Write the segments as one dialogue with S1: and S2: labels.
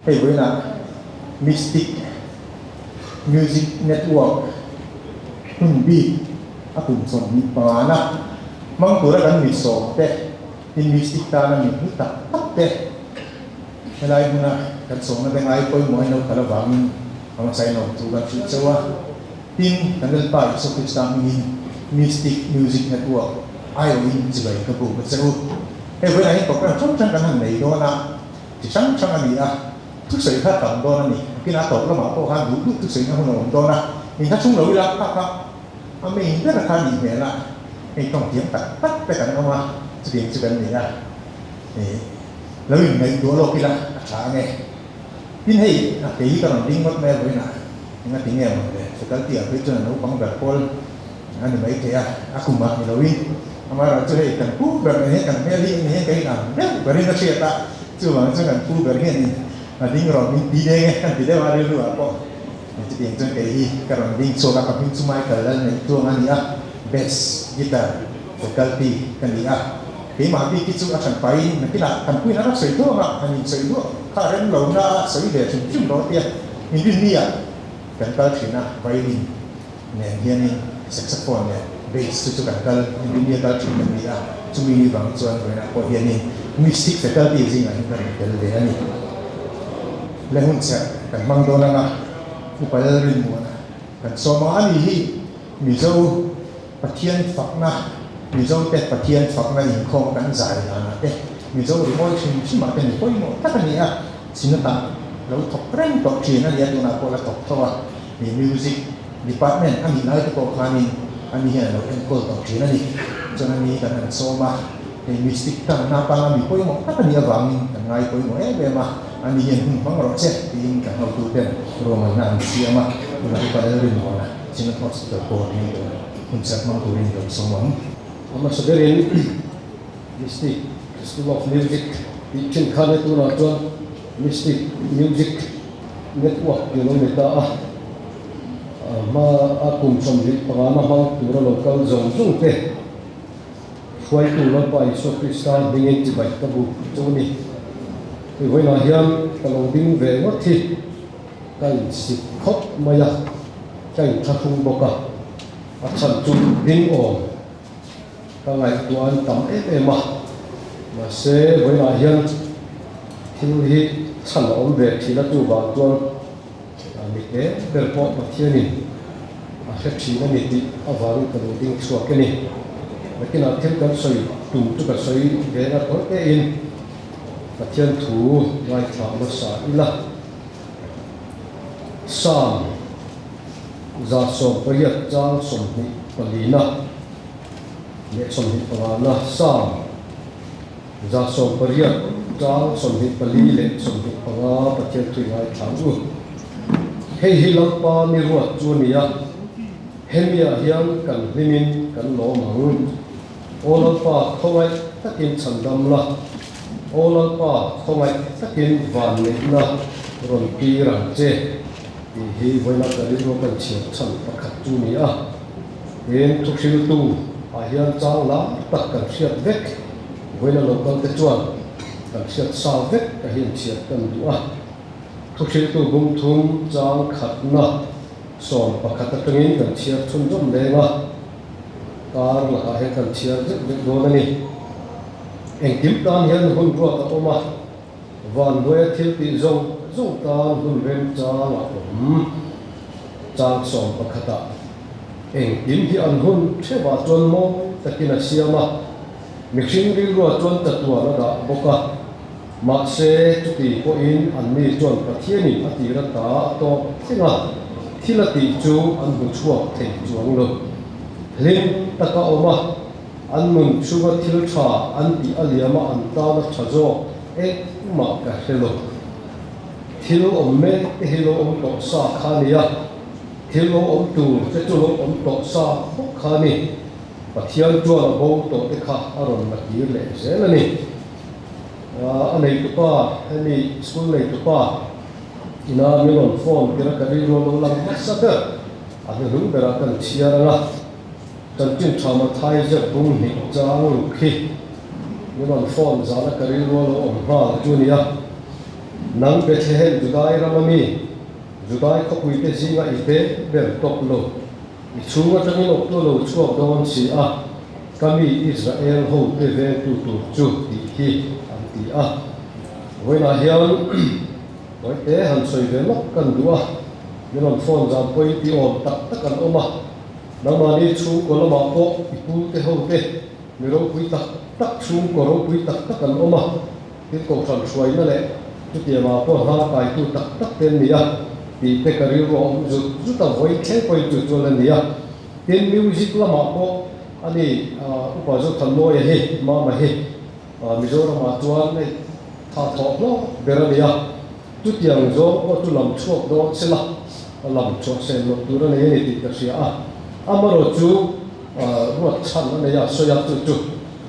S1: Hey, với là Mystic Music Network hun bi apun son mi pangana mang tura kan mi so te in Mystic ta na mi ta te helai muna kan so na beng ai poi mo no kala wang ang sai no tu kan chu chawa tin kan dal pa so ku sta mi Mystic Music Network ai in jibai ka bu ka charu he với lại có cái trong trong kan nei do na chỉ trong trong anh à thức sự khác tầm đó nè cái nào tốt lắm mà có hai đủ thức sự nó không ổn đó nè mình thắt xuống lưỡi là các mình rất là khá nhìn là cái trong tiếng tắt cái cảnh ông à sự kiện này à lấy mình này đua lô kia là trả nghe tin hay cái cái lòng tiếng mất mẹ với nè nhưng mà tiếng nghe mà sẽ có tiền với cho nó bằng vật côn anh mấy cái à cùng mà mình lấy mà rồi cho hay cần cú vật này cần nghe đi này cái nào rất và nên nó chia ta chưa mà cho cần cú vật này ding ron di deh kan tidak ada dulu apa jadi yang tu kayak kalau ding so nak kapin semua kalau itu ngani best gitar vokalti kan dia cái mà đi cái chỗ akan pai nanti nak kan pun ada soi tu anh soi tu karen lâu na soi dia chung đó dia ini dia kan kalau cina violin nè dia ni saxophone nè bass tu kan kalau ini dia kalau cina dia cuma ini bang tuan kau nak kau dia ni music vokalti sih nggak kan dia ni lehun sa kan mang do na upaya rin mo na kan so mga ani hi mizo pathian fak na mizo te pathian fak na in khong kan zai na te mizo ri mo chin ma te ni poi mo ta kan ni a sinata lo thok reng tok chi na ya do na ko la tok thawa ni music department ani nai ko khani ani hi lo en ko tok chi na ni cho na ni kan so ma ni mystic ta na pa na mi poi mo ta kan ni awang kan ngai poi mo e be ma anh đi hiện bằng rõ rệt thì cả hậu tu tiền rồi mà làm gì mà là cái bài riêng của nó chỉ là có sự cố như vậy cũng sẽ mang tu riêng được sống ấm mà sau đó đến Mystic Festival of Music thì trên khán giả tu nào cho Mystic Music Network như nó người ta mà cùng sống với bằng anh mang tu ra local zone chung thế quay tu nó bài số Christian đi nghe chỉ bài ta bu chỗ này thì với nó hiện cái lòng tin về mất thì cái sự khóc mà ya cái thằng không bộc à sản xuất điên ổn cái ngày tuần tầm em mà sẽ với nó hiện thì sản ổn về thì là chủ bảo tuần mình cái bel pot mà thiên này phép chỉ là mình đi ở vào cái lòng tin suốt cái này cái nào thêm cái sợi tụm chút cái sợi về là có cái in thiên thủ ngoài thảo một xã ila sam za som pariat chang som ni palina le som ni palana sam za som pariat chang som ni pali le som ni panga pathian thui ngai thang u hei hi lampa ni ruat chu nia hemia hiam kan limin kan lo mang olampa khowai takin chandam la Olang pa không ai tất nhiên vạn nét na rồi kỳ rằng chế thì hi với nó cái điều cần chịu sẵn tất cả chú ý à hiện thuộc siêu tu hiện trang lá tất cả siết vết với nó lồng con cái chuột cần siết sao vết cái hiện siết cần đủ à thuộc siêu tu bung thun trang khát na sòn và khát tất nhiên cần siết chun chun lên à tar là cái cần siết rất rất đồ này anh kiếm tan hiện hôn ruột ở ôm à vạn với thiếu tỷ dòng dòng tan hôn bên cha là trang sòng bậc khata anh kiếm thì anh hôn chế bà chuan mô ta kia là siam à mình sinh đi ruột chuan ta tua nó đã bốc à mà sẽ chút tỷ có in anh mi chuan bậc thiên ni anh tỷ ra ta to thế nào thì là tỷ chú anh hôn chuột thầy chuang luôn lên ta cả ôm à anh muốn chú vật thiếu trà anh bị aliama anh ta nó trả cho ấy mà cả hello thiếu ông mẹ hello ông tổ sa khani à hello ông tu cái chỗ ông tổ sa bốc khani và thiên chúa là bầu tổ cái khá aron mà kia lệ sẽ là nè anh này tụi ba anh này school này tụi ba ina melon phone cái là cái điều nó làm mất sắc đó anh hướng về ra cần chia ra cần tin chăm thay cho bung hình trang khi melon phone giá là cái điều nó ổn ha chú nia
S2: nang Bethlehem Judai ramami Judai khopui te zinga ite ber top lo ichunga tangin okto lo chuak don si a kami Israel ho te ve tu chu ti hi an ti a voina hian voi te han soi ve lok kan dua yon phone jam poi ti on tak tak kan oma namani chu kolama ko ipu te ho te mero pui tak tak chu ko ro pui tak tak kan oma ti ko tran suai na le tu ti ma po ha kai tu tak tak ten ni a ti te ka ri ro zu ta voi the poi tu tu la ni a tin music lama ko ani upa zo than lo ye he ma ma he mizoram ma tuan nei tha tho lo berania tu tiang zo ko tu lam chuak do chela lam chuak se lo tu ra nei ni ti ka sia a amaro chu ruat chan na ya so ya tu tu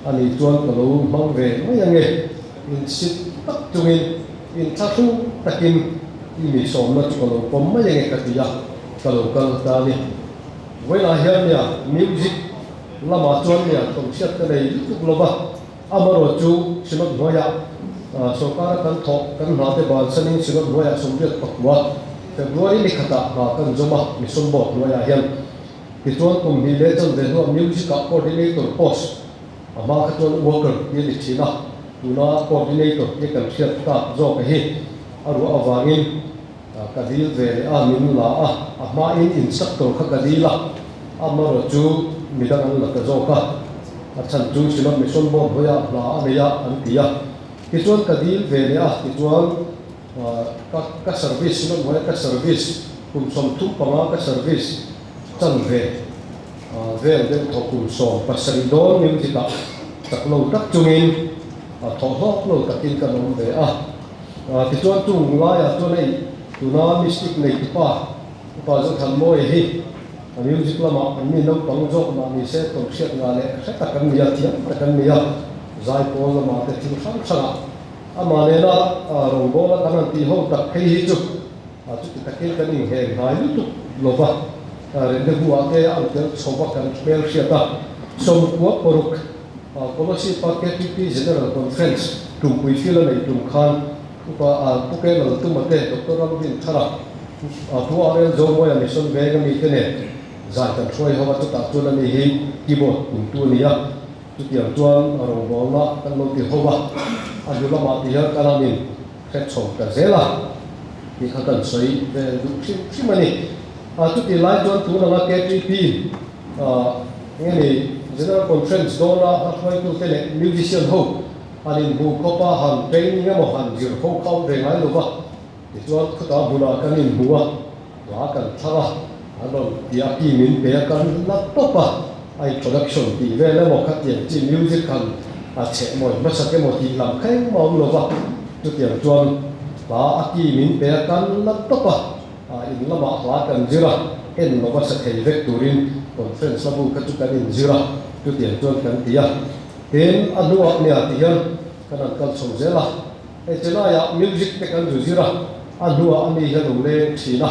S2: ani tuan ka lo mang ve ma yang e in sit tak tu in tha thu takin i mi som na tu ka lo pom ma yang e ka ti ya ka lo ka ta ni voila hian ya music lama chuan ya tong siat ka nei tu lo ba amaro chu sinot noya sokara kan thok kan na te ban sanin sinot noya somriat pakwa February ni khata na kan zoma mission board noya hian Kituan kum hi le chan ve no music coordinator post ama katuan worker ye ni china tuna coordinator ye kan siat ta zo ka hi aru awangin kadil ve a min la ama in instructor kha kadila amaro chu midang la ka zo ka achan chu sinot mission board hoya la aneya antia kituan kadil ve le kituan ka service sinot hoya ka service kum som thu panga ka service chan ve vel den thokum som pasari don nim tika taklo tak chungin thohok lo takin kanom ve ti chuan chung la ya chu nei tuna mystic nei ti pa zo than mo e hi music lama an mi no pang zo ma mi se tom siat nga le se ta kan mi ya thiam ta kan mi ya zai po lama te thi sang sanga ama le na rong bo la kan ti ho tak hei hi chu chu takin kan ni he ngai lu tu lo ba rende huwa ke alter soba kan spell siata som kuwa poruk policy packet pi general conference tum pui fila nei tum khan upa puke lo tum ate dr ramvin thara tu arel zo moya mission vega mi tene za kan choi hawa tu ta tu na ni hi keyboard tum tu ni ya tu tiang tuan ro bola kan lo ti hawa adula ma ti ya kalamin khet chong ka zela ki khatan soi ve du chimani tu ti lai tuan tu na KTP ngeni general conference dona athwai tu tele musician ho anin bu kopa han training mo han jir ho khau de ngai lo ba ti chuan khuta bula kanin buwa wa kan thara adon ya ki min pe kan la topa ai production ti ve le mo khat yen chi music kan che mo ma sa ke mo ti lam khai mo lo ba tu ti chuan ba ki min pe kan la topa in lama hla kan zira en no ba sa thei vek turin conference labu ka tu kan in zira tu tian chuan kan tia ten anuwa nia tian kan kal som zela e chela ya music te kan zira anuwa ani ya lo le china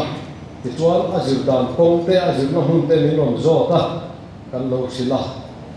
S2: ti chuan azir dan pong te azir na hun te min rom zo ta kan lo sila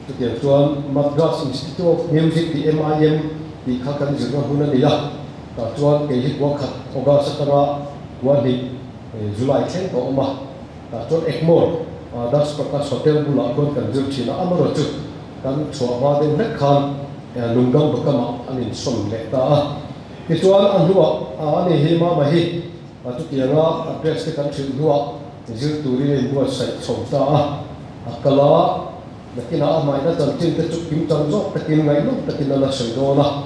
S2: tu tian chuan Madras Institute of Music ti MIM ti kha kan zir na hun ania ta chuan ke hi wa khat oga sakara wa ni July 10 ko oma ta chuan Egmore Das Prakash Hotel bula kon kan zir china amaro chu kan chua ma den mek khan lungdam bakama anin som le ta ti chuan an huwa ani hi ma ma hi tu tianga address te kan thil huwa zir turi in huwa sai som ta akala nakina amai na chan chin te chu kim chan zo takin ngai no takin na sai do na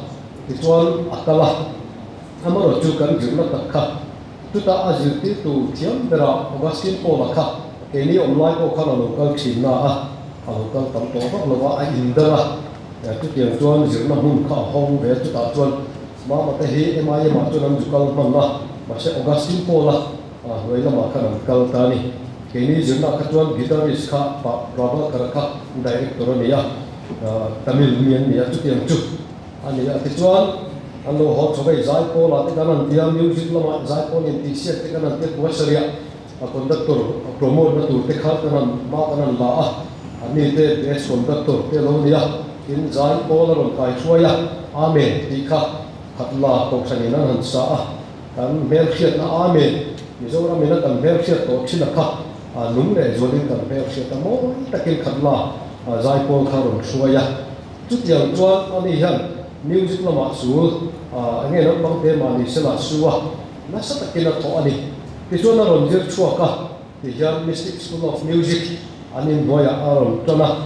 S2: ti chuan akala amaro chu kan zir na takha tu ta azir ti tu thiam bera Augustine Paul kha eni online ko khan local thin na local tam to bak lo a indara tu tiang chuan zirna hun kha hong ve tu ta chuan ma ma te hi MIM ma chuan an jukal man na ma se Augustine Paul roila ma khan kal ta ni keni zirna kha chuan guitarist kha pa Prabha Karakha director ni ya Tamil mian ni ya tu tiang chu ani ya ti chuan an lo ho chobai zai Paul ate kanan dia music lama zai Paul in ti siat te kanan te kuasaria conductor promote na tur te kha kanan ma kanan la ani te best conductor te lo nia in zai Paul ron kai chuaya amen ti kha khatla ko sani na han sa kan mel khiat na ame Mizoram mina kan mel khiat to china kha lung le zolin kan mel khiat mo takin khatla zai pol kharon suaya chút yang chuan ani hian music lama su nge no bang te mani sela suwa na sa takin a tho ani ti chuan a ron zir chua ka ti hian Mystic School of Music anin boya aron tona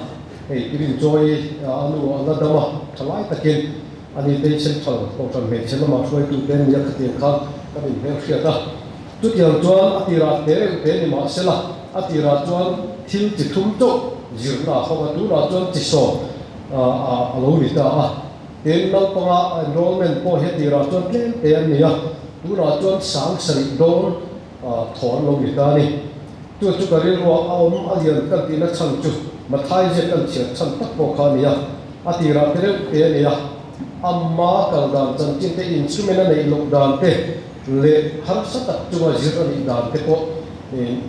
S2: hei irin joy anu ala dama thalai takin ani te central ko tan me chelama suai tu ten ya khatin kha kadin mel khiata chút yang chuan atira te ni ma sela atira chuan thil chi thum to zirna khawa tu ra chuan chi so alo ni ta ten lo panga enrollment po he tira chuan tlen te an nia tu ra chuan sang sari don thon lo ni ta ni tu chu kari ro aum alian kan ti na chan chu mathai je kan chia chan tak po kha nia atira te nia amma kal dan chan tin te instrument nei lo dan te le har sa tak chu wa zir ani dan te po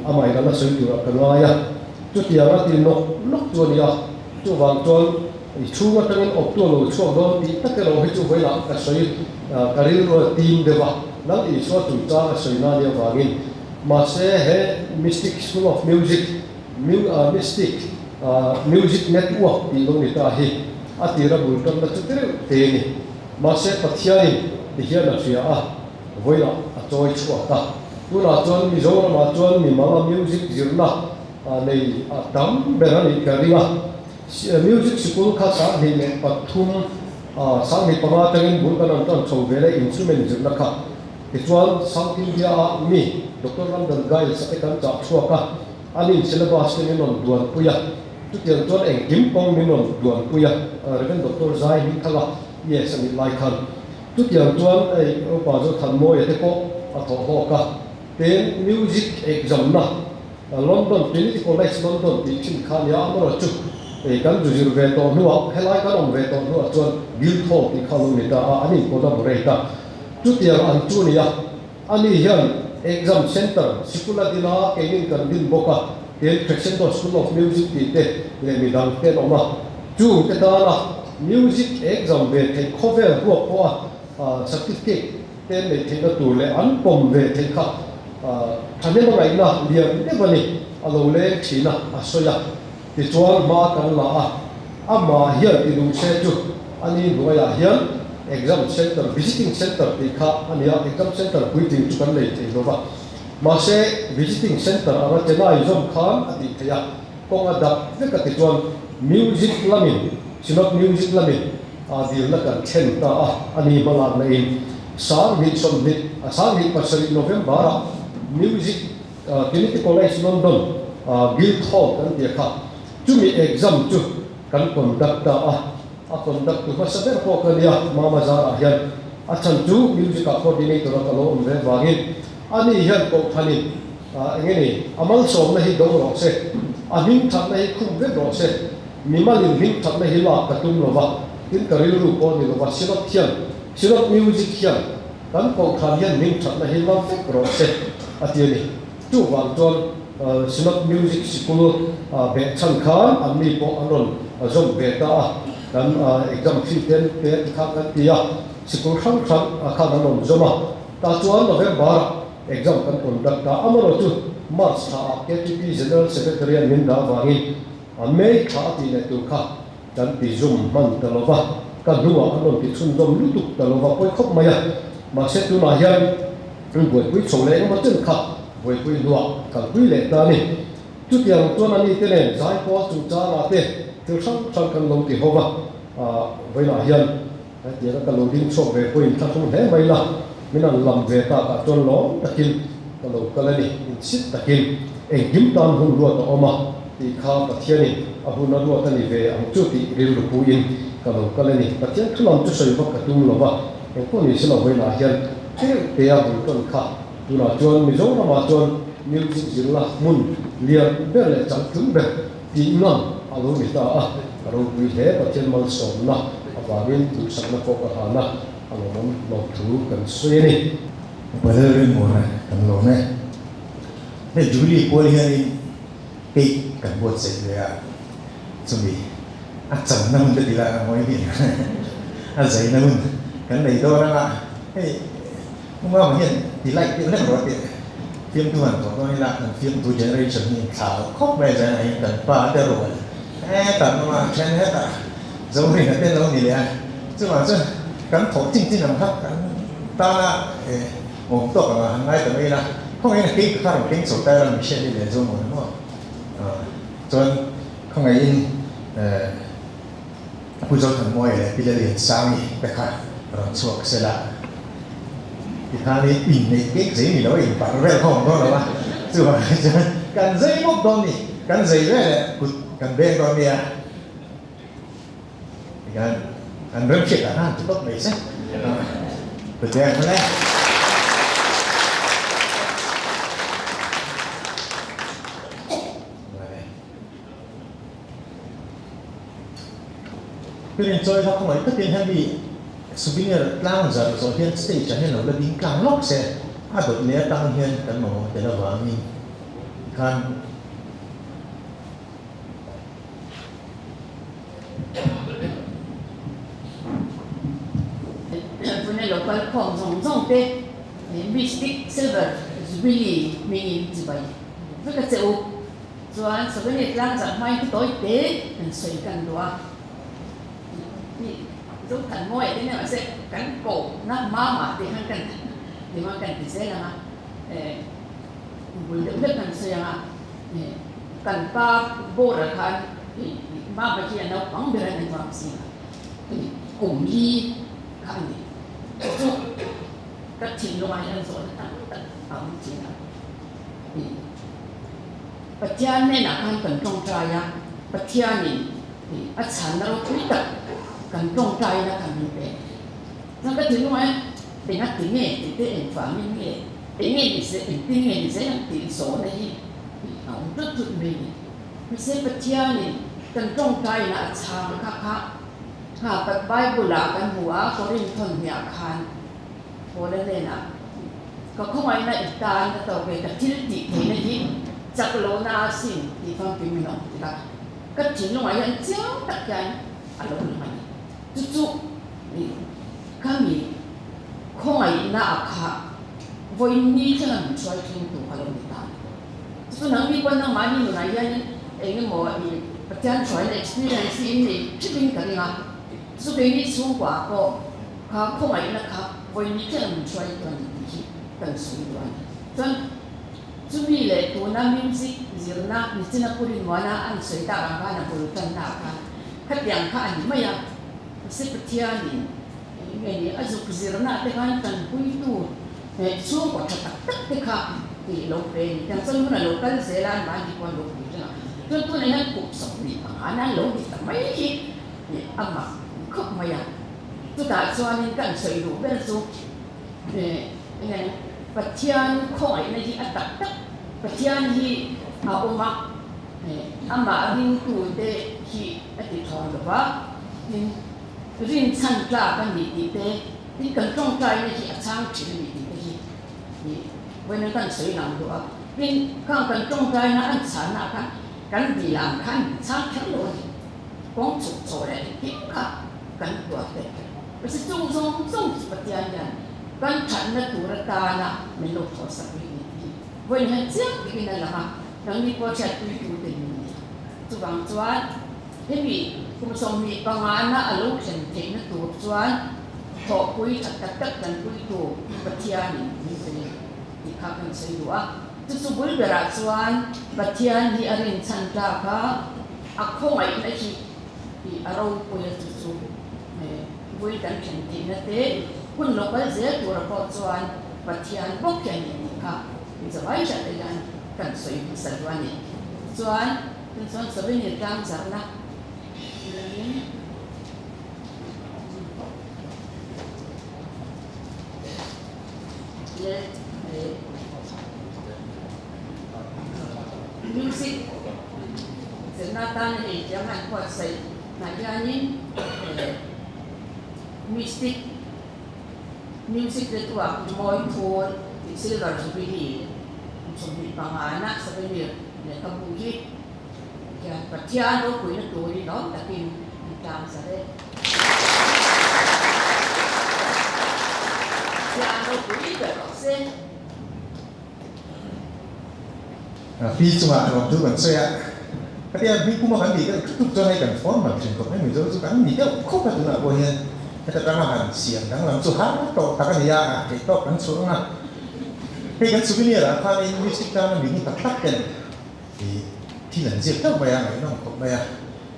S2: amai na soi tu ra kanwa ya chu ti ara ti no nok chu nia chu wang chuan chu wa tangin op tu lo chu do ti tak lo hi chu voi la ka soi karil ro team de ba nang i so tu cha ka soi na dia wangin ma se he Mystic School of Music Music Network ti lo ni ta hi atira bul tam na chu te ni ma se pathiani ti hian na ria voi la a choi chu ta tu na chuan mi zo ma chuan mi mala music zirna nei tam berani karinga music school kha sa ni me pathum sa ni pama tangin bul kan tan chho vele instrument zirna kha ti chuan South India mi Dr. London Gail sa kan cha chuaka ani syllabus ni non duan puya tu tiang chuan eng kim pong ni non duan puya Reverend Dr. Zai ni khala yes ani lai khan tu tiang chuan ei pa zo than mo ye te ko a tho ho ka ten music exam na London Trinity College London ti chin khan ya amaro chu ei kan du zir ve to nuwa helai kan om ve to nuwa chuan Guildhall ti khalu ni ta ani ko da borei ta tu tiang an chu ni ya ani hian exam center sikula dina kenin kan din boka ten Crescendo School of Music ti te le mi dang te no ma chu te ta na music exam ve te cover ro po certificate ten le te na tu le an pom ve te kha thane no ngai na lian te bani alo le thina asoya ti chuan ma kan la ama hian ti lu se chu ani noya hian exam center visiting center ti kha ania exam center puiting chu kan le te no ba ma se visiting center ara chena izom khan ati thaya kong adap ve ka ti chuan music lamin sinot music lamin dil na kan chen ta ani balak na in sang hit som hit sang hit pasari November music Trinity College London Guildhall kan dia kha chumi exam chu kan conduct ta conduct tu masaber ko kan ya mama zara hian chan chu music coordinator ka lo umre wangin ani hian ko thani engeni amal som na hi do ro se amin thak na hi khum ve ro se mimalin hin thak na hi la ka tum lo wa tin karil ru ko ni lo wa sirot music hian kan ko khan hian min thak na hi la ve ro se atiani chu wang chon sinot music school be chan khan amni po anon zom be ta kan exam fee ten pe kha kan tia school khang khan kha anon zoma ta chuan November exam kan conduct ta amaro chu March tha KTP General Secretary min da wangin May tha ti le tu kha kan ti zoom man ta lova kan nuwa anon ti chun dom lutuk ta lova poi khop maya ma se tu na hian buổi cuối chồng lễ mà chân khắp buổi cuối lúa cả cuối lễ ta này chút tiền cho anh đi thế này giải qua chúng ta là thế từ sáng trong căn lồng thì hova với là hiền thì các căn lồng đi sổ về cuối ta không hề mấy là mình làm về ta cả cho nó đặc kim căn lồng cái này xích đặc kim em kiếm tan hùng lúa ta oma thì khá đặc thiên này hùng nó lúa ta này về ông chút thì đi được cuối in căn lồng cái này đặc thiên cứ làm cho sợi bắc cả tung lova em có nhiều sự là với là hiền te a bul ton kha tuna chuan mi zo ma chuan music zirla mun lian ber le chang tum be ti ngon alo mi ta aro wi he pathian mal som na awangin tu sak na ko ka hana alo mom lo thu kan sui ni
S1: whether rin mo na kan lo ne ne Julie ko hian in pe kan bot se ya chumi chang na mun de dila moi ni zai na mun kan nei do ra hey mà hiện ที่ไล่ที่เล่นรถเนี่ยฟิล์มทุกวันผมก็ไม่รักฟิล์มตัวเจเนอเรชันนี้ขาวครบไปจะไหนกันป้าจะรวยแต่มาแค่นี้แต่จะไม่เห็นเป็นเรานี่เลยซึ่งว่าจะกันถกจริงๆนะครับกันตาละผมตกมาง่ายแต่ไม่ละพวกนี้กิ๊กข้าวกิ๊กสุดแต่เราไม่ใช่เลยจนหมดเนาะจนข้างในผู้ชมทั้งหมดเลยพี่เลี้ยงสามีไปค่ะเราช่วยเสร็จละที่ทางนี้อินในกิ๊กสิ่งนี้เราอินปากเรื่องของเราละซึ่งว่าจะกันใจพวกตอนนี้กันใจเรื่องกันเบ่งตอนนี้กันเริ่มเชื่อกันนะทุกคนเลยใช่เปิดแรงมาแล้วคือenjoyเขาkhông phải tất nhiên hay bị souvenir lang giờ rồi hiện stage cho nên là đính càng lóc sẽ đột nhé tăng hiện cái màu để là vàng mình kan
S3: when the local comes on something mystic silver is really meaning to buy với cái sự rồi sau cái này lang giờ mai cái tối tế mình xoayกันด้วยนี่ทุกขันมวยที่เนี่ยมันจะกันโกนักม้าหมาที่หันกันที่มากันที่เสร็จแล้วนะบุญเด็กกันเสียงกันป้าโบราณกันมาไปที่เราฟังเดือนในความเสียงกลุ่มยี่กันนี่ทุกก็ทิ้งลงมาอย่างสวนตั้งเอาจริงนะปัจจัยเนี่ยนะการเป็นตรงใจอะปัจจัยนี่อาจารย์เราคุยกันกันตรงใจนะกันนี่เป็นนั่นก็ถึงว่าเป็นนักถึงเนี่ยถึงได้เองฝังนี่เนี่ยเป็นเนี่ยดิเสเป็นที่เนี่ยดิเสยังติดโสได้ยี่เอาตัวจุดนี้ไม่ใช่ปัจจัยนี่กันตรงใจนะอาจารย์ค่ะหากแบบใบบุหรี่กันหัวก็เรียนทนอยากคานโหได้เลยนะก็เข้าไว้ในอีกตาจะต่อไปกับที่ติเห็นยี่จักรโลนาสิ่งที่ฟังเป็นไม่หนอกที่ละก็ถึงลงมาอย่างเจ้าตัดใจอารมณ์มันจู่ๆนี่ข้ามีข้องไอ้หน้าอาคาวันนี้ฉันไม่ช่วยทิ้งตัวอารมณ์ตาจู่ๆนั่งมีคนนั่งมานี่หนูนายยันเองก็บอกอีประจานช่วยใน experience นี่ชิบินกันเลยนะจู่ๆนี่สูงกว่าก็ข้าข้องไอ้นะครับวันนี้ฉันไม่ช่วยตัวนี้ที่ตั้งสูงตัวนี้จนจู่ๆเลยตัวนั้นมิวสิกเสียงน่ะนี่ฉันพูดถึงว่าน่ะอันสวยตาบ้านน่ะพูดถึงน่ะค่ะขัดยังข้าอันนี้ไม่ยังseperti ini azuk zirna dengan tanpa itu semua kata tekak di lokal yang semua lokal Zealand mandi pun lokal contohnya kok ni anak lo kita mai amma kok maya tu tak soalnya kan saya bersu dengan patian koi ni atak patian hi oma amma adin tu de hi ati thon ba rin chan kla kan ni ti te ti kan tong kai ni chi achang chi ni ti te ni when kan sei nam do rin kan tong kai na an chan na kan di lam kan cha khan lo kong chu cho le ti ka kan do te ba si chung pa tian yan kan chan na tu ra ta na men lo tho sa ni ti when han chiang ki na la ha nang ni po cha tu tu te ni chu bang chuan hemiคุณผู้ชมมีบางงานนะอารมณ์เช่นเทนตัวส่วนถอคุยตัดกันคุยตัวปัจจัยนี่เป็นที่ข้าพเจ้าสื่อว่าจุดสุบุลเบราส่วนปัจจัยที่อรินชันตาค่ะอักขงไอ้นั่นที่อารมณ์คุยจุดสุบุลกันเช่นเทนเตะคุณลงไปเสียตัวเราก็ส่วนปัจจัยพวกแค่นี้ค่ะจะไว้จัดการกันสื่อสัตว์วันนี้ส่วนเป็นส่วนสมัยนี้กลางสัปดาห์music senatan ini jangan kuasai nayani mystic music itu aku mau pun silver seperti seperti panganak seperti ni kamu ya patian lo kuih tu ni no tapi macam saya patian lo kuih berdosen
S1: pi chunga rom tu kan soya katia bi kuma kan di kan tu chonai kan formal chin ko mai zo kan ni ka ko ka tu na bo hian ta ta na han siam dang lam chu ha to ta kan ya ke to kan su na ke kan su ni ra kha ni music ta na mi ta tak ken thì lần diệt tất bây giờ nó cũng bây giờ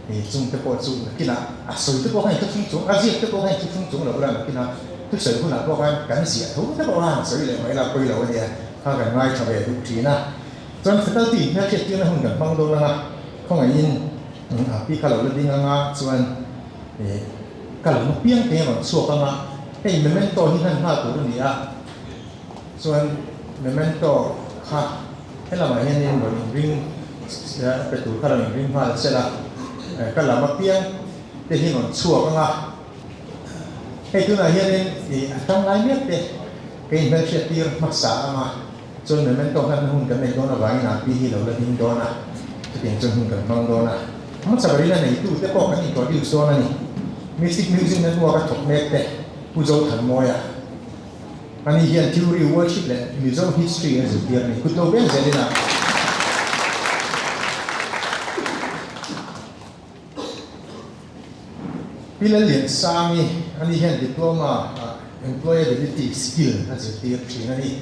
S1: thì chúng ta có dùng cái nào soi tất có hay tất chúng diệt tất có hay tất chúng là cái nào cái nào tất soi cũng là có hay cái gì thú tất có hay soi lại mấy là quay đầu vậy ha cái ngay cho về đúng trí na cho nên tất cả nó chết chứ nó không cần băng đâu là không phải in khi kalau lebih nganga cuman kalau nó piang cái mà suốt nganga cái memento ini kan ha tu ni ya cuman memento ha cái là mà hiện nay mình ringไปถูกข้าราชการริมพาเสร็จแล้วก็หลังมาเพียงที่ที่หนอนชั่วกันละให้ทุกนายเห็นที่ตั้งหลายเม็ดเด็กเกินไปเสียทีรักษามาจนมันต้องการหุ่นกันในโดนอะไรนะปีที่เราเล่นโดนนะจะเป็นจนหุ่นกันบางโดนนะมันสับปะรดนั่นนี่ตู้แต่ก็กันนี่ตัวดิวโซนั่นนี่มิวสิกนั่นว่าก็ถกเม็ดเด็กผู้เจ้าถันมวยอ่ะอันนี้เรียนทีโอรีวอร์ชิปเลยมิวสิกฮิสตรีอันสุดเดียร์นี่คุณโตเป็นเจริญนะพี่เรียนสามีอันนี้เห็นดิปโลมา employability skill นั่นจะเรียนสิ่งนี้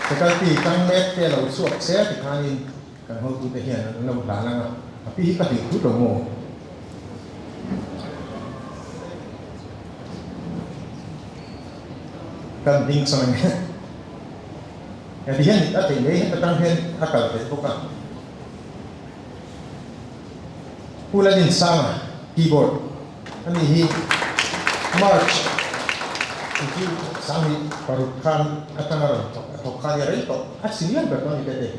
S1: แต่การที่ตั้งเม็ดที่เราสวดเสียที่ทางนี้การหัวตัวเห็นเราหลานนะพี่ก็ถือพูดตรงโง่การดิ้งสมัยนี้แต่ที่เห็นตั้งแต่เด็กตั้งเห็นถ้าเกิดเป็นพวกกันผู้เล่นซ้ำคีย์บอร์ดอันนี้ฮีมาร์ชที่ซ้ำฮีปารุขันอัตมารันตกขายอะไรตกอัดสิ่งนี้แบบนี้เป็น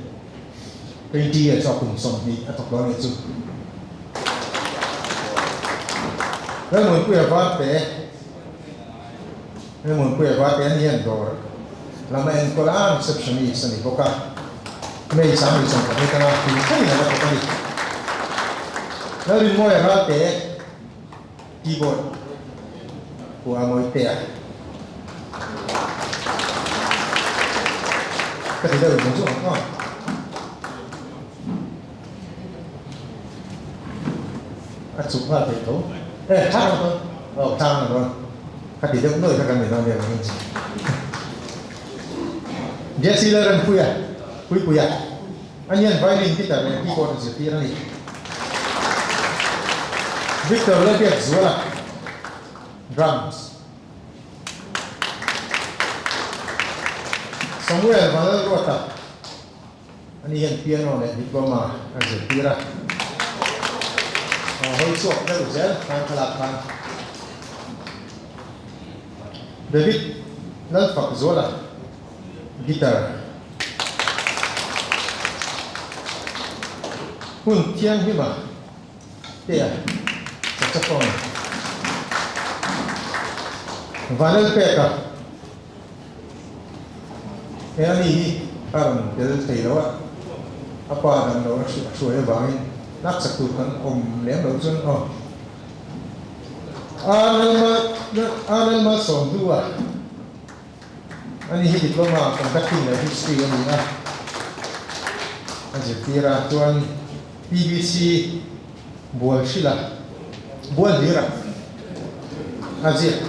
S1: เป็นที่ชอบคุณสมนีอัตกร้อนนี่จุดแล้วเหมือนคุยกับว่าแต่แล้วเหมือนคุยกับว่าแต่นี่เห็นตัวเราไม่เห็นคนละรีเซพชันนี่สนิทพวกกันไม่ซ้ำไม่ซ้ำไม่กันนะที่ใช่ไหมล่ะพวกนี้แล้วริมมวยเราเตะคีย์บอร์ดหัวมวยเตะก็ถือได้เป็นช่วงก็สุภาพเตะโตท่าเราท่าเราก็ถือได้ด้วยถ้ากันไม่ต้องเรียนจริงเจสซี่เลอร์คุยอันนี้ไวลินที่แต่เป็นคีย์บอร์ดสุดที่นั่นนี่Victor Lepiak Zola drums Samuel Vanel Rota ani yan piano le diploma Argentina hoi suak da uzel kan kalakan David Lalfak Zola guitar Hun Tiang Hima Tia saxophone Vanel Peka ini parang del tayo apa dan lo suai bangin nak satukan lem lo sun anal ma som dua ani diploma conducting the history ani Argentina tuan BBC buat sila buat dira Asia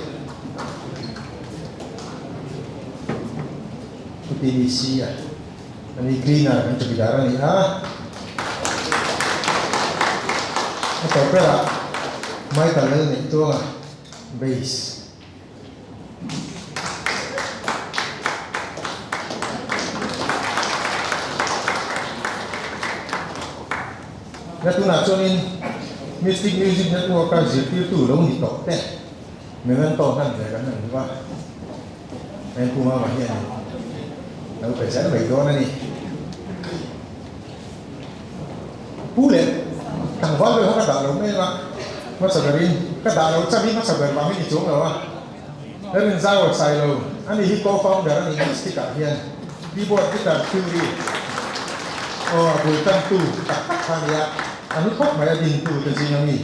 S1: BBC ya ini cleaner kan bicara nih atau pera mai talel nih itu base Natu naconin Mystic Music Network kan zipir tu long di top 10 memang tahu kan saya kan juga yang kuma mahia lalu pesan baik dona ni pule tangwal berapa kata lo memang masa dari kata lo cari masa berapa ini cuma lo dan jauh saya lo ani hip-hop founder ni Mystic ahian keyboard kita theory bukan tu tak dia anu kok bayar pintu ke sini ni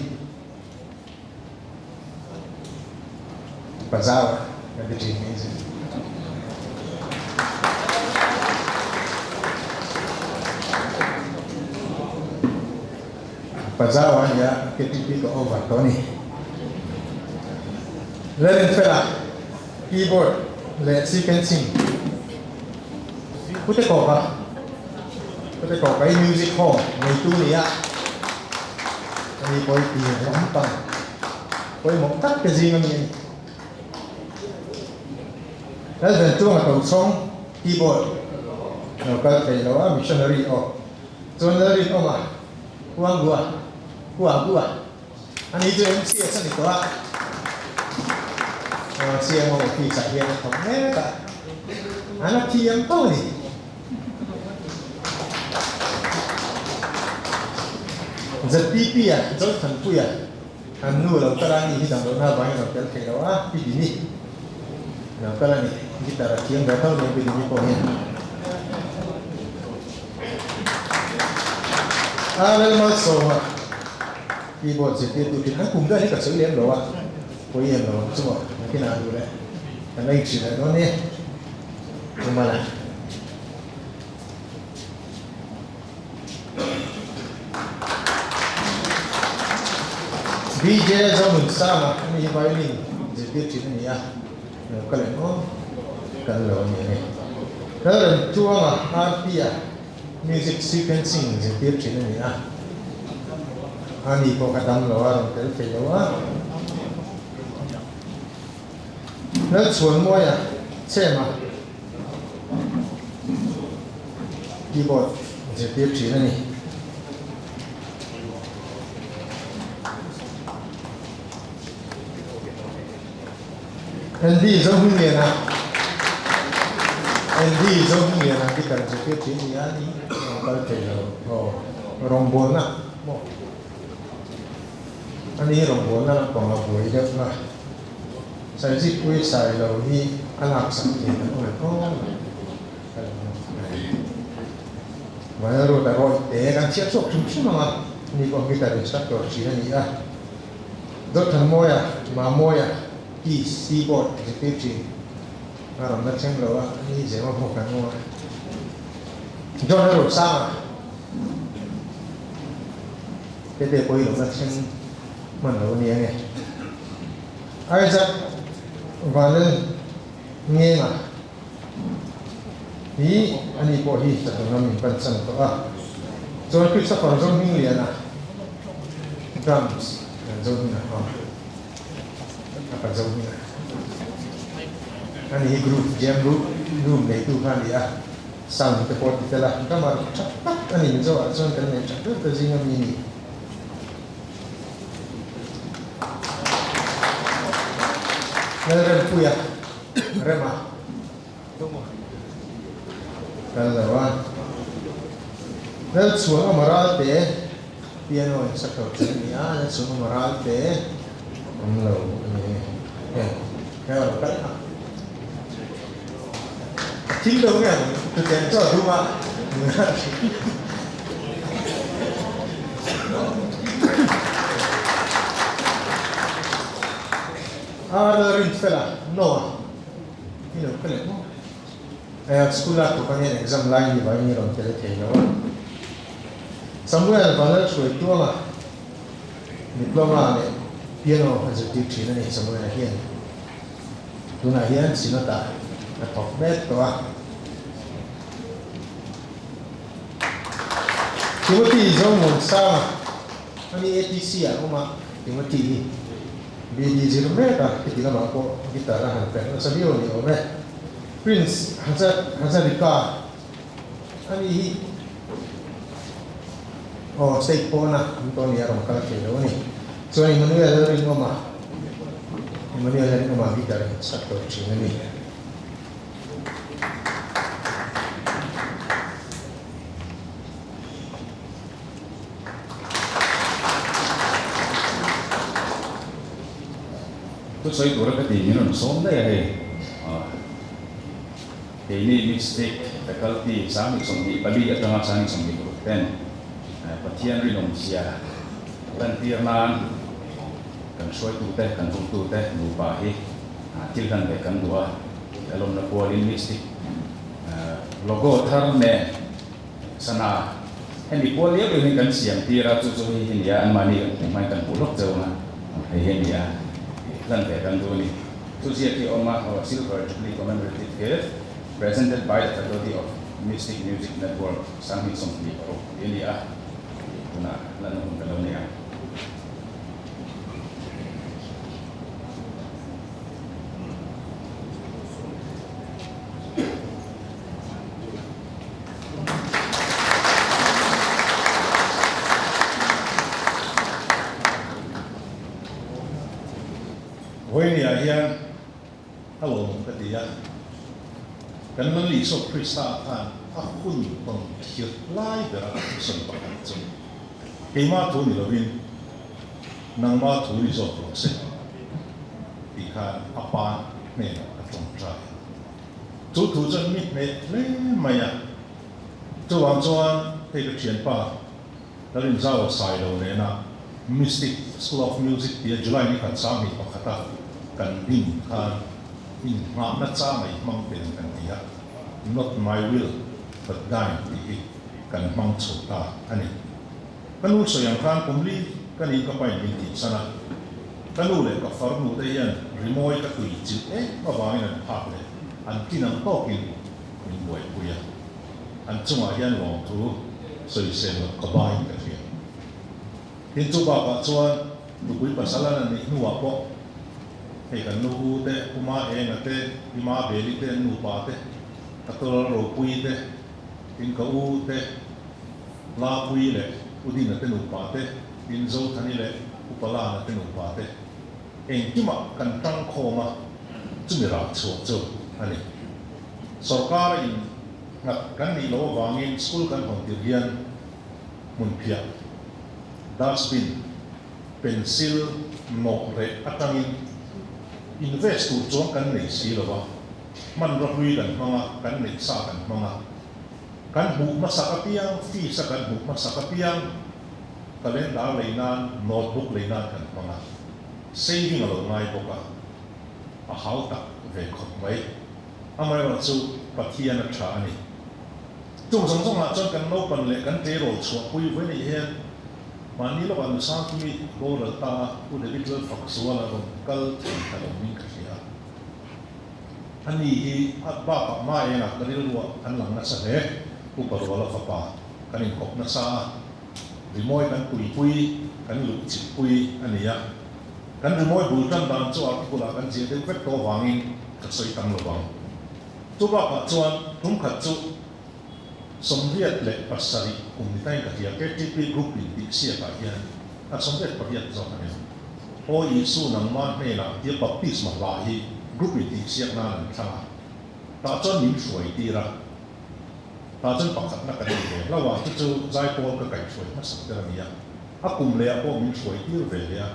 S1: pasal yang di sini pazawa ya ketipi ko over Tony learn fela keyboard le sequencing kute ko ka music hall ngày tu ni ya ni koi ti ram pa koi mo tak ke jing ni la ven tu ma ko song keyboard no ka te lo missionary o missionary o ma gua anh ấy cho em chia sẻ được không ạ chia một khi trải nghiệm không nghe cả anh là thi em tôi giật pi à rất thần vui à anh nuôi lâu ta đang đi đằng đó na vay rồi cái thế đó á pi đi nào cái này kita ra tiếng đó thôi mình đi coi nha lên mà số keyboard sẽ tiếp tục thì hắn cùng ra hết cả số liên đó có yên rồi chứ mà cái nào rồi đấy cái này chỉ là nó nè nhưng mà là DJ cho mình sao mà mình violin sẽ tiếp chỉ là nhá cái này nó cái lỗ như này đó là chua mà RP music sequencing sẽ tiếp chỉ là nhá anh đi có cái đam lo rồi cái phải lo nó chuẩn mua à xem mà keyboard sẽ tiếp chỉ là này anh đi giống như này anh đi giống như này cái cần sẽ tiếp chỉ là gì cái phải lo rong bốn à anh ấy rong bốn là còn là buổi đẹp mà sai dịch quy sai đầu đi ăn học sẵn thì nó phải có và rồi ta gọi để gan chiết sốt chúng chứ mà đi còn cái tài sản của chỉ là gì à rất thằng môi à keyboard thì tiếp chỉ à rồi nó xem rồi đi dễ mà học cái ngôi cho nó rồi sao à cái đề cuối nó xem mình đâu nghe nghe ai chắc và lên nghe mà ý anh đi bỏ đi chắc là mình phân sân đó rồi cứ sắp vào trong hình liền à drums giống như nào apa giống như anh đi group jam room này tu kan dia sound cái port itu lah kita mar cepat anh đi rồi rồi cái này chắc rất là gì ngâm ini Nere puya, rema. Kalau nel suono morale piano in sacrosantia, nel suono morale lo kalau kan chính đâu nghe thực hiện cho đúng không ada rinfela no ini loh kalian sekolah tu kan yang exam lain di bawah ni orang kira kira Samuel pada suai tua lah diploma ni piano executive sini ni Samuel hian tu nak hian sini tak top bet tu ah Timothy Zong sama kami ATC ah rumah Timothy Bidi Jirmeta kita mampu kita rahan pen sabio ni ome Prince Hazarika ani oh state pona Antoni arong kalkelo ni so ni Manuel rin oma kita rin sakto chini ni
S4: tôi xây của cái gì nó sống đây hay thì ini mistake faculty sáng mình sống đi bali ở trong sáng mình sống đi của tên và thiên ri nông sia tên tiền nan cần soi tu te cần hung tu te nu pa hi til kan be kan dua alom na ko in mistake logo thar ne sana anh đi qua liếc được cái xiềng thì ra cho hình như anh mà đi cũng may cần bố lốc dầu mà hình như lần về gần đôi Society of Mahara Silver Jubilee Commemorative Gift presented by the Faculty of Mystic Music Network Sanghi Songli Pro India Tuna Lanu Kalonia
S1: When you are here, hello, Katia. Kan man li so Krista kan akun pang hir lai da son pa kan chung. Ke ma thu ni lovin nang ma thu ni so pro se. Ti khan apa ne ka tong trai. Chu thu chân mi ne le maya. Chu wang chuan te ka chien pa. Da rin zao sai lo ne na Mystic School of Music dia July ni kan sa mi pa khata. Kan din kan in ngam na cha mai mang pen kan dia not my will but thine be it kan mang chu ta ani kan u so yang kan kumli kan in ka pai min ti sana kan u le ka far nu te yan remoi ka tui chi ma wa ina phak le an kinang to kin min boi puya an chunga yan lo tu soi se lo ka bai ka thia tin chu ba ka chuan nu pui pasala ni nu wa po he kan nu te uma e na te ima beli te nu pa te katol ro pui te in ka u te la pui le udin na te nu pa te in zo thani le upala na te nu pa te en kima kan tang kho ma chu mi ra chu chu ani sarkar in ngat kan ni lo wangin school kan hong ti hian mun phia dustbin pencil no re atangin invest tu chuang kan nei si lo wa man ro hui kan manga kan nei sa kan manga kan bu masaka piang fi sa kan bu masaka piang kalenda leinan notebook leinan kan manga saving lo ngai boka a hau tak ve khot mai amai wa chu pathian a tha ani chung song song a chon kan no pan le kan te ro chu pui ve nei hian mani lo kan sang ki go ra ta u de little fox wala ro kal thei ta lo min ka sia ani hi at ba pa ma e na ka ri lo an lang na sa he u pa ro la fa pa kan in kop na sa rimoi kan pui kan lu chi pui ani ya kan rimoi bul kan dan chu a ku la kan je de vet to wangin ka soi tam lo wang tu ba pa chuan tum khat chu Somviet le pasari komunitai ka dia KTP group in di sia ka hian a somviet pa hian zo ka ne o isu nang ma me la dia baptisma la hi group in di sia na nan tha ta chon nim suai ti ra ta chon pakhat na ka ni le lawa chu chu zai pol ka kai suai na sak ta ni ya a kum le a po min suai ti ve le ya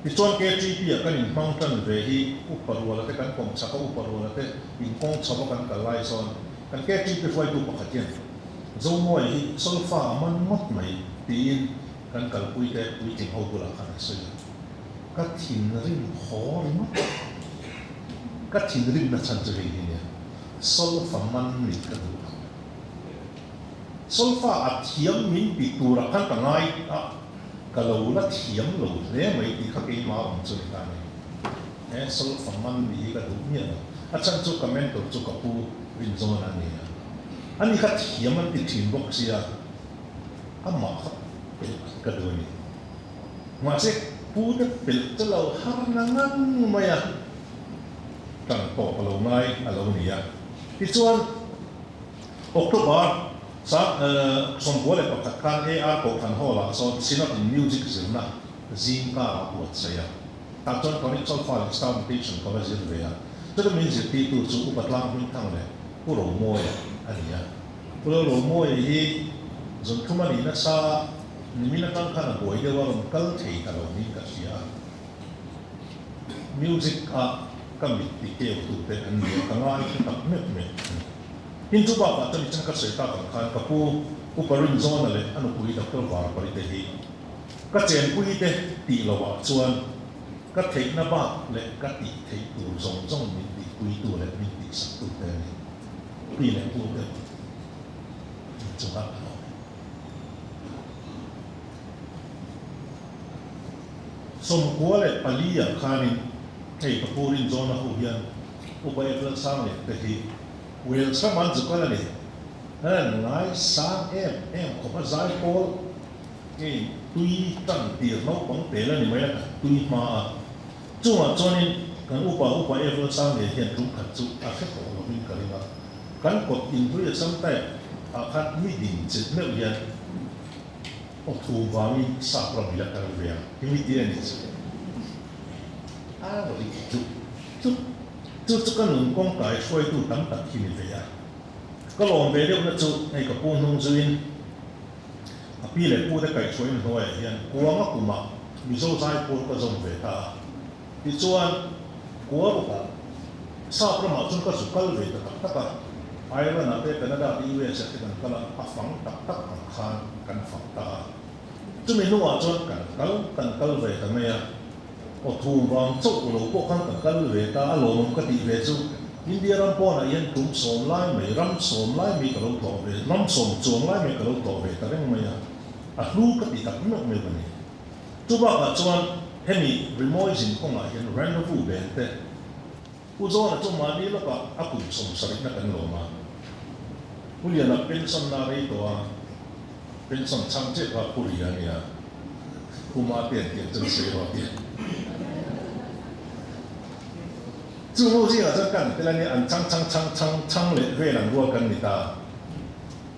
S1: ti chon KTP a kan in mountain ve hi upar wala te kan kom sa ka upar wala te in kong chaba kan ka lai son kan ke ti pe foi tu pakhatien zo mo hi solfa man mot mai tin kan kal pui te pui ting ho bula khan se ka thin rin ho rin ka thin rin na chan chhi ni solfa man ni ka du solfa a thiam min pi tu ra kan ka ngai a ka lo la thiam lo le mai ti kha ke ma om chu ta ni solfa man ni ka du ni a chan chu comment chu ka pu rin zo na ni ani khat hiaman ti thin bok sia ama khat ka do ni ma se pu de pel chalo har na ngan maya tan to lo ngai alo ni ya ti chuan October sa som bole pa kan ar ko kan hola so sinat music zilna zin ka wa saya ta chon ko ni chol fa instrumentation ko zin ve ya so means ti tu chu upatlang min thang le puro mo ya ania puro mo hi zon thuma ni na sa ni min tang kana boi de wa kal thei ta lo ni ka sia music a kamit ti ke tu te an ni ka ngai ki tak me me in tu ba pa ta ni chang ka se ta kan ka pu uparin zone le anu pui da ko war pari te hi ka chen pui te ti lo wa chuan ka thei na ba le ka ti thei tu zong zong ni ti pui tu le ni ti sa tu te ni pi le tu te chu ha สมควรเลยปลีอย่างคานินให้กับผู้รินโจนะผู้เฮียนอุปเอกสารเลยแต่ที่เวลสมันจุกันเลยนั่นไงสามขบใจโพลตุยตั้งตีนกของเตลันนี่ไม่ละตุยมาจังหวะจนี้กันอุปเอกสารเลยเห็นรุ่งขัดจุอาเขตของเราเป็นกันเลยว่ากันกดอินทรีย์สัมแต่อาคัดไม่ดิ่งจิตเนี่ยยันโอ้ทูวามีสับเราไม่ละกันเลยที่ไม่ดีนี่สิเราดิจุดกันหนึ่งกองกายช่วยดูตั้งแต่ที่นี่เลยก็ลองไปเรียกนะจุดให้กับผู้นุ่งจีนพี่เลยพูดได้ไกลช่วยมันด้วยยันกลัวมากกว่ามีโซ่ใจพูดก็จงเวทาที่ส่วนกลัวก็ทราบประมาณจนก็สุดก็เลยแต่ก็ไอ้เรื่องนั้นเป็นระดับที่เวสที่กันก็ละฝังตักคานกันฝังตาจะไม่รู้ว่าจนกันก็เลยแต่ไม่โอ้ทูวางจุกโลกกันก็เลยแต่อารมณ์ก็ตีเวจุอินเดียรัมพอนะยันทุ่มสมไล่ไม่รำสมไล่ไม่กระโดดต่อเวรำสมจงไล่ไม่กระโดดต่อเวแต่เรื่องไม่ลูกก็ตีตักนักไม่เป็นจุบักจวนเห็นมีรีโมทสินของอะไรยันแรนด์ฟูเบนเต้ผู้จวนจุมาดีแล้วก็อากุสมสริกนักกันโลมาผู้เรียนเป็นสันนารีตัวเป็นสันช่างเจ้าผู้เรียนเนี่ยผู้มาเตียนจนเสียว่าเตียนจู่รู้สิอาจารย์กันแต่ละเนี่ยอันช่างเลยเรื่องนั้นรัวกันนี่ตา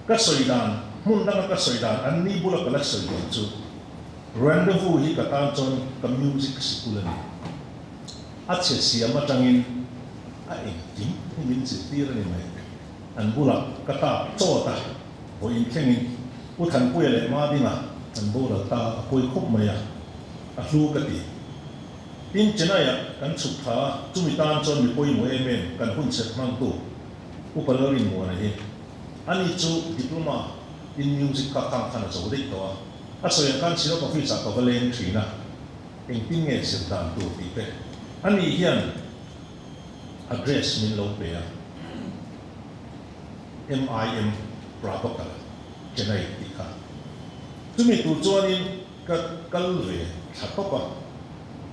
S1: ก็สวยดานมุ่งตั้งก็สวยดานอันนี้บุรุษก็ละสวยดานจู่เรนเดอร์ฟูฮีก็ตามจนกับมิวสิกสกุลนี่อาเชียมาจังอินเองจริงที่มินสิตีระนี่ไหมอันบุรุษก็ตาโจ้ตาพออินแค่นี้ผู้ทันผู้ใหญ่มาดีนะอันบุรุษตาผู้คุบมาอ่ะรู้กันดีอินเจน่ากันสุดท้ายจุมิตานจนมีผู้หญิงเอเมนกันหุ่นเสร็จมั่งตัวอุปเลรินมัวนี่อันนี้จูดิปโลมาอินมิวสิกข้างขันจะอุดิตัวอาศัยการศิลปะฟิสิกส์กับเลนทรีนะเองติ้งเงี้ยสิ่งต่างตัวตีเป็ดอันนี้เฮียน address มินโลเปีย MIM ปราบกันเจน่าอีกค่ะจุมิตัวจวนนี้ก็เลยชัดปะ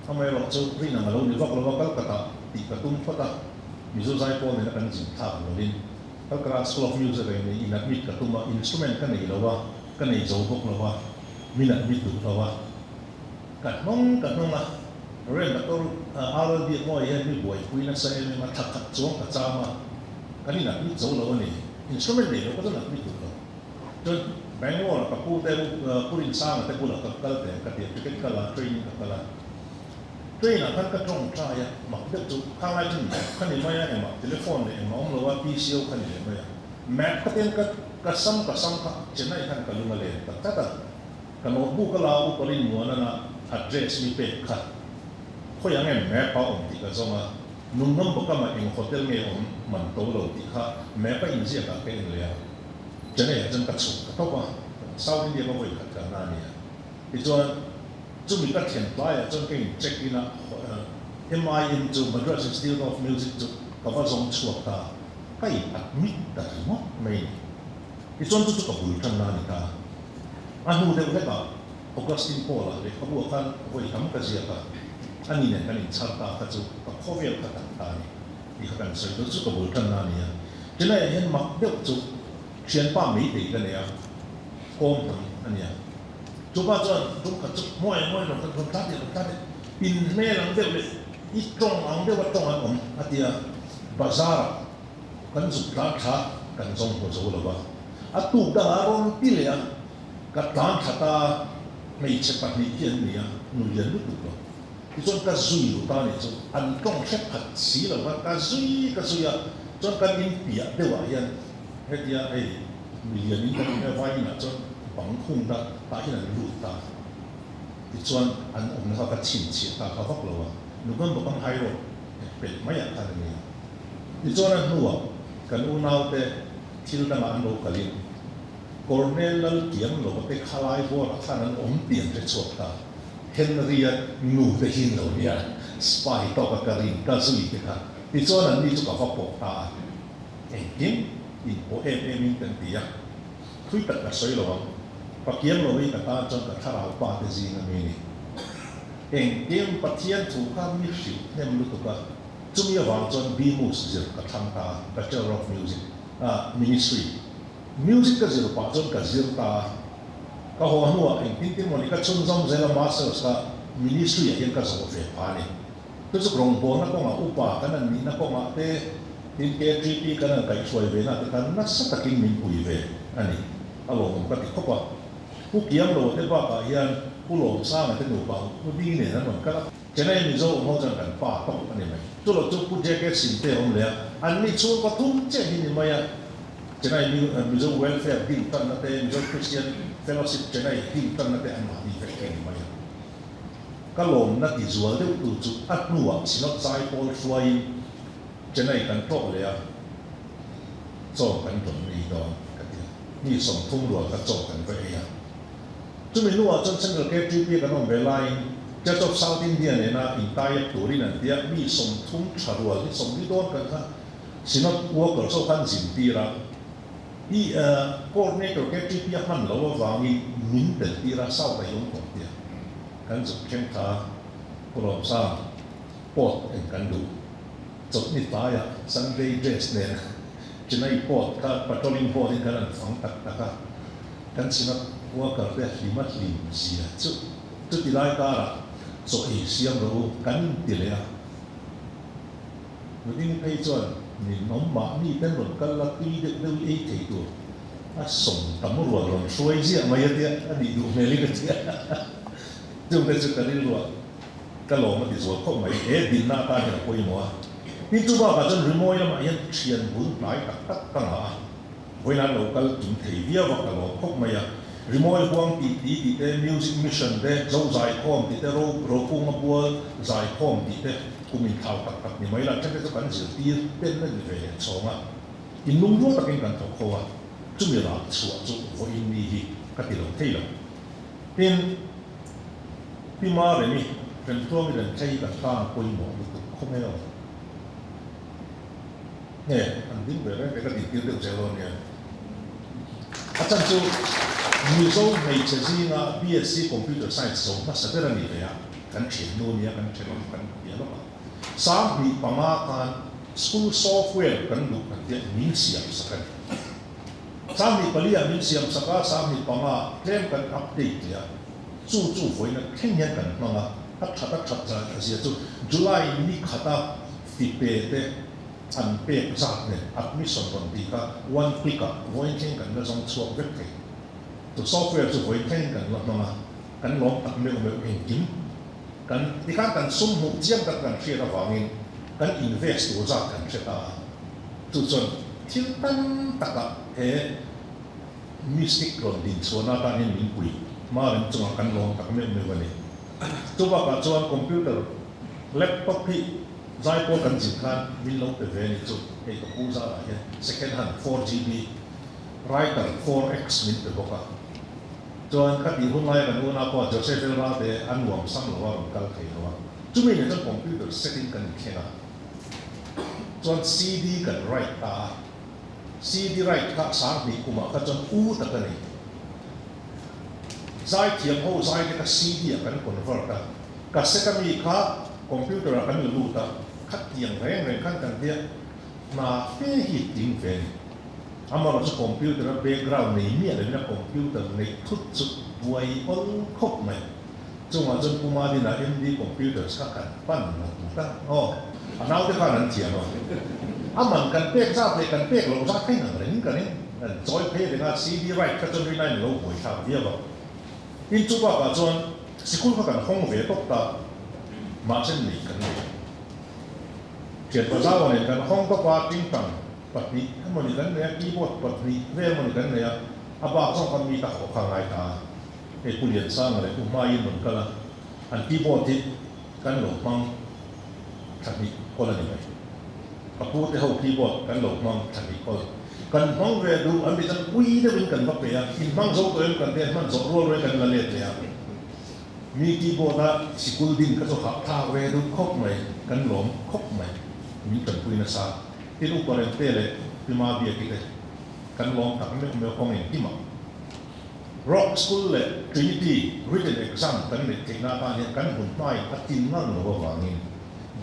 S1: ทำไมเราจะรีนังเราเนี่ยเราก็กระตับตีกระตุ้นพัดมีโซ่ใจพอเนี่ยกันจิตทางเราดินก็กระสโลฟมิวสิกเนี่ยอินัดมิดกระตุ้นมาอินสตูเมนต์กันเนี่ยเราว่ากันเนี่ยโจ้พวกเราว่ามีนัดมิดดูเราว่ากันน้องละเรื่องนั้นก็อาร์ดีมอยเห็นมีบ่อยคุยนักเสียงมาทักจ้วงกระจามากันนี่นัดมิดโจ้เราเนี่ยอินสตูเมนต์เนี่ยเราก็ต้องนัดมิดดูเราจนแบงก์ว่ากับผู้แต่ผู้รินสร้างแต่ผู้หลักก็แต่กระเดียดก็เป็นกระลาทรีนกระลาด้วยนะท่านก็ตรงใจหมักเด็กจุข้างในจุดขันนี้ไม่ยังหมักโทรศัพท์เนี่ยหมักเราว่า PCO ขันนี้ไม่ยังแม้ก็เป็นก็ซ้ำค่ะเช่นนั้นท่านก็รู้มาเลยแต่กันโน้ตบุ๊กก็เราอุปรินมัวนั่นนะ address มีเป็ดค่ะเขาอย่างงี้แม้พอองค์ที่ก็ส่งมานุ่มบอกก็มาเองโฮเทลเงี้ยองมันโตเราที่ค่ะแม้ก็อินเสียกับเป็นเลยเช่นนั้นจนกระสุนก็ต้องว่าเศร้าที่เดียวก็ไม่ขัดกันนั่นเนี่ยที่จวนจุดมีก็เขียนไว้จนเก่งเช็คอินนะMIM จุด Madras Institute of Music จุดก็ว่าส่งชัวร์ตาไปอัดมิดแต่ไม่ที่ส่วนจุดก็บุญกันนั่นนี่ค่ะอันนู้นเดี๋ยวเล็กอ่ะออกัสตินโพล่ะเด็กเขาบอกกันว่าทำกันเสียค่ะอันนี้เนี่ยกันอินชาร์ตาเขาจุดก็ข้อเวียนกันต่างๆนี่เขากันส่วนจุดก็บุญกันนั่นนี่จะได้เห็นมักเด็กจุดเขียนป้าไม่ดีกันเนี่ยโกงอันนี้จุดว่าจนจุดกับจุดมวยเราคนทัดปินแม่หลังเดียวเลยอีตรงหลังเดียวว่าตรงผมอาทิตย์บาซาร์กันสุดร้านค้ากันส่งหัวโจหรือว่าอาตุกดาร้อนที่เลยกับร้านค้าตาไม่ใช่ปัจจุบันเนี่ยนุ่ยนุ่ยตุกเลยที่จนกันซุยตาเนี่ยจนอันตรงเช็คผัดสีหรือว่ากันซุยจนกันอินเปียเดียวยันเฮียมีเรื่องนี้กันไม่ไหวนะจนบังคุมตาที่นั่นรู้ตาที่ส่วนอันนั้นเขาก็ชินตาเขาบอกเราว่าหนูก็บอกว่าไฮโรเป็นไม่อยากทำนี่ที่ส่วนนั้นหัวกันอุณาเตที่เราทำอันโลกลินคอร์เนลล์เกี่ยมโลกเตคลายบัวท่านั้นเปลี่ยนไปสวดตาเฮนรียนูเตหินเราเนี่ยสปายต่อกับการินก็สุดที่ค่ะที่ส่วนนั้นนี่จุกเขาปกตาจริงอีโอเอ็มกันตีอ่ะคุยตัดกับสวยหลวงปักเยี่ยมเราไม่ตัดตาจนกับข้าวปลาเตจีนมีนี่ท eng game pathian thu kha mi hri nem lu tu ka chumi awang chon bimus zir ka tham ta Bachelor of Music Ministry music ka zir pa chon ka zir ta ka ho hanua eng tin tin moni ka chun zom zela masters ka ministry yen ka zo fe pa ni tu zu rong bo na ko ma upa ka nan ni na ko ma te tin ke GP ka na kai soi ve na te kan na sa takin min pui ve ani alo ka ti ko pa ku kiam lo te ba ka hian pulau sama itu numpang, mudi ni kan kalau jenai ni jauh mau jangan patok ani mai, tu lo tu pun jaga sinte om lea, ani cuma patung cek ini maya, jenai ni jauh welfare di tan nate, jauh Christian fellowship jenai di tan nate an mati fek ini maya. Kalau nanti jual tu tu atnuak sinot sai pol suai jenai kan tok lea, so kan tu ni dong, ni song tung dua kan so kan kaya. Chúng mình nuôi chân chân cái GP cái nó về lại, cái chỗ South India này na entire tour này dia mi song thung charua, mi song đi đón cái ha, xin nó work ở chỗ khăn dình đi ra, đi coordinator cái GP hắn lâu vàng đi min đến đi ra sau cái giống của dia, cái chỗ khen thà, cô làm sao, port anh cần đủ, chỗ này tay à, Sunday dress này, trên này port, cái patrolling port cái là phẳng tắc tắc, cái xin nó worker pe limat lim sia chu ti lai ka ra so e siam ro kan ti le a muding ai chuan ni nom ma ni ten ron kal la ti de de e thei tu a som tam ro ron suai zia mai ya ani du me li ka ti chu pe chu ka ni ro ka lo ma ti zo ko mai e din na ta ni ko i mo ni tu ba ka chen rimoi la ma yan chian bun lai tak tak ka ha voi na lo kal tin thei via wa ka lo khok mai ya Rimoi huang ti te music mission te zo zai khom ti te ro kung abual zai khom ti te kumin thau tak ni mai la chen te kan zil ti pen na ni ve chonga in lung ro takin kan to kho wa chu mi la chu vo in ni hi ka ti lo thei lo tin pi ma re mi pen to mi den chei ka ta ko i mo ku kho me lo ne an din ve re ka ti ti de je lo ne a chan chu你说每次是那 BSc Computer Science 时候，那实在的你的呀，跟前路你也跟前路跟别了嘛。三米帮啊看 school software 跟路跟的明显是跟。三米不离啊明显是个三米帮啊 claim 跟 update 呀，注回呢天天跟嘛啊，查是就 July 你看到 feedback 的。อันเป็กจัดเนี่ย admission วันที่ก็ one click อ่ะวันที่กันแล้วส่งช่วงเว็บไซต์ตัวซอฟต์แวร์จะไว้แข่งกันแล้วนะกันลองตัดเรื่องแบบเองกินกันที่การกันสุ่มหุบเจียมกันเชื่อระหว่างนี้กัน invest ตัวจากกันเชื่อตาจุดส่วนที่ตั้งตะกะมิสติกหล่นดินส่วนหน้าตาเนี่ยมีปุ๋ยมาเรื่องจังกันลองตัดเรื่องวันนี้ตัวว่าการจวนคอมพิวเตอร์แล็ปท็อปที่ใจพวกกันจิตการมิลลงไปเวนิจุดไอ้ตัวผู้ชายเนี่ย second hand 4GB writer 4x มิลไปบอกว่าจวนคดีหุ้นไล่กันหุ้นอาพอจะเชื่อเรื่องว่าแต่อันหวังซ้ำหรือว่ามันกันเขียนว่าจุดนี้เนี่ยคอมพิวเตอร์ setting กันแค่ไหนจวน CD กัน write ตา CD write ก็สามปีกุมก็จวนอู้ตะกันนี่ใจเทียมหัวใจเนี่ยก็ CD กัน convert กันก็เสกมีค่าคอมพิวเตอร์กันอยู่รู้ตาคัดเทียงแรงขั้นกันเดียมาเฟ้หิดดิ้งเฟ้อามาเราจะคอมพิวเตอร์แบ็กกราวด์นี้เนี่ยเลยนะคอมพิวเตอร์ในทุกจุดไว้อ้นครบไหมจงว่าจนกูมาดีนะ MD คอมพิวเตอร์สักกันปั้นมาถูกตั้งอ๋ออันนั้นที่ข้านั้นเทียนว่าอามันกันเป๊กซาเป๊กกันเป๊กเราสักให้หนึ่งเรื่องกันนี่จอยเพย์เลยนะ CD write ก็จนรีไลน์เราหวยข่าวเดียวว่าอินจุบว่าจนสิคุณเขากันห้องเวทตกตามาเช่นนี้กันเลยเขียนภาษาวันนี้กันห้องก็ว่าติ้งตังปัจจุบันถ้ามันกันเนี่ยคีย์บอร์ดปัจจุบันเรื่องมันกันเนี่ยอาบ้าส่งกันมีตาหัวข้างไงตาไอ้ผู้เรียนสร้างอะไรผู้มายินเหมือนกันละอันคีย์บอร์ดที่กันหลงมังทันทีคนละนี่ไหมกับพูดที่เขาคีย์บอร์ดกันหลงมังทันทีคนกันห้องเรียนดูอันเป็นจังวิ่งได้วิ่งกันบักเบียอินมังโซ่ตัวเองกันเดียมันโซ่รัวเลยกันละเลียดเลยมีคีย์บอร์ดสกุลดินก็จะหักท่าเวดูครบไหมกันหลงครบไหมมีกันคุยนะซาที่ลูกคนเตะเลยที่มาเบียกิเลยกันหลงตักไม่คงเองที่มา Rock School le Trinity written exam kan le thina ka ne kan hun mai atin nang lo wangin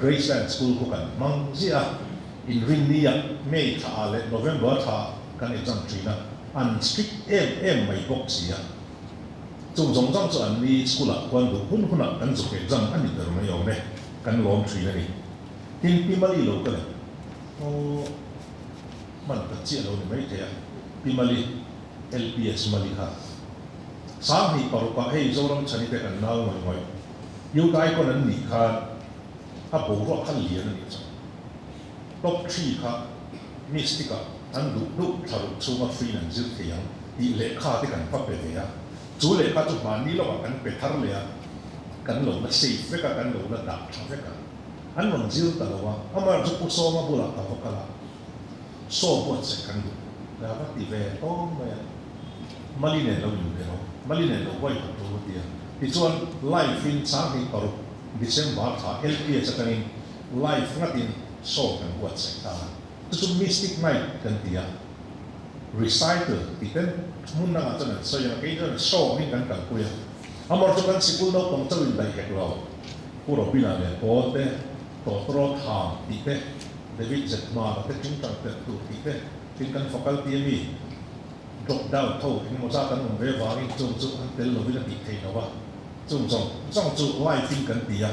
S1: Graceland School ko kan mang zia in ring ni ya May tha le November tha kan exam trina an strict em mai box ya chung zong zang chu an ni school a kwan du hun huna kan zu exam an ni ter mai yo ne kan lom trina ni tin pi mali lo ka le o man ta chi lo ni mai te ya pi mali LPS mali ha sáng thì bảo có hay dấu lắm chân đi cái nào mà ngoài yêu cái con anh nghỉ khá bố rõ khăn liền anh nghỉ top 3 khá mystica anh đủ thảo số mà freelance dữ thì anh tỷ lệ khá thì cần phát về vậy chú lệ khá chụp màn đi lo mà cần phải thar lệ cần lồng là safe với cả cần lồng là đạp trong với cả anh vẫn dữ tao là anh mà chụp số mà bù lại tao có là số bớt sẽ cần đủ là bắt tỷ về to mà Mali ne lo yu ke no Mali ne lo wai to dia ti chuan life in sang hi paru December tha LPS kanin life ngatin so kan buat sekta tu mystic night kan dia recital ti kan mun na chana so ya ke jon so ni kan kan kuya amor to kan sikul no pong chawin dai hek lo puro pina le ko te to tro tha ti te David Zetma te chung tang te tu ti te tin kan faculty mi drop down thôi nhưng mà ra tận mình về vào cái chung anh tới lối với bị thế nào vậy chung chung lại phim cần tiền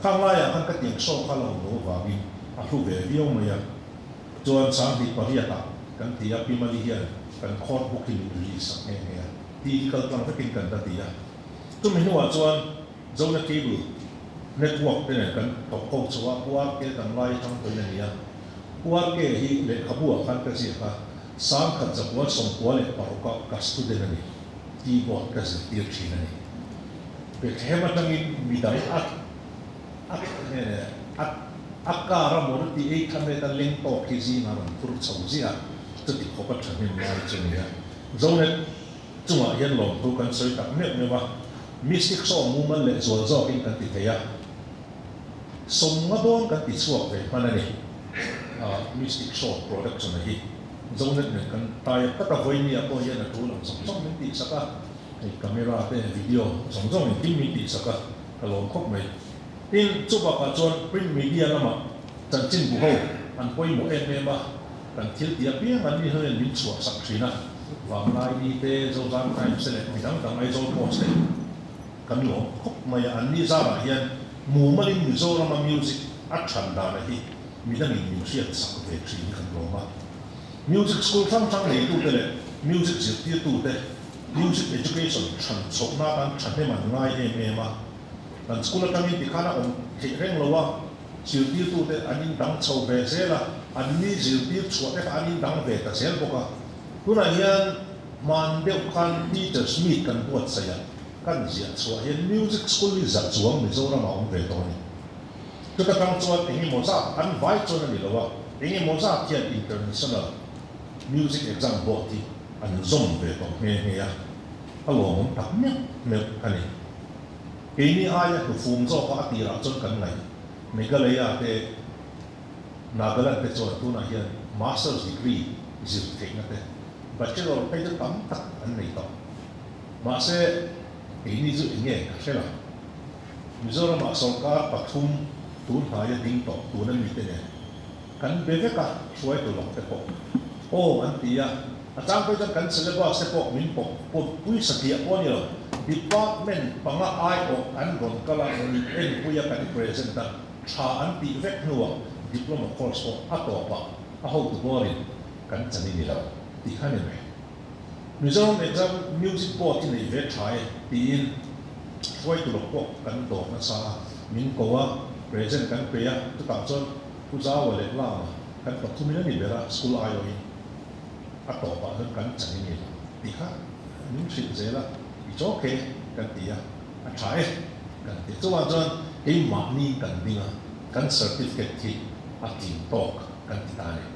S1: khang lại anh cái tiền số khá là nhiều vào đi thu về video mà ya cho anh sáng thì có hiện tại cần tiền pin mà đi hiện cần court booking release nghe nghe thì cái toàn cái tiền cần ta tiền tôi mình nói cho anh giống như cable network thế này cần tổ câu số qua cái tầng lại trong cái này ya qua cái hi để khắp buộc khăn cái gì cả sáng khẩn dập quá sông quá lệ bảo có cả student này keyboard cái gì tiêu chí này về thế mà đang in bị đại cả ra một tí ấy tham gia lên to cái gì mà mình phụ sầu gì à tự ti khó bắt thành mình lại cho nên giống như chúng ta hiện lòng tôi cần soi tập nhất như vậy mystic so movement lệ rồi do cái cần thấy à sông mà đón cần tí suộc về mà này mystic so production này giống như kan tay các tàu vây nia có hiện là thu làm giống những tỷ sắc cái camera cái video giống những phim những tỷ sắc cái lồng khóc này tin chụp vào chọn print media là mà chân chính bù hậu anh quay một em mà cần thiết tiệp biết anh đi hơi lính chuột sắc xí na và lại đi về dấu gian time sẽ lại mình đang ai dấu post đấy cái lồng khóc mà anh đi ra là hiện mù mà đi dấu là mà music ắt chắn đà này thì mình đang nhìn music sắc về chỉ cái lồng mà music school thang này tu thế music dịch tiết tu thế music education chăn sốc na tan chăn thế mà ngay em mà tan school ta mình thì khá là ông thì rèn lâu dịch tiết tu thế anh in đăng sâu về thế là anh đi dịch tiết chuột thế anh in đăng về cái thế bốc à tu này hiện man đều kan teachers meet kan buat saya kan dịch chuột hiện music school đi dịch chuột mình rồi mà ông về đó này tu ta đăng chuột thì mình ra anh vai cho nên là lâu thì mình ra thiệt international music exam board thì anh zoom về còn nghe à, alo muốn tập nhé, mẹ anh ấy, cái này ai cũng phun cho họ đi ra chân cần này, mấy cái này à thế, Nagaland thế cho tôi nói hiện master's degree dịch thế này, bachelor phải được tắm tắt anh này tao, mà sẽ cái này dự nghe cái là, bây giờ mà sau cả bắt thum tuân hai tiếng tao tuân anh như thế này, cần về cả xuôi từ lòng cái bộ anh tí à, trang phải cần syllabus sẽ bộ mình bộ quý sắc địa bao nhiêu department bằng ai bộ anh còn cái là mình em quý cái present ta cha anh tí vết nữa diploma course bộ tổ ba hậu từ bỏ đi cần chân đi đâu tí khai này bây giờ exam music board thì này vết trái tí xuôi từ lòng bộ cần tổ nó xa mình có present cần bây giờ tôi tạo choผู้เจ้าวันเล็กล่ากันกับทุกมินานี่เวลา school อายุนี้อัตโตปะนั้นกันจังนี่ตีค่ะนิ่งสิเจละอีโจเคกันตีอ่ะอันใช่กันตีตัวจนไอ้มานี่กันดิ้งอ่ะกัน certificate ที่อัดทิ้งตอกกันตีตาเนี่ย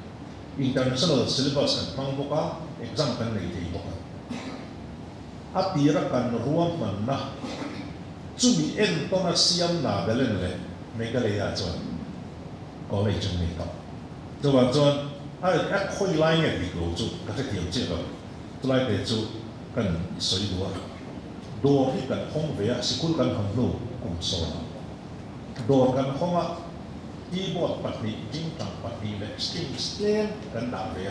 S1: international syllabus กันฟังบอกว่า exam กันในที่บอกกันอัดตีรักกันรวมมันนะจุดมีเอ็นต้องมาเสียมหนาเดลเลยไม่ก็เลยอาจจะก็เลยจึงไม่ตอบตัวจนไอ้ค่อยไล่เงี้ยดีกว่าจุดก็จะเกี่ยวเจ็บตัวไล่เด็ดจุดก กันสวยดัวโดที่กันห้องเวียสกุลกันห้องนู้กุมโซนโดกันห้องว่าคีย์บอร์ดปัดนี้จิ้งจังปัดนี้และสตริงสเล่กันดาวเวีย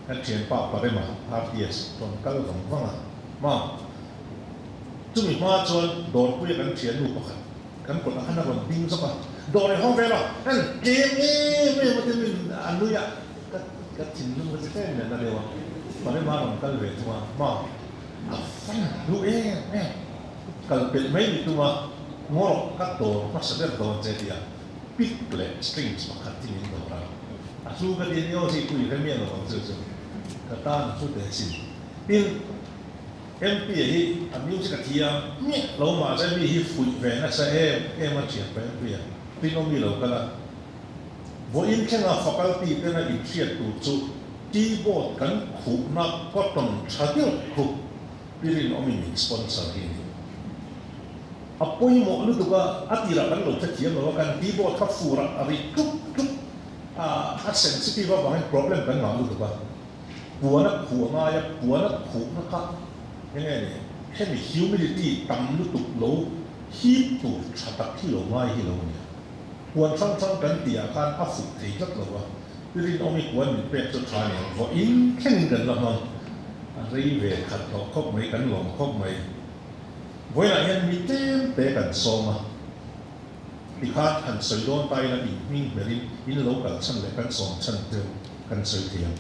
S1: กันเขียนปากไปได้มาพาร์ตี้ตอนกันสองฟังมาจุ่มมาจนโดนคุยกันเขียนรูปกันกดอันนั้นดิ้งสักปะโดนในห้องเวียร์นั่นเกมนี้ไม่มาถึงอันนู้นก็ทิ้งลงไปแค่เนี่ยนั่นเดียวตอนนี้มาหลังกันเลยตัวมาฟังดูเองเนี่ยกันเป็นไม่มีตัวงอกัดตัวมาเสด็จตัวเจดีย์ปิดเลยสตริงส์มาขัดที่นี่ตัวเราสู้กันเดียวที่คุยกันเมียเราของเจ้าก็ต้านสู้เดือดสิทีMP ที่อันนี้จะกระเทียมเนี่ยเรามาจะมีที่ฝุ่นแฝงนะใช่มาเฉียดไปเปลี่ยนที่น้องมีเราก็ละวันนี้แค่เราfacultyเป็นอะไรเฉียดตัวจุคีย์บอร์ดกันขู่นักก็ต้องใช้เดียวขู่พี่เรียนน้องมีสปอนเซอร์ที่นี่อ่ะพอยิ่งมองดูตัวก็อัติระกันเราจะเขียนเรากันคีย์บอร์ดเขาฟูระอะไรทุกเซนซิทีฟว่าบาง problem กันหนาดูตัวก็หัวนักหัวมาอย่าหัวนักขู่นะครับยังไงเนี่ยแค่มี humidity ต่ำลุตุกโลฮีบตัวชัดที่โลไม่ที่โลเนี่ยควรฟังกันเดียการอัฟที่จักเราว่าพี่เรียนน้องมีควรมีเป็นสุดท้ายเนี่ยว่าอินแข่งกันละมันอะไรเวขัดคบไม่กันหลงคบไม่เวลาเห็นมีเต็มเตะกันซ้อมที่ขาดหันสวยโดนไปแล้วอีกมิ่งเบริอินโลกันชั้นเล็กกันซ้อมชั้นเดียวกันสวยเทียม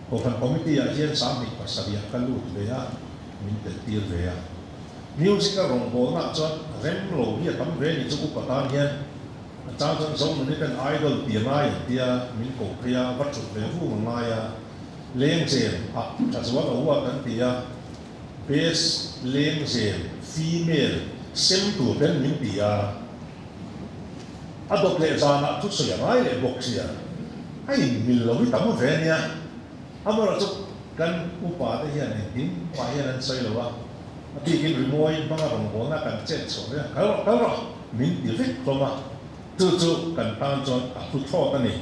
S1: พอพันคอมมิตี้เฮียนสามอีกภาษาเดียกันลูกเบียมินเตตีเบียมิวสิกก็ร้องโบนักจนเริ่มโลเฮียตั้มเวนิจุกุปตานเฮียอาจารย์จนสมมันนี่เป็นไอดอลเตียนายเตียมินโกเพียวัตถุเลี้ยงผู้งายเลี้ยงเจนจัดสวัสดิ์ว่ากันเตียเบสเลี้ยงเจนฟีเมลเซมตัวเป็นมินเตียอดอกเลจานะทุกสิ่งอะไรเลยบอกเสียไอ้มิลล์วิตามินเวเนียอามาเราจะกันอุปาเทียนเองว่าเฮียนั่นใช่หรือว่าที่กินรีโมยบางอย่างของผมน่ากันเจ็ดส่วนเนี่ยเขามินตีฟิกลงมาจู่ๆกันตั้งจนทุกทอดนั่นเอง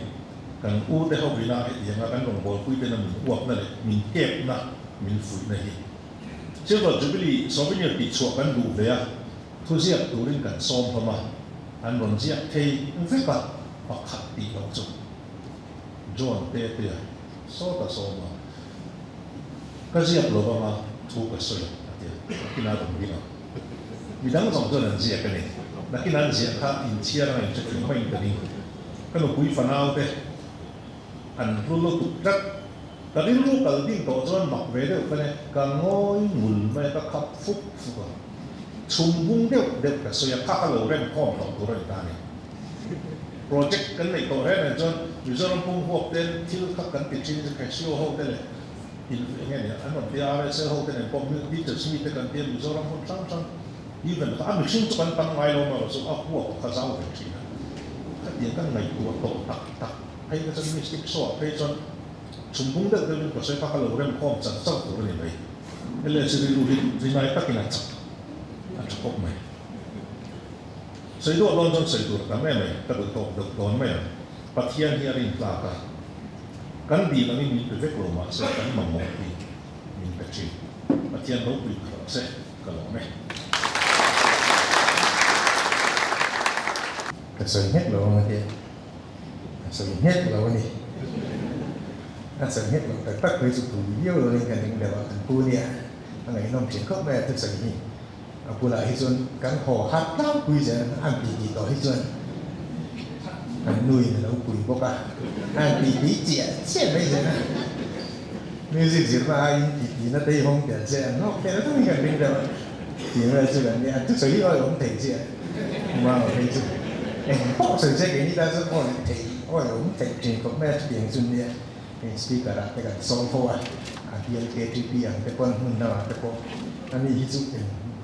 S1: กันอู้ได้เข้าวินาทีอย่างนั้นกันของผมคุยเป็นมินอ้วกนั่นเลยมินเก็บนะมินฝุ่นนั่นเองเชื่อว่าจุบิลีสอบเป็นอย่างติดชัวกันดูเลยอ่ะทุกเสียตัวเรื่องกันซ้อมเข้ามาอันบนเสียเทมันฟิกอะปักขัดตีเราจุจวนเตะโซ่ต่อโซ่มาก็เสียบลงมาทุกกระสุนที่น่าตรงนี้เนาะมีทั้งสองตัวนั่นเสียกันเองนักที่นั่นเสียข้าอินเชียร์อะไรจะถึงไม่กันนี่ก็เราคุยฟันเอาเตะอันรู้ตุกจักแต่ที่รู้กันที่ตัวจวนหมักเวเดอร์กันเนี่ยก็ง่อยหมุนไม่ก็ขับฟุกชุมบุ้งเดียวกระสุนข้าเราเร่งข้อมของตัวเราตาเนี่ยโปรเจกต์กันในตัวเร่งจนอยู่จนพุ่งพวกเดินที่ขับกันติดชิ้นจะแค่ชิวห้องได้เลยอย่างเงี้ยอันนั้นที่อะไรเซลล์เขาเนี่ยพอมีที่จะมีแต่กันเตรียมอยู่จนเราคนซ้ำยิ่งเป็นถ้ามีชิ้นตัวกันตั้งไว้ลงมาเราสุเอาพวกเขาเจ้าเป็นชิ้นนะถ้าเดียงกันในตัวโตตักให้ก็จะมีสติ๊กโซ่ให้จนชุมพุ่งเดินก็ใช้พักเราเริ่มข้อมจัดเจ้าตัวนี้ไปเอเลสิริรูรินายพักกินจับอาจจะพบไหมใส่ตัวร้อนจนใส่ตัวกันไม่กระโดดตกโดนไม่ปัทเทียนที่รินปลากันดีแล้วนี่มีเป็นเวกโลมาเสกันมามองดีมีกระชิบปัทเทียนรู้ปีกเสก็หลงไหมกระสุนเฮ็ดเราเมื่อกี้กระสุนเฮ็ดเรานี่กระสุนเฮ็ดเราแต่ตักเคยสุดตัวเยอะเลยกันเดี๋ยวกันปูเนี่ยอะไรน้องเขียนเข้าไปถึงสิ่งนี้ปูละให้ส่วนกันขอฮัดเล่าคุยจะอันปีต่อให้ส่วนอันนุ้ยเราคุยพวกอ่ะอันปีเจี๋ยเชี่ยไม่ใช่นะมิวสิกศิลปะปีนั่นได้ห้องเดียวเชี่ยนอกแต่ละต้องมีกันเป็นเดียวทีนี้เราจะแบบนี้ทุกสิ่งที่เราต้องถึงเชี่ยมาให้สุดพวกสิ่งเช่นนี้เราจะต้องถึงเราต้องถึงกับแม่เพียงส่วนนี้สปีกเกอร์แต่กันสองคนที่ยังเกิดที่ยังแต่คนหุ่นน่าแต่คนอันนี้ที่สุด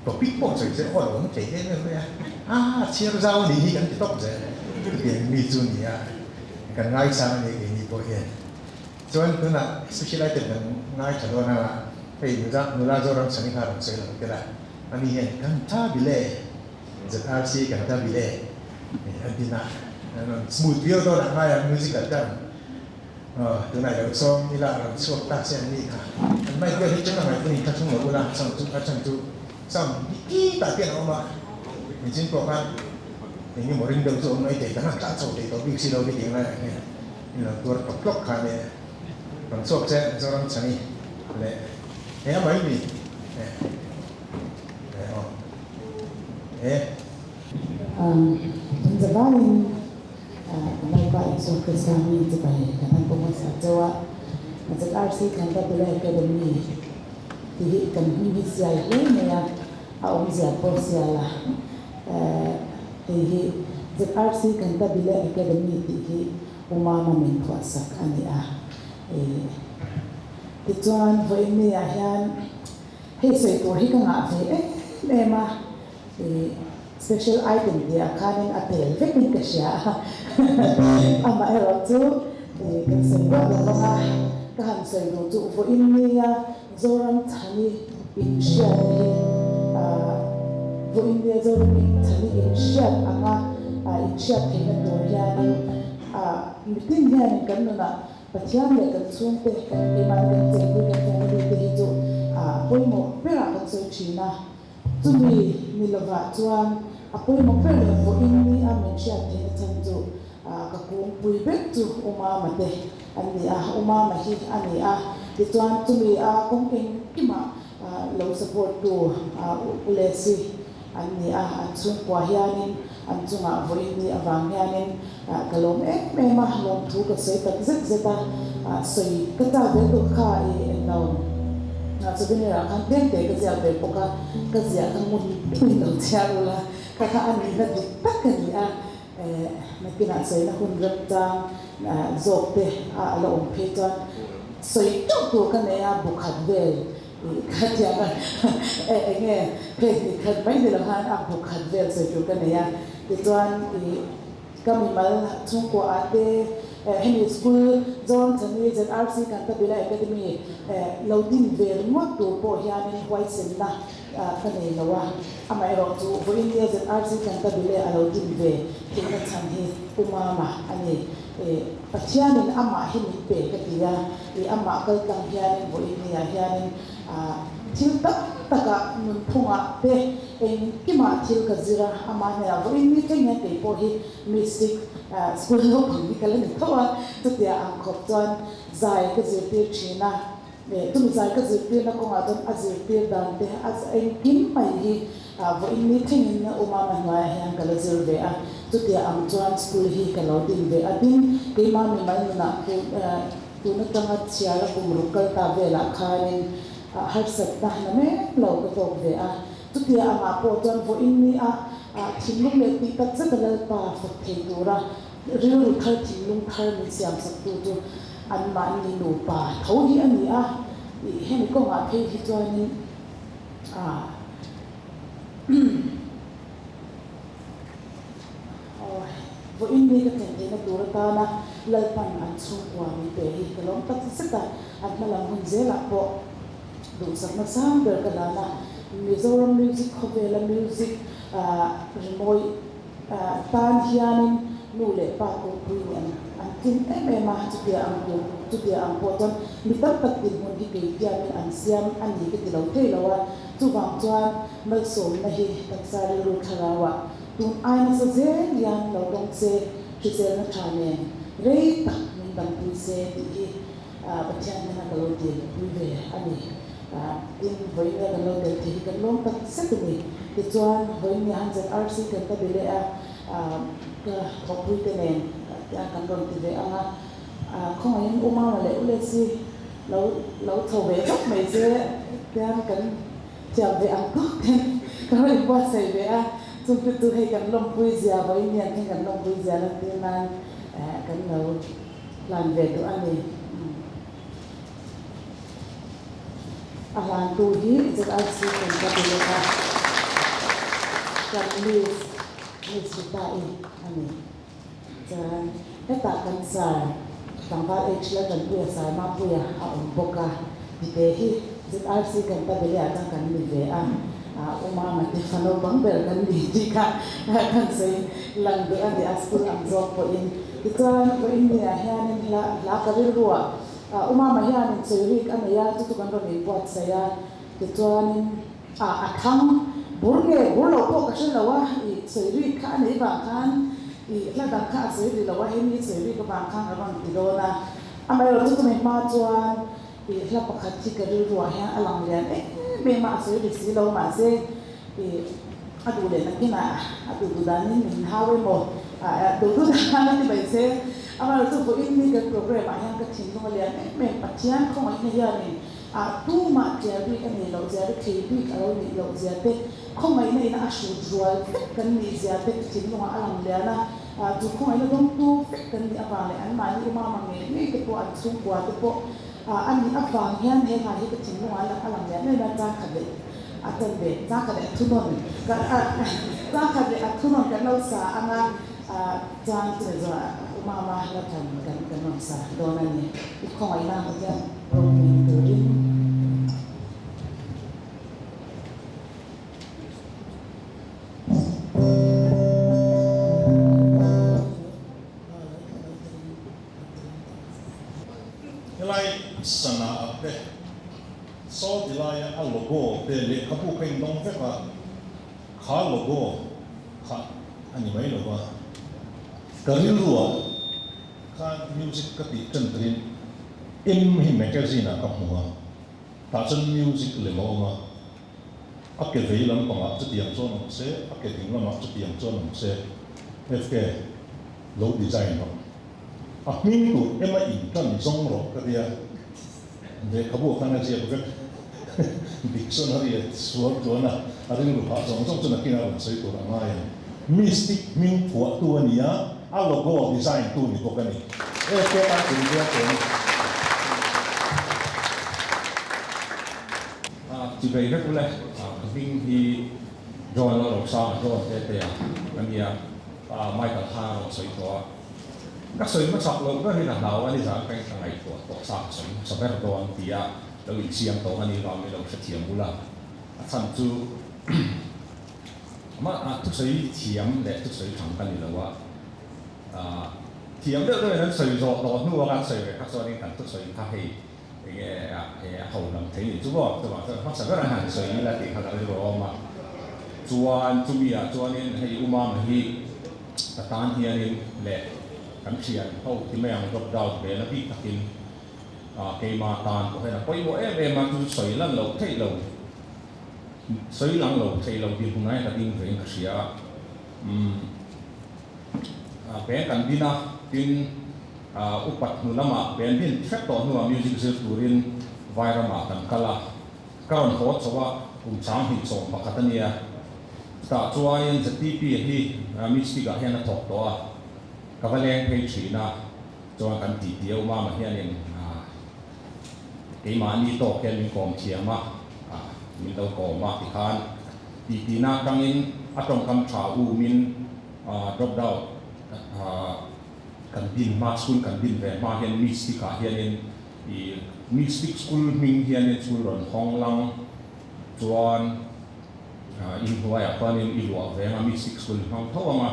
S1: ก็ปิ๊กพวกสิ่งเช่นเราต้องถึงได้เลยเชี่ยเราหนีกันที่ต้องเจอเพียงมีส่วนนี้กันง่ายสามนี้เองนี่พอเห็นส่วนตัวน่ะสุชิไลท์เป็นง่ายฉันว่าน่ะไปนูราจอรังสันนิษฐานเสร็จแล้วก็ได้อันนี้เห็นกันท่าบิเล่ZRC กันท่าบิเล่อันที่น่ะสมูทเดียวตัวน่ะง่ายมิวสิกกัน từ này đầu xong đi là đầu suốt ta xem đi cả anh mai quên hết chỗ nào này tôi nhìn thật không có là xong chú xong đi tại tiền ông mà mình xin bỏ qua thì như một rinh đầu rồi nói để cái hàng trả sổ để có việc gì đâu cái tiếng này như là tôi có block khai này bằng suốt xe do đang sáng đi này thế mấy gì
S5: Zabarin nagbaik so kasami ito pa kanang pumasa jawa at RC kan ta pula academy tihi kan hibi siya ya aum siya po siya la tihi RC kan ta bila academy tihi umama min puasak ani ituan voi mi ahian hei soi por hi ka nga ve ema special item dia kanin atel vekin kasya ama era tu kan semua mga kahan sa ino tu vo inniya zoran thani insya vo inniya zoran thani insya anga insya kena doriani mitin yan kan na patyan le kan sunte iman kan tebu kan family de hijo poi mo pera kan so china tumi nilava tuan apoy mo pera vo inni insya kena tanjo kakung pui bet tu umama de ani umama hi ani dituan tumi kung kima low support tu ulesi ani ansun kwa hianin ansunga vo inni avang hianin kalom mema lom thu ka sei tak zet zeta soi kata be tu kha no so binera kan den de ka sia be poka ka sia kan mun lo chiarula ka ani na de takani nakina sei na hun rapta zokte ala phetan soi to ka ne bukhat vel khatia ka nge phe khat mai de la han bukhat vel soi to ka ne ituan kami mal chung ko ate hemi school zone thani RC kan ta bila academy loading ver mo to po hianin white sen na kani lawa amai ro tu vo india RC kan ta bila loading ve kina thanhi umama ani pathianin ama hemi pe katia ama kal tang hianin vo india hianin thil taka nun phunga te kima thil ka zira ama ne vo inni kenya te po hi mystic school ho phang kala ni thawa tu tia ang khop chuan zai ka zirtir thina tu zai ka zirtir na ko ngadon azirtir dan te az kim mai hi vo inni thingin na uma ma hwa hian kala zir ve tu tia ang chuan school hi kala din ve adin ke ma mi mai na tu na tanga chiara kumru kal ta ve la khanin har sat ta na me lo ka tok ve tu tia ama po chuan vo inni thinglu le ti ta chakala pa fak thei tura riu thar thinglung thar mi siam sak tu tu an ma ni nu pa tho hi ani hemi ko nga phe hi chuan vo inni ka thei na tura ta na lalpan an chung kwa mi pe hi kalom tak saka an malam hun zela po du sak na sam ber kalana Mizoram music khovela music remoi tan hianin nule pa ko puyan antin ma tudia ang poton mitak tak din mon hi ke hianin an siam ani ke tilaw theilawa chuwang chuan mal som na hi taksari ru tharawa tun aina sa ze yan lo dong se chisel na thane rei tak min dang pi se hi pathian na kalo di ve ani in voina kan lo de thi kan long tak setni ti chuan voin han jan RC kan ta bele ka thopui te nen ya kan ron ti ve anga khong in uma le ule si lo tho ve chok mai se kan kan cham ve ang ko kan ro ba sai ve tu tu he kan long pui zia voin yan kan long pui zia na ti na kan lo plan ve tu ani alan tu hi RC kan ta bele kan lis kita ani jan eta kan sa tangpa la kan puya sa ma puya boka di hi RC kan ta bele kan ni ve umama te fano bang ber kan di jika kan sei lang be adi askul am job po in kita ko in ya hian la karir ruwa umama hian sei kan ya tu kan ro ni buat saya tuan akhang burge burlo po ka lawa i sei ka nei ba kan i la da ka sei lawa he ni sei ka ba kan ron ti do na amai ro tu me ma tuan i la pakhat ti karir ruwa hian alang lian me ma sei di si lo ma se adu le na kina adu dani min hawe mo adu dani ni bai se ama tu ko in ni ka program ayang ka tin ko le me patian ko ai ne ya ni tu ma ja bi ka ni lo ja ke bi ka lo ni lo ja te ko mai ne na ashu dual kan ni ja te tin no alang le na tu ko ai dong tu kan ni apa le an ma ni ma ma ne ke ko an sung kwa te po an ni apa hian he ha he ka tin no alang le ne na ta ka de atal be ta ka de tunon ka ta ka de tunon ka no sa anga jan te zo umama la tan ka no sa do na ni ko ai na ka ja ro ni do ri
S1: sana ape so dilaya a logo te le kapu kai dong fe ka kha logo kha ani mai logo karil ruwa ka music ka ti chen trin in hi magazine ka hua ta chen music le mo ma ake vei lam pa chu tiang cho no se ake ding lam chu tiang cho no se fk low design no a min tu ema in tan song ro ka dia de kabu khana je ko dictionary suar to na aring ru ha song song chuna kina ban sei to na ma ya mystic min fu tu ania a logo design tu ni ko kani ke ta tin dia ko
S4: chỉ về rất là vinh thì rồi nó lột xa rồi thế cái gì mai cả tha rồi sấy to các sấy mất sọc lột cái là nào anh đi ra cái ngày của sa sấy sấy rất to anh thìเราอีกเสียงโตอันนี้เราไม่เราเทียมบุละท่านจูมาทุกสิ่งเทียมและทุกสิ่งทำกันนี่แล้วว่าเทียมเรื่องนั้นสิ่งรอนู่นกันสิ่งข้าส่วนนี้กันทุกสิ่งข้าให้hầu làm thế thì chú bảo phát sản rất là hạn chế là thì họ đã được mà chuan chú bia chuan nên hay umam hay tan hiền nên lệ cắn xiên hầu thì mấy ông gặp đau về là bị takin cây ma tan có hay là quay bộ em mà chú sấy lăn lầu thấy lầu sấy lăn lầu thấy lầu thì hôm nay là tin về cái xía bé cắn pin à pin upat nu lama ben bin track to nu music zir turin viral ma kan kala karon hot sawa chang hi chong pakatania ta chuain ztp hi mystic a hian a thok to a kavaleng pei thina chuan kan ti tiu ma ma hianin keima ni to ken min kom thiama min do ko ma ti khan ti na kangin atong kam tha u min drop down kan din ma school kan din ve ma hian mystic a hian in mystic school ming hian in school ron hong lang chuan in huaya panin i lo ve ma mystic school hong thawa ma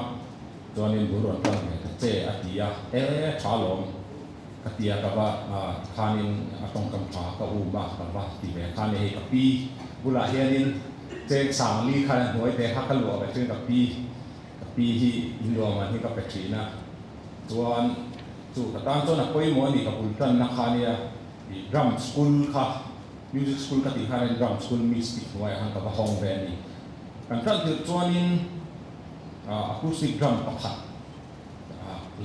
S4: chuan in bu ron tang ka che atia thalom katia ka ba khanin atong kam tha ka u ma ka ba ti ve khan he ka pi bula hian in che sang li khan hoi te ha ka lo ve chen ka pi hi in lo ma hi ka pe thina chuan chu katan chona koi mo ni ka pultan na khania di drum school kha music school ka ti khan drum school mystic wa han ka ba hong ve ni kan tan tu chuanin acoustic drum pakhat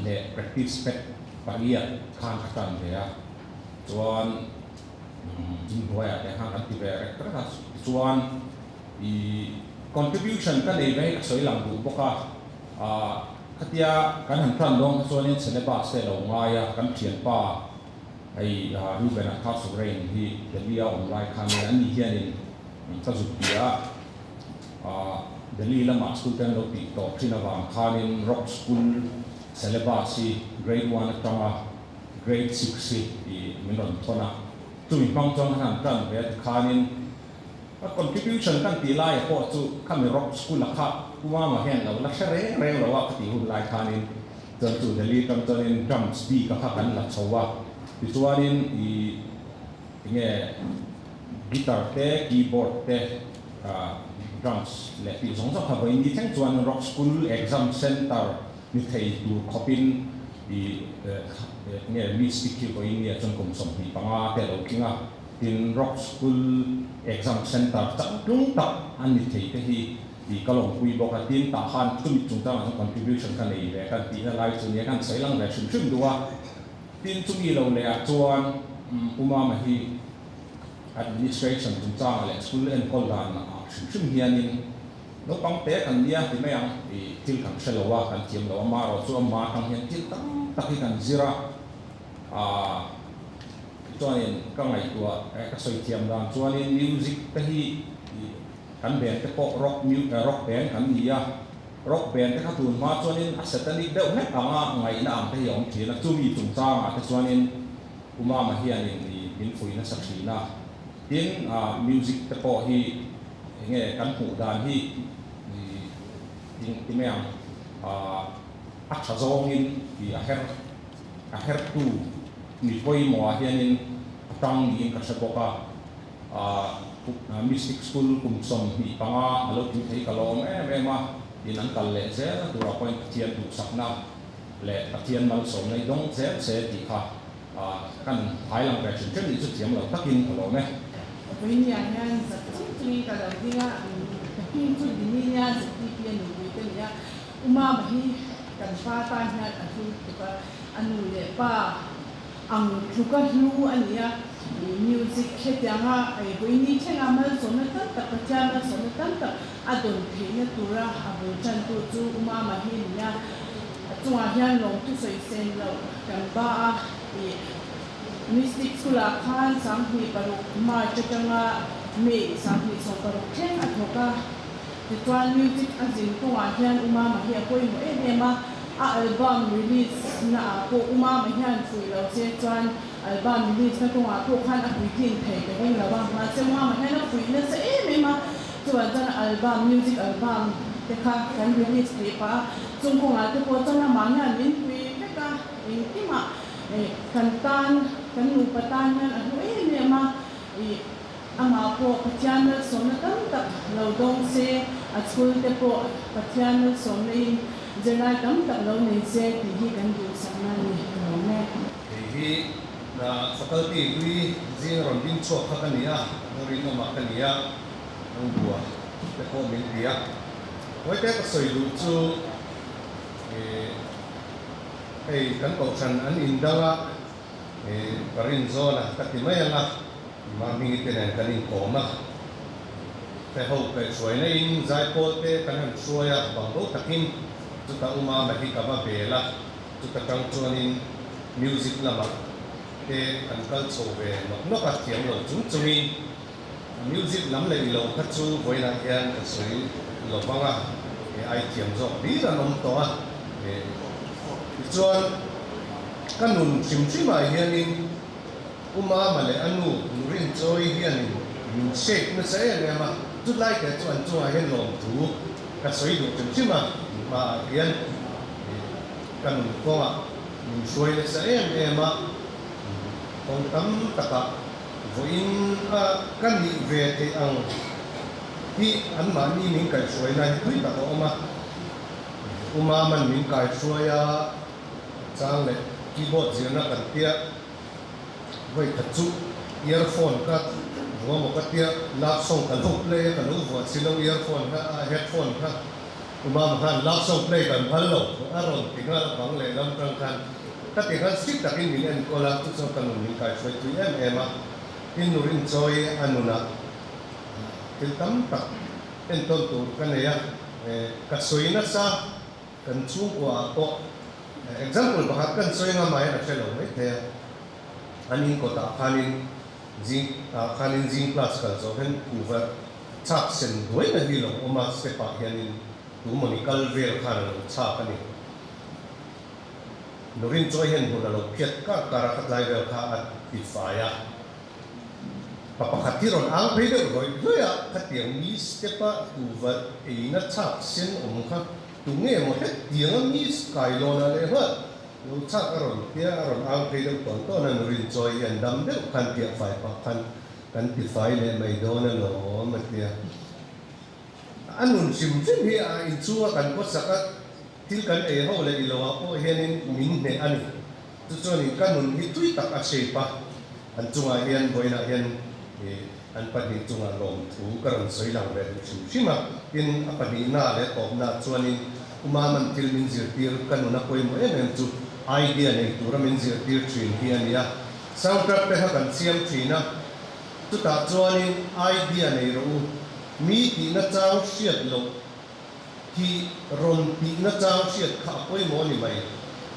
S4: le practice pet paria khan ka tan ve a chuan in wa ya te han ka ti ve ka chuan i contribution ka nei ve ka soi lang du boka katia kan han tran dong chuanin syllabus te lo ngaya kan thian pa ai ru bena kha su rain hi delia online khan an ni hianin ta zu pia deli lama school ten lo pi to thina wang khanin rock school syllabus grade 1 atanga grade 6 i min ron thona tumi pang chong han tran ve khanin contribution kan ti lai ko chu kami rock school la kha kuma ma hen lo la shere re lo wa ti hun lai khanin ton tu dali kam ton in drums bi ka kha kan la chowa ti chuanin I nge guitar te keyboard te drums le ti song sa kha bai ni thang chuan rock school exam center mi thei tu khopin I nge mi stick ki bai ni chon kom som hi panga te lo kinga in rock school exam center chang tung tak an ni thei te hi I kalong pui boka tin ta han tum chung ta ma contribution kan nei ve kan ti na lai chu ni kan sai lang ve shum shum duwa tin chu mi lo le a chuan uma ma hi administration chung cha le school and college na shum shum hianin no pang te kan nia ti mai ang I til kan shelo wa kan tiam lo ma ro chu ma tang hian til tam tak hi kan zira chuanin ka ngai tua ka soi tiam dan chuanin music te hi kan band te pop rock band kan nia rock band te ka tun ma chuanin a satanic deuh mek anga ngai na am te yong thi na chu mi chung cha ma te chuanin uma ma hianin in foi na sakhi na tin music te po hi nge kan hu dan hi ti meang a tha zongin I a her tu mi poi mo hianin tang ni ka sa boka mystic school kum som hi panga alo ti thei kalom ma in an kal le ze tu ra point thian tu sakna le pathian mal som nei dong ze se ti kha kan hai lang version chen ni chu thiam lo takin kalo me
S5: với nhà nha rất chi cả đầu tiên á khi chú đi nha rất chi tiền người cái nha uma mà hi cần pha tan nha anh chú cái anh nuôi pa ang chú cái lu anh nha music hết tiếng á với ní trên âm nó số nó tất tất cả nó số nó tất tất adon thì nó tu ra abu chân tu chú uma mà hi nha chúng ta hiện lòng tu soi sen lâu cần ba mystic school khan sang hi paru ma chakanga me sang hi so paru khen athoka tituan music azin ko wa hian uma ma hi apoi mo ma a album release na ko uma ma hian fui lo che chuan album release na ko wa ko khan a hui tin thei te hing lawa ma che uma ma hian a fui na se ma chuan chan album music album te kha kan release te pa chung ko nga te ko chan ma hian min fui te ka in ti ma kantan kan upatan yan ano ma ama po patyanal som na tam laudong se at school te po patyanal som na general tam law ni se tihi kan du sana ni ne
S2: hi na faculty ri jing ron din cho khakania rin ma kania ang bua te ko min dia wai te ka soi lu chu kan ko san an indanga karin zona katimaya nga mamingit na kanin koma te ho pe suai na in zai po te kanan suaya bangdo takin tuta uma mahi kaba bela tuta kang chuanin music lama te kan kal chowe no ka thiam lo chung music lam le lo ka chu boina hian ka soi lo banga ai thiam zo bi ra nom to a chuan kanun chimchima hianin uma male anu rin choi hianin shape na sa ene ma tu lai ka chuan hian lom thu ka soi du chimchima ma hian kanun ko ma soi le sa ene ma kong tam taka voin kan ni ve te ang hi an ma ni min kai soi na hui ta ko ma uma man min kai soya chang le keyboard zirna kan tia vai khachu earphone ka mo ka tia lap song kan ho play kan ho wa silong earphone ka headphone ka uma ma kan lap song play kan phalo aron tinga bang le lam tang kan ta ti kan sik takin min en ko la tu so kan min kai soi tu ema in nurin choi anuna til tam tak en ton tu kan ya ka soi na sa kan chu wa ko example bahat kan soi nga mai na chelo mai the anin ko ta khanin zing plus ka zo hen over chap sen doi na hi lo oma se pa hianin tu monikal vel khan lo cha ka ni nurin choi hen hu na lo phiat ka kara khat lai vel kha at ti fa ya kapakatiron ang pwede roy hoya katiang mi stepa uva ina chak sen omka tunge mo het tiang mi skailo na le ha lo chak aron tia aron ang pwede ton to na rin joy and dam de kan tia fai pa kan ti fai le mai do na lo matia anun sim sim hi a inchua kan ko sakat til kan e ho le ilawa po hianin min ne ani tu choni kanun hi tui tak a pa an chunga hian boina hian an pahnih chunga lawm thu karan soilang ve sim sima in a pahnih na le top na chuanin umaman til min zir tir kanuna poimo em chu idea nei tura min zir tir thin hi ania soundtrack pe ha kan siam thina chu ta chuanin idea nei ro mi ti na chang siat lo ki ron ti na chang siat kha poimo ni mai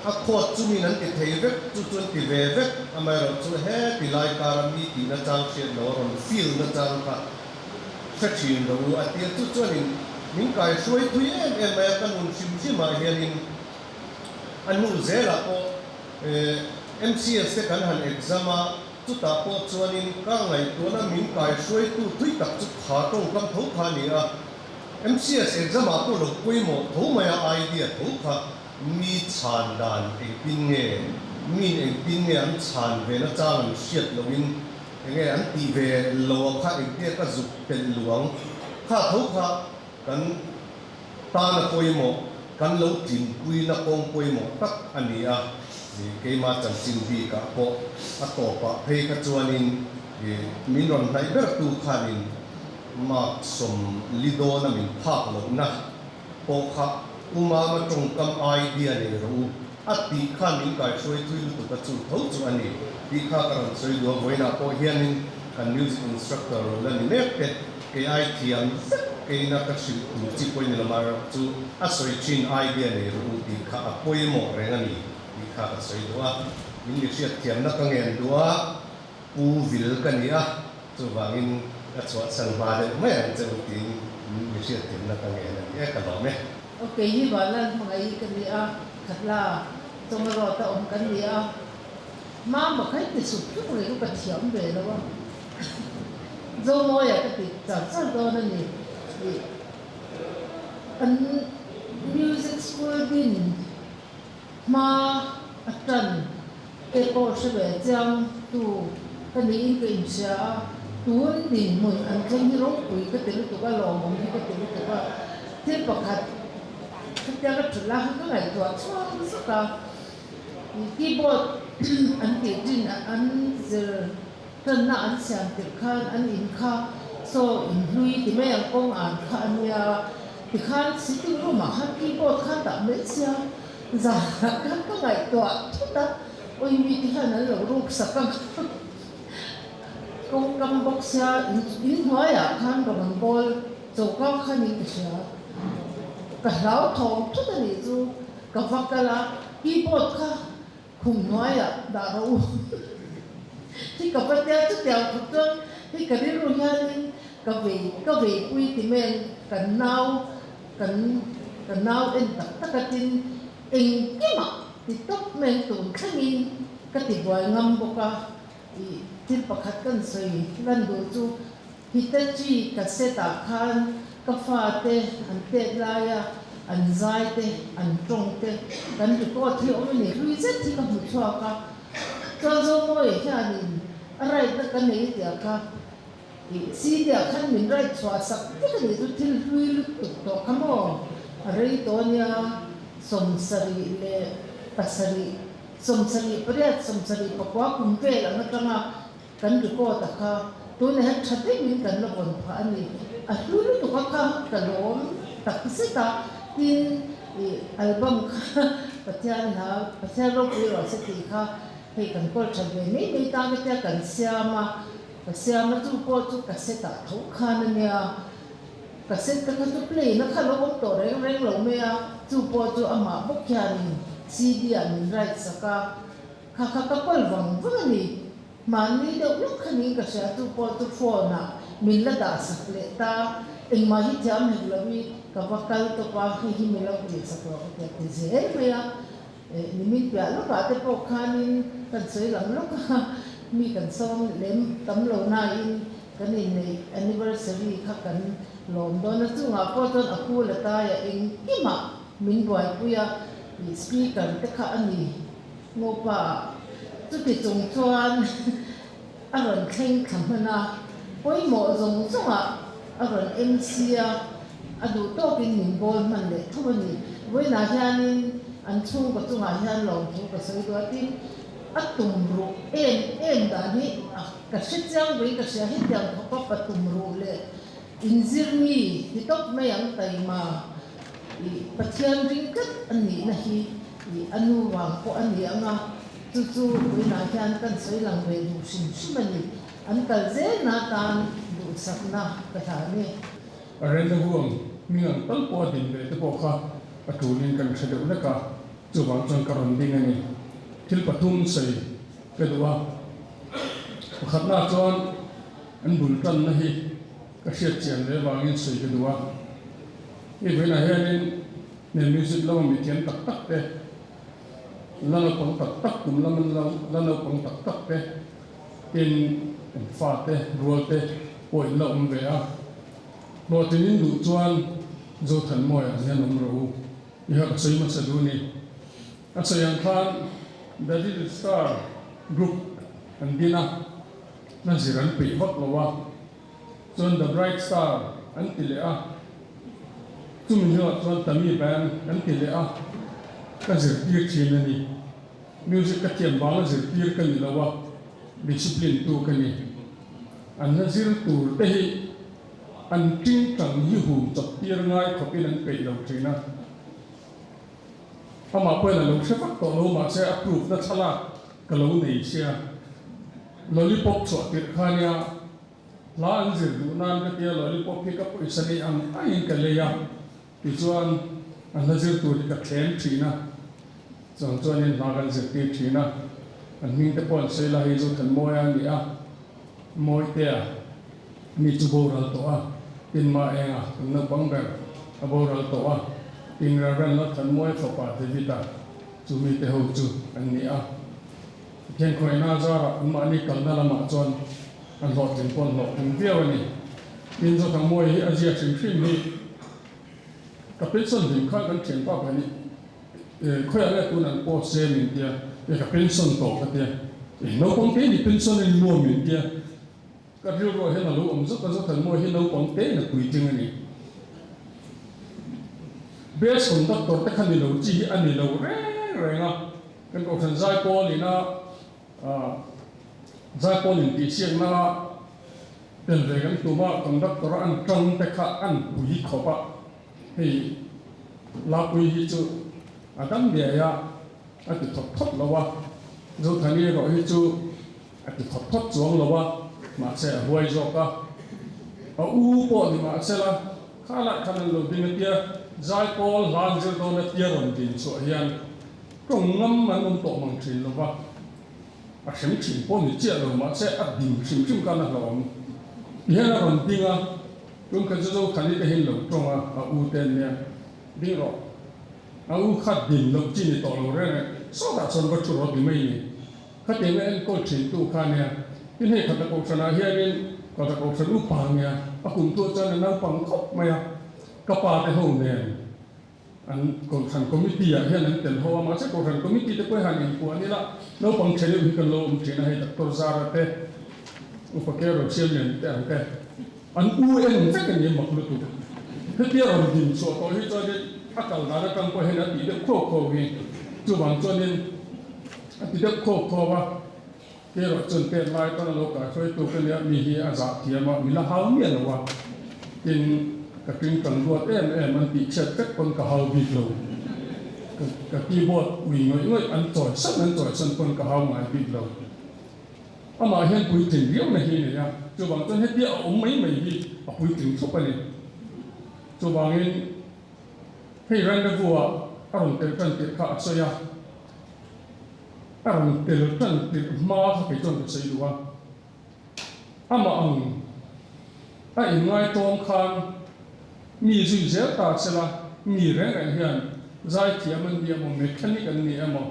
S2: a khot chu mi nan ti thei vek chu chun ti ve vek amai ro chu he ti lai karam mi ti na chang siat lo ron feel na chang kha thin ro a ti chu chuanin min kai suai thui em mai kan un sim sim ma hianin anu zela ko MCS te kan han exam a chu ta po chuanin ka ngai to na min kai suai tu thui tak chu kha tong kam tho kha ni a MCS exam a ko lo pui mo tho mai idea tho kha mi chan dan e pin nge min e pin nge an chan ve na chang siat lovin nge an ti ve lo kha e te ka zuk tel luang kha tho kha kan ta na poi mo kan lo tin pui na kong poi mo tak ani a ni ke ma chan sin bi ka po a to pa phei ka chuanin min ron nai ber tu khanin ma som lido na min phak lo na po kha umama trong kam idea ne ro ati kha min kai soi tui lu tu ka chu tho chu ani ti kha karan soi do voina po hianin kan music instructor la ni nek pe ke ai thiam ke na ka chi tu chi poi ni la mar chu a soi chin idea ne ro ti kha a poi mo re nga ni ti kha ka soi do a min ni sia thiam na ka ngen do a pu vil ka ni a chu wangin a chwa san ba de me chu ti min ni sia thiam na ka ngen e ka lo me
S5: Okay, hi balan mga ikaniya katla tumaro ta kaniya ma makai ti supyu ko pathiam be lawa zo mo ya ti cha do na ni an music school din ma atan e ko shebe jang tu kani in ke insha tuan din mun an jang ro ku ka ti tu ka lo mo ka ti tu ka te pakhat kita ka tula ka ngai to chuang sa ka keyboard an ti din an zer tan na an siam ti khan an in kha so in hlui ti me ang kong an kha an ya ti khan sitting room ma khan keyboard khan ta me sia za ka ngai to thuta oi mi ti khan an lo ruk sa ka kong kam box ya in hoya khan ron bol so ka khan ni ti sia ka lau thong tu ta ni chu ka vakala keyboard kha khum noya da ro thì ka pa tia chu tia khu ton thì ka ri ru hian ka ve pui ti men kan nau en tak ka tin eng ki ma ti tok men tun khangin ka ti boi ngam boka i tin pakhat kan sei lan do chu hitachi ka seta khan ka fa te an te laya an zai te an trong te kan ti ko thi o ni hui zet thi ka mu chwa ka cho zo mo e hianin arai ta kan nei tia ka i si dia khan min rai chwa sak te ka ni tu thil hui lu tu to kamo arai to nia som sari le pasari som sari priat som sari pakwa kum ve la na tanga kan ri ko ta ka tu ne ha thate min kan lo bon pha ani a lu lu tu ka ka lom tak se ta tin album kha pathian ro pu ro se ti kha hei kan kol chan ve nei ta me ta kan siama tu po tu kaseta tho khan ania kaseta ka tu play na kha lo to reng lo me a tu po tu ama bok kyan CD an right saka kha ka kol wang ni mani de luk khani ka sha tu po tu phone na min la da sak le ta eng ma hi jam he lo mi ka vakal to pa hi me lo ni sa ko ke ti ze me ya ni mi pya lo ka te po khanin kan sei lam lo ka mi kan som lem tam lo na in kan in nei anniversary kha kan lom do na chu nga po ton aku la ta ya in kima min boy puya i speaker te kha ani ngo pa chu ti chung chuan a ron thleng kham na poi mo zong chunga a ron MC a adu to kin min bol man le thobani voi na hianin an chung ko chunga hian lom thu ka soi do tin atum ru em da ni ka shitjang voi ka sia hi tiang khopa patum ru le inzir mi hi tok me yang tai ma i pathian ring kat ani na hi i anu wang ko ani anga chu chu voi na hian kan soi lang ve du sim simani an kal ze na tan du sakna ka tha ni
S6: arenda huang mingan tal po din le te po kha atulin kan chede ulaka chu wang chang karon ding ani thil pathum sei ke duwa khatna chon an bul tan na hi ka hriat chian le wangin sei ke duwa e vena hianin ne music lo mi thian tak tak te lana pang tak tak kum laman lana pang tak tak te in fa te rual te poi la ve a lo tinin du chuan zo than moi an hian ro i ha sei ma saduni a sayang khan the little star group and dina na ziran pe vak lawa chon the bright star an tile a chumin hian chuan tami band an tile a ka zir tir thin ani music ka tiam bang zir tir kan lawa discipline tu kan ni an na zir tur te hi an ting tang hi hu chap tir ngai khopin an pe lo thina ama poi la lo shepak to lo ma se approve na thala ka lo nei sia lollipop so tir khania la an zir du nan ka tia lollipop pick up isani ang ai ka le ya ti chuan an na zir tu ka thlem thina chang chuan in na kan zir ti thina an ming te pon se la hi zo than moya ni a moi te a mi chu bo ral to a tin ma enga na bang ber a bo ral to a ting ra ran la than moi so pa te vita chu mi te ho chu an ni a ken khoi na za ra ma ni kal na la ma chon an lo tin pon lo tin viau ni tin zo thang moi hi a zia chim chim ni ka pension din kha kan chen pa ni khoi a le tu nan po se min tia e ka pension to ka tia no pong te ni pension ni no min tia ka rio ro he na lo om zo ka zo thang moi hi no pong te na pui ting ani best conductor te khan ni lo chi ani lo re nga kan ko than zai po ni na zai po ni ti siang na tel re kan tu ma conductor an tang te kha an pui khopa hei la pui hi chu adam dia ya ati thot thot lawa zo thani ro hi chu ati thot thot chuang lawa ma se huai zo ka a u po ni ma se la khala khan lo ding tia zai pol lan zir do na tia ron din so hian kong ngam man on to mang thin lawa a shem thin po ni chia lo ma se a dim sim sim ka na lo hian a ron dinga tum ka zo khani te hin lo tonga a u ten ne ding ro a u khat din lo chi ni to lo re so da son ba chu ro bi mai ni khat te en ko thin tu kha ne tin he khat ko sana hianin ko ta ko sanu pa nya a kum tu chan na pang khop ma ya ka pa te ho ne an ko san committee ya hian an tel ho ma se ko san committee te ko han in ko ani la no pang chele bi kan lo thina he ta tor zara te u pa ke ro siam ne te an te an u en te kan ye mak lu tu he tia ro din so ko hi cho de akal na kan ko he na ti de ko ko wi chu bang cho nin ti de ko ko wa ke ro chun te lai ta lo ka choi tu kan ya mi hi a za ti ma mi la hau mi lo wa tin ka tin kan ruat man ti chet pek kon ka hau bi lo ka keyboard wi ngoi an choi san kon ka hau ngai bi lo ama hian pui tin riau na hi ne ya chu bang chon he tia om mai mai hi a pui tin thop ani chu bang in hei ran da bua aron tel kan ti kha so ya aron tel kan ti ma kha ke chon ka sei duwa ama ang a ingai tom khan mi zui zel ta sela mi reng an hian zai thiam an dia mo mechanic an ni amo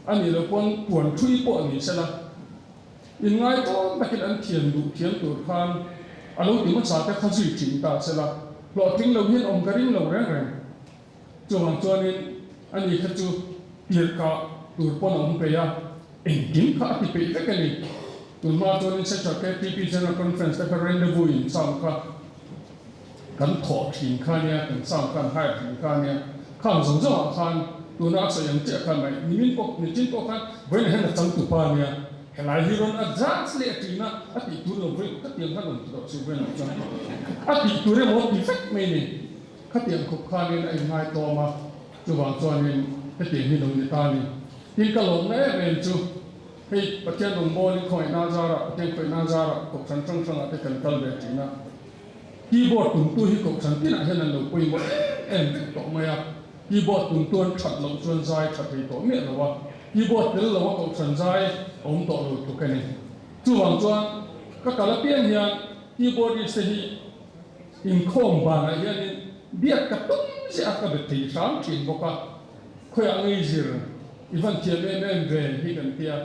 S6: ani lo kon puan thui po ani sela in ngai to takin an thian du thian tur khan alo ti ma sa te khazi thing ta sela lo ting lo hin om karing lo reng reng chuang chuanin ani kha chu tir ka tur pon om pe ya en kim kha ti pe te kani tur ma chuanin se cha ke PP general conference ta rendezvous in sam kha kan tho thing kha nia kan sam kan hai thing kha nia khang zong zong khan tu na sa yang che khan mai ni min pok ni chin pok khan voi na hen chang tu pa nia helai hi ron advance le ti na ati tu lo voi ka tiang khan lo tu su ven chang ati tu re mo perfect mai ni ka tiang khop khan ni ai ngai to ma chu wang chuan ni ka tiang hi lo ni ta ni tin ka lo na ren chu hei pathian dong bo ni khoi na za ra pathian khoi na za ra ko chan chang chang ate kan kal ve ti na keyboard tung tu hi ko chan tin a hen an lo pui mo em to ma ya keyboard tung tuan that lo chuan zai that hi to me lo wa keyboard tel lo ko chan zai om to lo tu kan ni chu wang chuan ka kala pian hian keyboard ni se hi in khom ba na hian ni biak ka tum se a ka be ti sam chin bo ka khoi a ngai zir ivan thiam em ve hi kan tia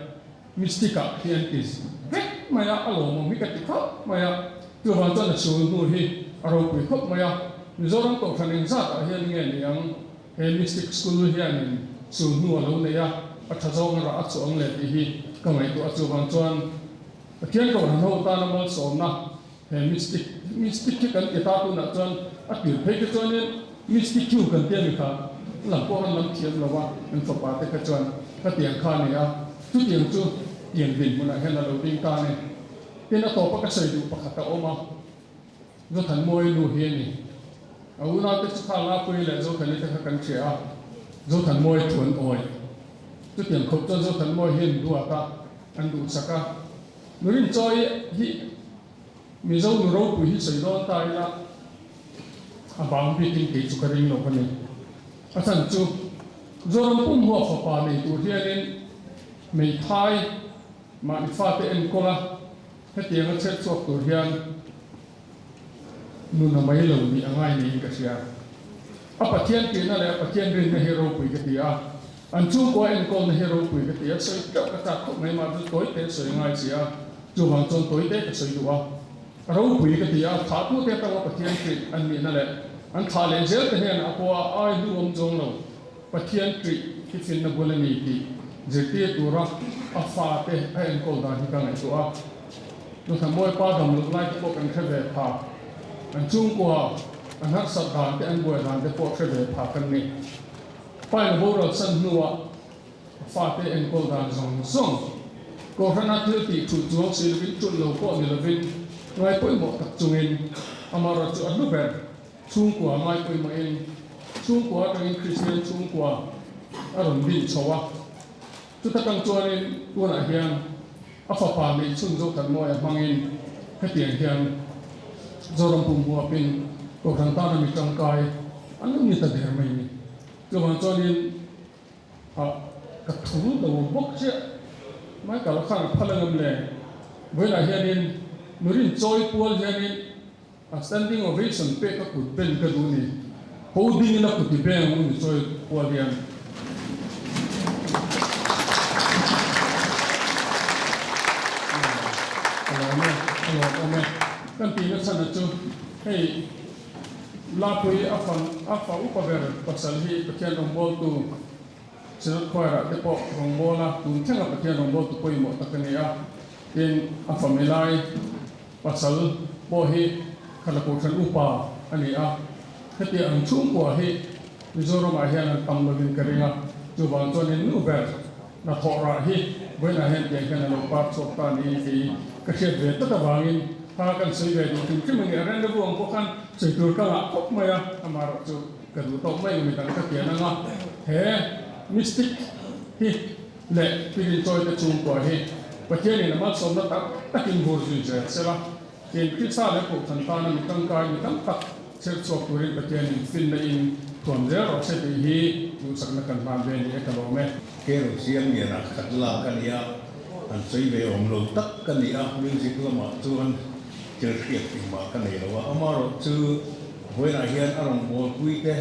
S6: mystica hian is vek maya alo mo mi ka ti kha maya tu wang chuan su nu hi aro pui khop maya mizoram ko thanin za ta hian nge ni ang he mystic school hian su nu alo ne ya a tha zong ra a chuang le ti hi ka mai tu a chu wang chuan pathian ko han ho ta na mal som na he mystic ki kan eta tu na chuan a tir phei ke chuan mystic chu kan te mi kha lam ko han lam thiam lo wa an fa pa te ka chuan ka tiang kha ni a tu tiang chu tiang din mun a hen lo ding ta ne tin a to pa ka sei du pa kha ta oma zo than moi lu hi ni a u na te chu kha la pui le zo kan ni te kha kan che a zo than moi thuan oi tu tiang khop cho zo than moi hin du ata an du saka nurin choi hi mi zo nu ro pui hi sei don ta ila a bang pi tin ke chu ka ring lo kan ni a chan chu zo ram pum ho fa pa nei tu hianin mei thai ma ni fa te en kola he tiang a chet chok tur hian nu na mai lo ni angai ni ka sia a pathian ke na le a pathian rin na hero pui ka tia an chu ko en kol na hero pui ka tia soi ka ka ta khop mai ma du toi te soi ngai sia chu wang chon toi te ka soi du a ro pui ka tia tha tu te ta pathian ke an ni na le an tha le zel te hian a ko ai du om jong lo pathian tri ki fin na bolani ti jeti tura a fa te en kol da hi ka ngai tu a nu tha moi pa dam lu lai ko kan khave pha an chung kwa an hat sat dan te an boi dan te po khave pha kan ni pai no boro san nuwa fa te en kol dan zong zong ko hana thil ti thu chuang sil vin chun lo ko ni lo vin ngai poi mo tak chungin amara chu anu ber chung kwa ngai poi mo in chung kwa tang Christian chung kwa aron bin chowa tu ta tang chuanin tuana hian a fa pa mi chun zo kan moi mangin ka tiang hian zoram pum huwa pin ko thang ta na mi tang kai anu ni ta der mai ni chu wang chuanin a ka thu lo bok che mai ka la khang phalangam le voi la hianin nurin choi pual hianin a standing ovation pe ka kut pen ka du ni holding na kut pe ngun choi pual hian kan ti na sana chu hei la pui afa upaver pasal hi pathian rong bol tu sinot khoira te po rong bola tu thenga pathian rong bol tu poi mo takania tin afa melai pasal bo hi khala ko than upa ani a khati ang chung ko hi mizoram a hian tam lo bin karinga chu bang chonin nu ber na thora hi boina hen te kan lo pa chok ta ni ti ka chet ve ta bangin ha kan sei ve du tin chim nge ran de buang ko kan sei tur ka la kop maya amaro chu ka du to mai mi tan ka ti na nga he mystic hi le pin toy te chung ko hi pathian ni ma som na tak takin bur ju je sela tin ki sa le ko than ta na mi tang kai mi tang tak chet chok turin pathian ni fin na in tuam je ro se ti hi tu sak na kan ma ve ni ka lo me
S7: ke ro siam ni na khat la kan ya an sei ve om lo tak kan ya music la ma chuan cher khiat ti ma kan nei lo wa amaro chu hoi na hian arong bol pui te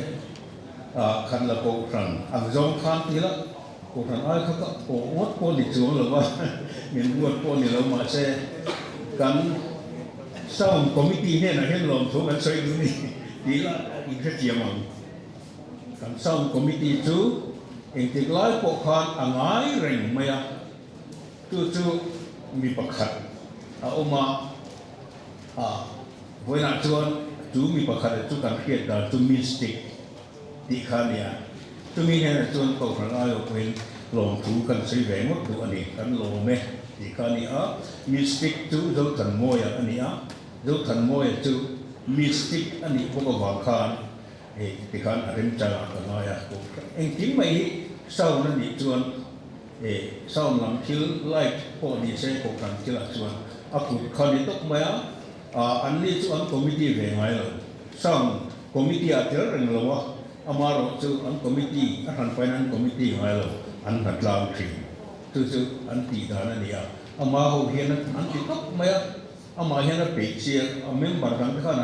S7: khat la ko tran ang zong khan ti la ko kan ai ka ko ngot ko ni chuang lo wa min ngot ko ni lo ma se kan sound committee he na hen lom tho kan soi du ni ti la in kha chiam ang kan sound committee chu eng ti lai ko khan angai reng maya chu mi pakhat a oma voina chuan chu mi pakhat chu kan khiat da chu mystic ti khania chu mi he na chuan ko kan ai o pen lom thu kan sei ve ngot tu ani kan lo me ti khania mystic chu zo than moya ani a zo than moya chu mystic ani ko ba khan ti khan arim cha ka ma ya ko eng tim mai sau na ni chuan sau lam thil light ko ni se ko kan kila chuan a ku khani tok maya an ni chu an committee ve ngai lo sau committee a tel reng lo wa amaro chu an committee a han finance committee ngai lo an hat lam thi chu an ti da na ni a ama ho hian an ti tok maya ama hian a pe chi a member kan khan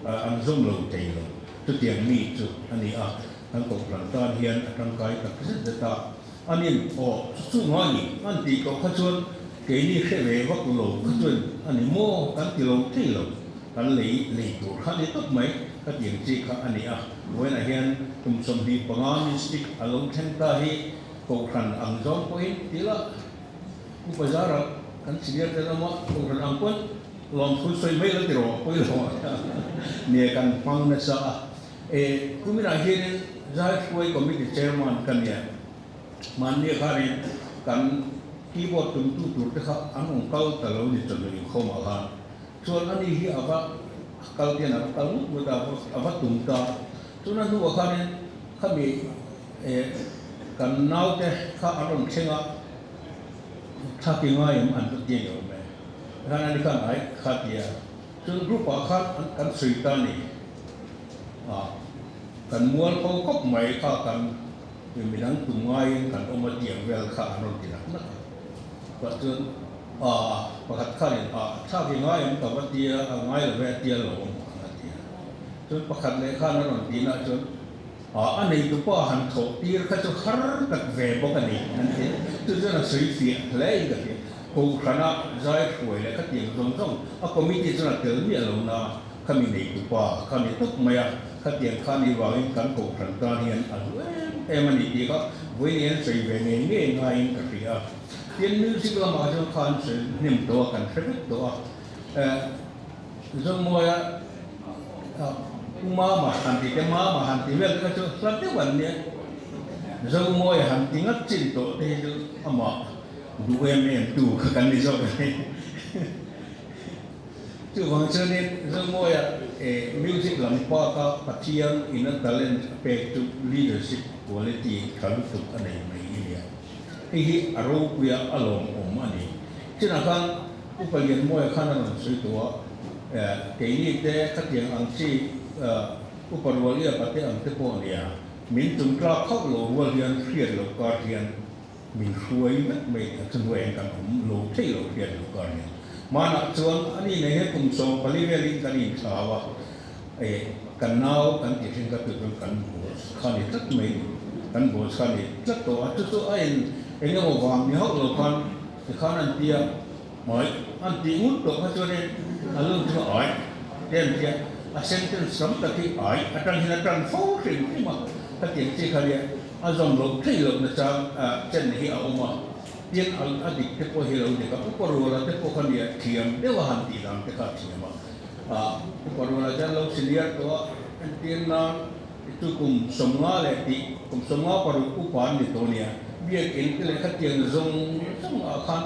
S7: an zoom lo te lo chu tiang mi chu ani a an ko plan tan hian atang kai tak se ta anin o chu ngani an ti ko khachuan ke ni khe ve wa ku lo khachuan ani mo kan ti lo thi lo kan lei tu kha ni tok mai ka tiang chi kha ani a when again tum som bi pangan stick along then ta hi ko khan ang zong ko hin tila ku bazara kan siya ta ma ko khan ang kon lom khu soi mai la ti ro ko lo ne kan pang na sa kumira hian zai koi committee chairman kan ya man ne khari kan keyboard tum tu te kha an ong kal ta lo ni chon ni kho ma khan chuan ani hi ava kal tian ava kal mu da ava tum ta chuan nu khan khami kan nau te kha aron thenga tha ki ngai an tu ti yo me khan ani kan ai kha tia chuan group a khan kan sui ta ni kan mual ko kop mai kha kan minang tungai kan oma tiang wel kha anon ti na pa chuan pakhat kha ni tha ki ngai am ka wa tia ngai le tia lo na tia chuan pakhat le kha na ron ti na chuan anei tu pa han tho tir kha chu har tak ve bo ka ni an ti chu chuan sui fi hlei ka ti ko khana zai khoi le ka tiang zong zong a committee chuan tel mi lo na khami nei tu pa khami tok maya ka tiang khan ni wa in kan ko khan ta hian an emani ti ka voinian sei ve nge ngai ka ria tian music la ma jo khan se nim to kan thek to zong moya ma han ti ke ma han ti vel ka chu sat te wan ne zong moya han ti ngat chin to te ju ama du em tu kan ni zo chu wang chen ni zong moya music lam pa ka pathian in a talent pe to leadership quality khalu tu anei mai ia hi aro puya along omani china kan upalian moya khana ron sui to ke ni te khatiang ang chi uparwalia pate ang te po nia min tum kla khok lo walian khiat lo ka hian min khuai mat mai chun wen kan lo thei lo khiat lo ka nia mana chuan ani nei he kum so palivelin kan in thawa kan nau kan ti thing ka tu kan khani tak mai kan bo khani tlak to atu ai engam wang ni hok lo kan khan an tia mai an ti ut to ha chone alung tu ai den tia a sentence sam ta ki ai atang hina tang fo ring ni ma ta ti chi khalia a zong lo thei lo na cha chen hi a oma tien al adik te po hi lo de ka po ro la te po khania thiam de wa han ti lam te kha thiama Uparwala jan lo siliar to tien na itu kum somnga le ti kum somnga paru upan ni to nia biak in le khatiang zong khan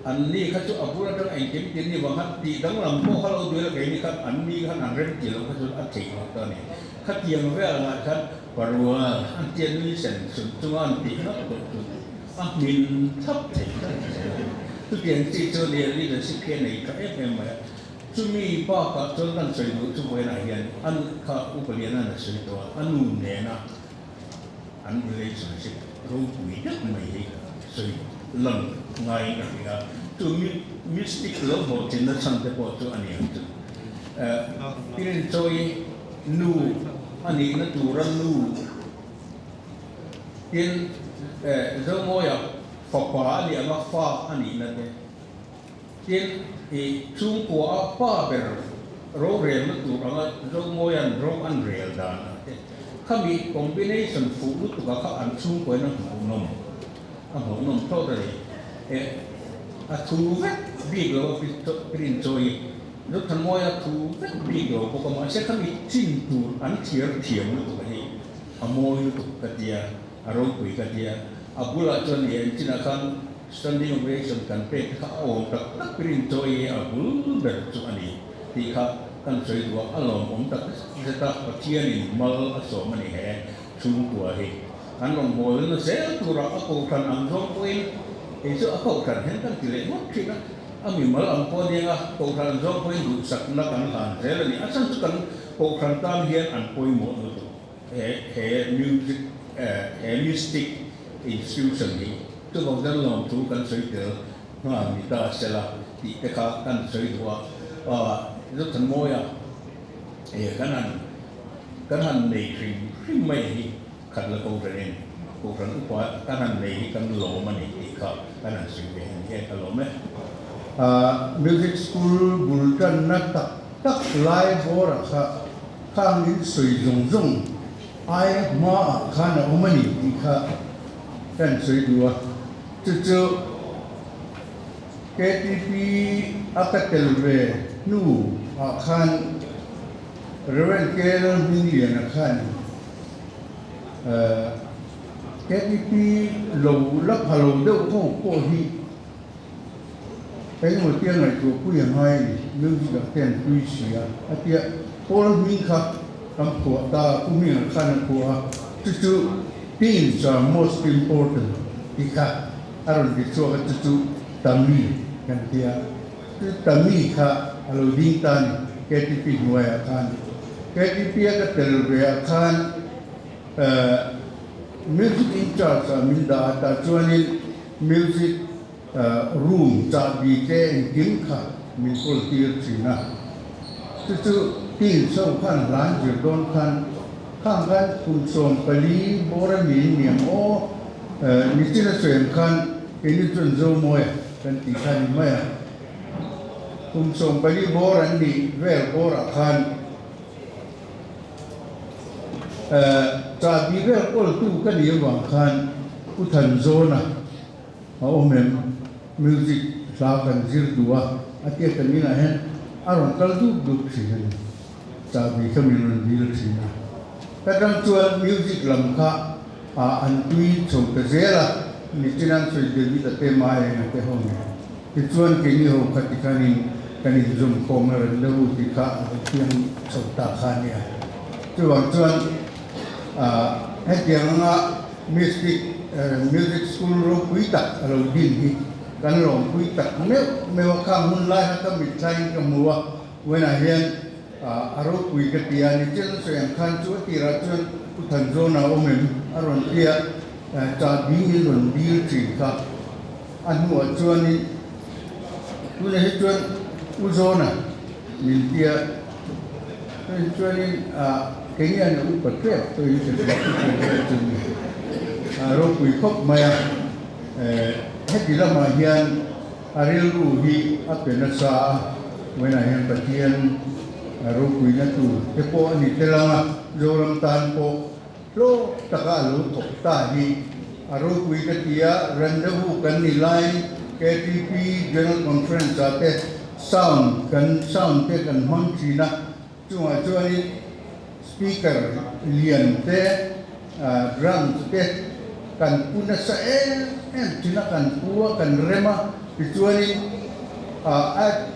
S7: an ni khachu apura dang ai kim tin ni wang ti dang lam ko halo du le ni khat an ni khan an ren ti lo khachu a thei lo to ni khatiang ve la khan parwa an tien ni sen sun chuan ti na to min thap thei tu tiang ti to le li de sik ke nei ka fm ma chumi pa ka chol kan soi du chu moi na hian an kha upalian na soi to anu ne na an relationship ro pui dak mai hi soi lang ngai na ria tu mystic lo ho tin na sang te po tu ani ang tu pirin choi nu ani na tu ran nu tin zo mo ya fa pa ali ama fa ani na de tin e chung ko pa ber ro re ma tu anga zo mo yan ro an real da na kami combination fu lu tu ka an chung ko na nom a ho nom to de a tu big lo prin joy lúc thằng moi thu rất big lo ko ma se kami chin tu an thier thiam lu tu ni a moi lu tu ka dia a ro kui ka dia a bula chon ye china kan standing ovation kan pe ka o ta prin joy a bul ber chu ani ti kha kan soi du a lom om ta se ta pathian ni mal a so mani he chung tua hi an long mo lu se tu ra a ko kan am jong kuin e so a ko kan hen kan ti le mo thi na ami mal am po dia ko kan jong kuin du sak na kan han se la ni asan kan ko kan tam hian an poi mo no tu music mystic institution ni tu bang dan long tu kan soi te na mi ta se la ti te ka kan soi du lúc thằng môi cái hành này thì mấy khát là câu chuyện qua cái hành này cái lỗ mà này thì khát cái hành sự việc này cái lỗ mấy
S8: music school bulletin na tak lai bora kha min sui zung ai ma khana umani ti kha kan sui dua chu KTP akatel ve nu akhan reven kel million akhan KTP lo lap halo deu ko hi cái một tiếng này của quý hàng hai lương chỉ được tiền quý xía à tiệt cô minh khắc làm của ta cũng minh là khăn của chú teams are most important thì khác aron di so cái chú tami kan dia chú tami khác alo ding tan KTP nuai akan KTP cái tel về akan music in charge min da ta chuanin music room cha bi te kim kha min kol tir china chu tin so khan lan ju don khan khang gan kum som pali bora min niam o ni china suen khan ke ni chun zo moy kan ti khan mai kum som pali bora ni vel bora khan cha bi vel kol tu kan ni wang khan u than zo na omem music sa kan zir dua atia kan ni na hen aron kal du sin cha bi kamin dil sin kadang chuan music lam kha an tui chom te zela ni chinan soi de bi ta te mai na te hom ti chuan ke ni ho khati kani zum khom na lo ti kha tiang chom ta kha ni chuan hetiang nga music school ro kuita alo din hi kan long kuita me wa ka mun lai ha ka mi chai ka muwa wena hian aro kui ka tia ni chen so yang khan chu ti ra chuan u than zo na omem aron tia cha bi ni lon di chi ka an mu chuan ni tu le chuan u zo na min tia chuan ni ke ni an u pa tre to yi se chu ro kui khop maya hết đi làm mà hiền ariel ru hi apena sa wena hiền pathian ro kui na tu te po ani te langa zoram tan po lo taka lo to ta hi ro kui ka tia randahu kan ni line KTP general conference ate sound te kan hon china chuwa chuani speaker lian te drums te kan puna sa china kan puwa kan rema pichuani at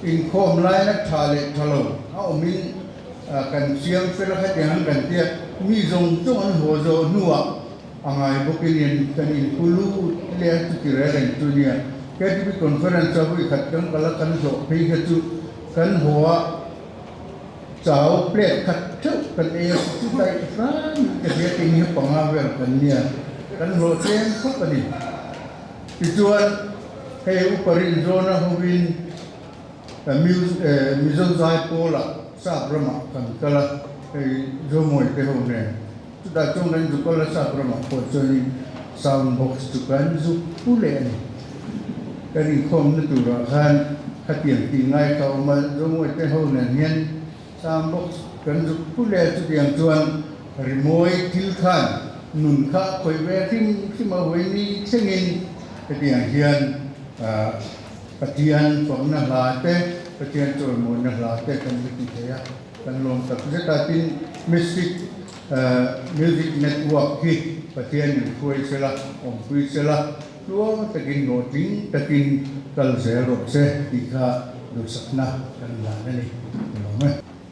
S8: in khom lai na thale thalo a min kan siam fel kha yang kan tia mi zong chong an ho zo nuwa angai bokinian kan in kulu le tu kira dan dunia KTP conference abu khat kan kala kan zo phi kha chu kan hoa chao plate khat chu kan e chu dai ran ke dia tin hi panga vel kan nia kan ro chen khop ani pichuan he uparin zona hovin mizon zai pola sa brahma kan kala he zo moi te ho ne tu da chong dan ju kala sa brahma ko choni sound box tu kan zu pule ni kari khom na tu ra khan khatiang ti ngai ka ma zongoi te ho na hian sound box kan zu pule tu tiang chuan rimoi til khan nun kha khoi ve kim ma hoi ni chengin te tiang hian patian phom na la te patian choi mo na la te kan ti te ya kan long tak zeta tin mystic music network ki patian ni khoi sela om pui sela luang takin noting takin kal zero se ti kha du sakna kan la ni lo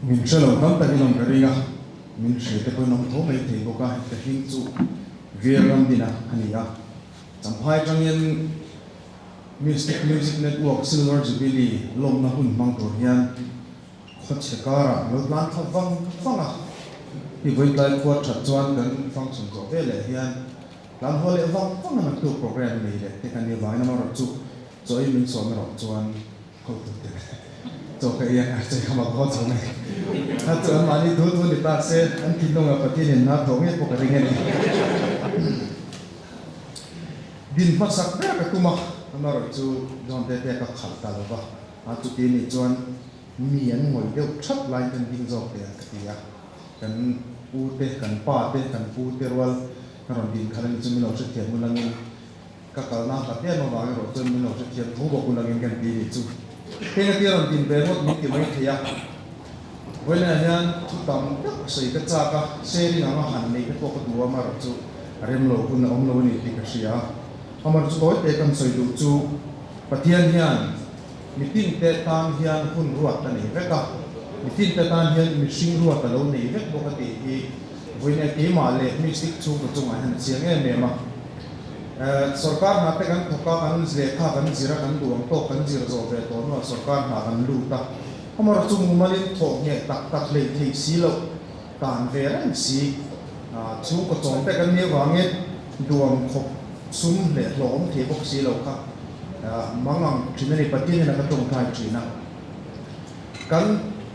S1: min chalo kam ta ilom karinga min she te ko nom tho mai the boka te hing chu veram dina ania champhai changin music network silver jubilee lom na hun mang tor hian khot chekara lo plan thawang fanga hi voi lai ko that chuan kan function zo vele hian lam hole wang fanga na tu program nei le te kan ni vai na mar chu choi min so na ro chuan ko tu te to ka ya ka chai khama ko chu nei ha chuan mani du ni ta se an tin long a pati ni na thong e po ka ringe ni din masak ka tu ma na ro chu jon te ka khal ta lo ba a chu ti ni chuan mi an ngoi deuh thap lai kan ding zo te ka ti ya kan u te kan pa te kan pu te rwal kan ron din khalang chu mi lo che thiam mulangin ka kal na ka te no ba ro chu mi lo che thiam thu bo kulangin kan ti ni chu te na ti ron din be mot mi ti mai thia wena hian chu tam tak sei ka cha ka se ri na ma han nei ka ko duwa ma ro chu rem lo kun om lo ni ti ka sia amar chu toy te kan sei du chu pathian hian mitin te tam hian hun ruat ta nei veka mitin te tam hian mi sing ruat ta lo nei vek bo ka ti hi voina ti ma le mystic chu ko chu ma han chiang e me ma sarkar na te kan thoka kan le kha kan zira kan duam to kan zira zo ve to no sarkar na kan lu ta amar chu mu malin tho nge tak tak le thei si lo kan ve ran si chu ko chong te kan ni wange duam khop sum le hlom the bok si lo kha mangang thinani patin na ka tong thai thina kan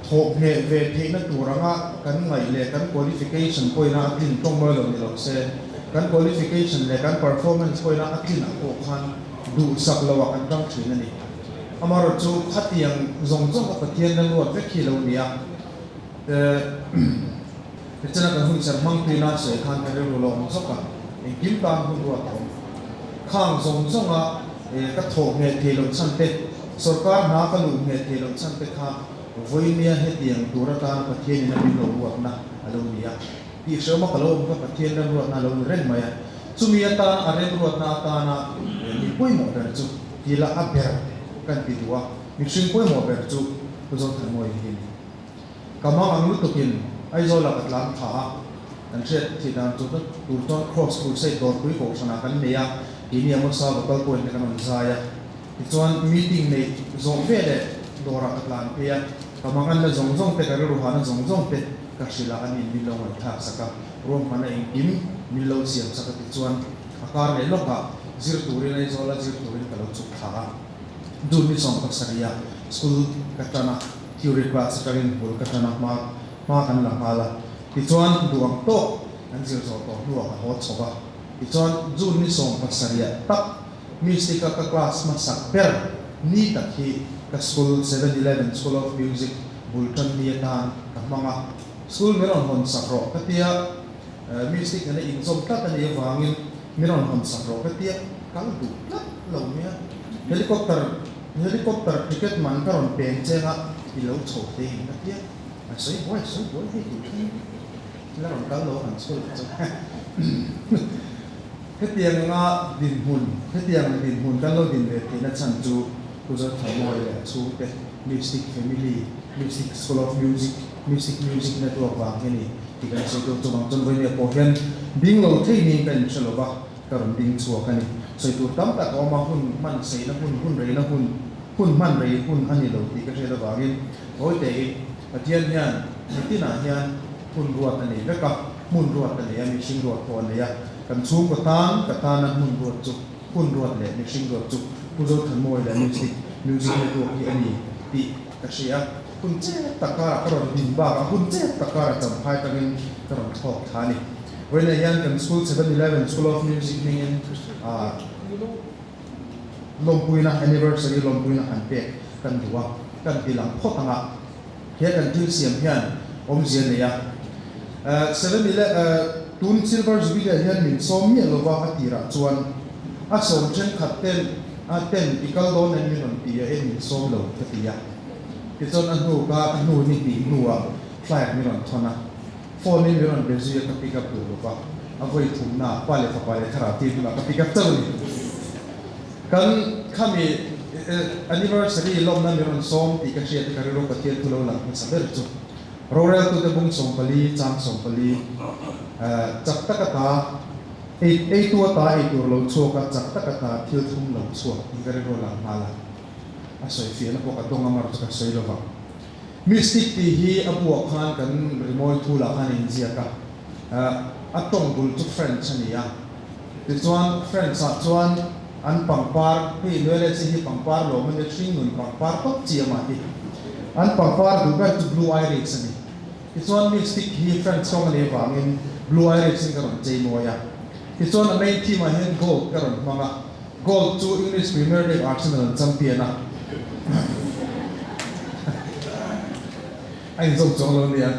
S1: thok he ve theina turanga kan ngai le kan qualification poina atin tong mo lo ni lo se kan qualification le kan performance poina atin ko khan du sak lawa kan tang thina ni amaro chu khatiang zong zong ka pathian na lo ve khi lo nia chana kan hun sar mang pina se khan ka ro lo mo soka kim tan hun ro thong khang zong zong a ka thok he thelon chan te sarkar na ka lu he thelon chan te kha voinia he tiang turata pathian na bi lo wa na alo nia ti sema ka lo ka pathian na ro na lo ren maya chumia ta aren ro na ta na ni poi mo dar chu ti la a ber kan ti duwa mi sing poi mo ber chu ko zo thang moi hin kama ang lu to kin ai zo la katlam tha an chet ti dan chu tu to cross ku sei dor ku ko sana kan ne ya ini amo sa ko ko ne kan zaya chuan meeting nei zong ve le dora katlan pe ya kamangan la zong zong te ka ru hana zong zong te ka sila ani mi lo ngai tha saka rom mana im mi lo siam saka ti chuan akar le loka zir turi nei zola zir turi ka lo chu tha du mi som ka saria school katana theory class karin bol katana ma kan la hala ti chuan duam to an zir zo to lu ka hot choba ti chuan zu ni som ka saria tak music ka class ma sak per ni ta khi ka school 7-11 school of music bultan ni tan ka manga school meron hon sakro katia music na in som ta ta ni wangin meron hon sakro katia kang du lat lo mia helicopter ticket man karon pen chenga ilo chho te katia soi boy he ti la ron ka lo han school katia nga din hun kan lo din le na chan chu ku zo thamoi le chu te music family music school of music network wa ngeni tikan se to chong chon voi ne po hian ding lo thei ni kan chalo ba karon ding chu ka ni soi tu tam ta ko ma hun man sei na hun rei na hun man rei hun ani lo ti ka se da ba ngin hoi te pathian hian nitina hian hun ruat ani veka mun ruat ani ami sing ruat ko ne ya kan chung ko tan ka tan mun ruat chu hun ruat le ni sing ruat chu ku zo than moi le music network ki ani ti ka sia kun che takara karon din ba ka kun che takara cham phai tangin karon thok thani when I young kan school 7-11 School of Music ning lompui na anniversary lompui na kan pe kan duwa kan bilang photanga he kan til siam hian om zian le ya 7-11 tun silver jubilee hian min som mi lova atira chuan a som chen khaten a ten ikal don an min ti a min som lo thia ti chon an hu ka an hu ni ti nuwa flight mi ron thona phone mi ron bezu ka pick up lo ba a voi thumna pale fa pale thara ti na ka pick up chawni kan khami anniversary lom na mi ron som ti ka share ka ro ka tiel tu lo lang sa ber chu royal to the bung som pali chang som pali chak takata ei tu ta ei tur lo chu ka chak takata thil thum lo chu ka ro lang mala a soi fi na ko ka dong amar ka soi lo ba mystic ti hi abu khan kan remote thu la khan in zia ka atong bul chu friend chania ti chuan friend sa chuan an pangpar hi lele chi hi pangpar lo man le thing nun pangpar pop chi ma hi an pangpar du ba tu blue iris ani ti chuan mystic hi friend song le wangin blue iris sing karon chei mo ya ti chuan a main team a hen gold karon manga gold chu English Premier League Arsenal champion a anh dùng trong luôn liền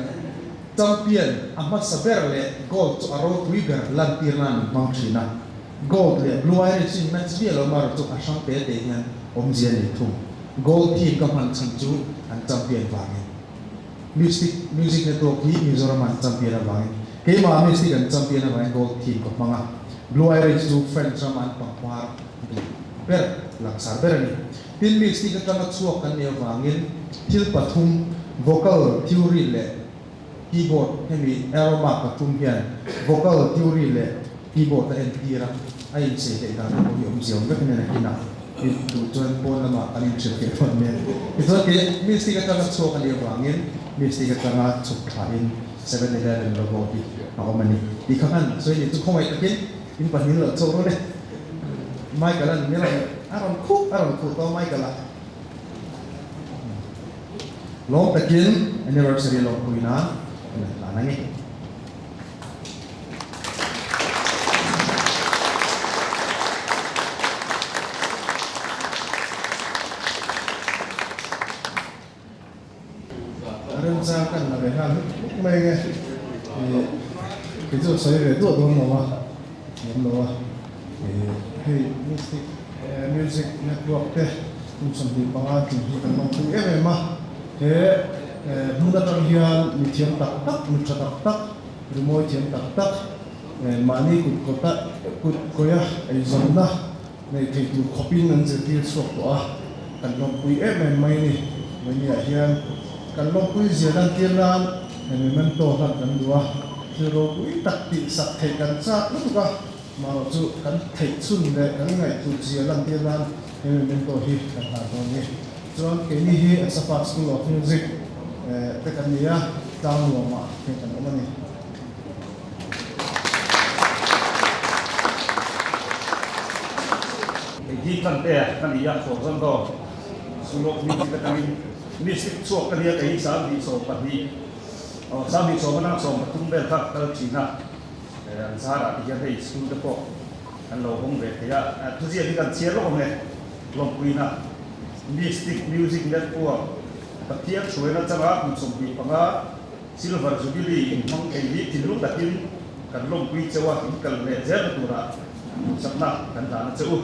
S1: champion amat saber le gold to aro twitter lan tirnan mang china gold le blue iris in match bi lo mar to asang pe te hian om jian le thu gold team ka man chang chu an champion wangi music network hi Mizoram an champion wangi ke ma mystic an champion wangi gold team ko manga blue iris to friends man pangpar ber laksar ber ni tin mystic ka tanga chuak kan ne wangin thil pathum vocal theory le keyboard hemi aroma pathum hian vocal theory le keyboard la en tira ai se te da ko yom jiom ka ne kina it tu chuan pon lama ani che ke thon me ito ke mystic ka tanga chuak kan ne wangin mystic ka tanga chuk thain 7-11 logo ti ako mani di khan so ni chu khomai takin in panin lo choro le mai kalan ni la aron khu to mai kala long takin anniversary long kuina lanangi aron sa kan na be han mai nge cái chỗ xây về tuổi đó mà đúng rồi hey music network te cũng sản phẩm bằng anh thì cần mang cùng em mà thế hôm nay trong hiền mình thiam tắc tắc mình chặt tắc rồi mỗi thiam tắc tắc mà này cũng có tắc cũng có ya ai giống na này thì tụi copy nên sẽ tiêu sốc quá cần mang cùng em mai này mình hiền cần mang cùng gì đang tiền ran mình to hơn cần đua rồi cũng tắc bị sạch thể cần sát lúc đó mà chú cần thể xuân để cần ngày tụi gì đang tiền ran mình to hi cần hàng rồi cho cái này hi Sapa School of Music tất cả những đào mùa mà thì cần có này
S4: di kan te kan iya so zan do sulok ni kita kami mistik so kan dia kai sa di so pati sa di so mana so tum bel tak kal china an sara dia dei school de ko an lo hong ve ya tu ji di kan chia lo ne long kuina mystic music network patia chuena changa mun som bi panga silver jubilee mang kai di tilu dakin kan long kui chawa kin kal le zer tura sapna kan da chau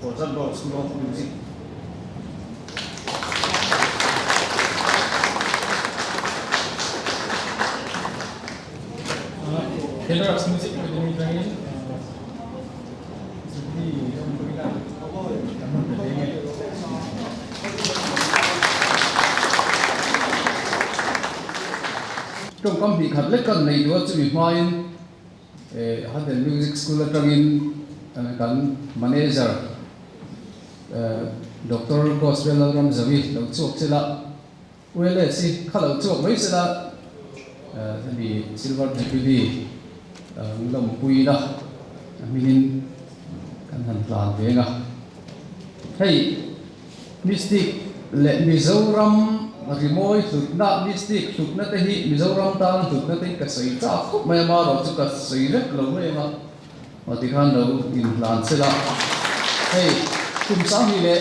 S4: for example School of Music
S6: Taylor Music Academy training
S9: trong công việc hạt lách cần này đó chỉ bị mai hạt den music school trong in kan manager Dr. Gospel Ram Zavi lo chuak chela wele si khalo chuak mai sela thì silver jubilee lom pui na minin kan han plan ve nga hey mystic le Mizoram rimoi thut na mystic thut na te hi Mizoram tan thut na te ka sei cha khop mai ma ro chu ka sei rek lo mai ma ma ti khan lo in lan se la hey kum sa hi le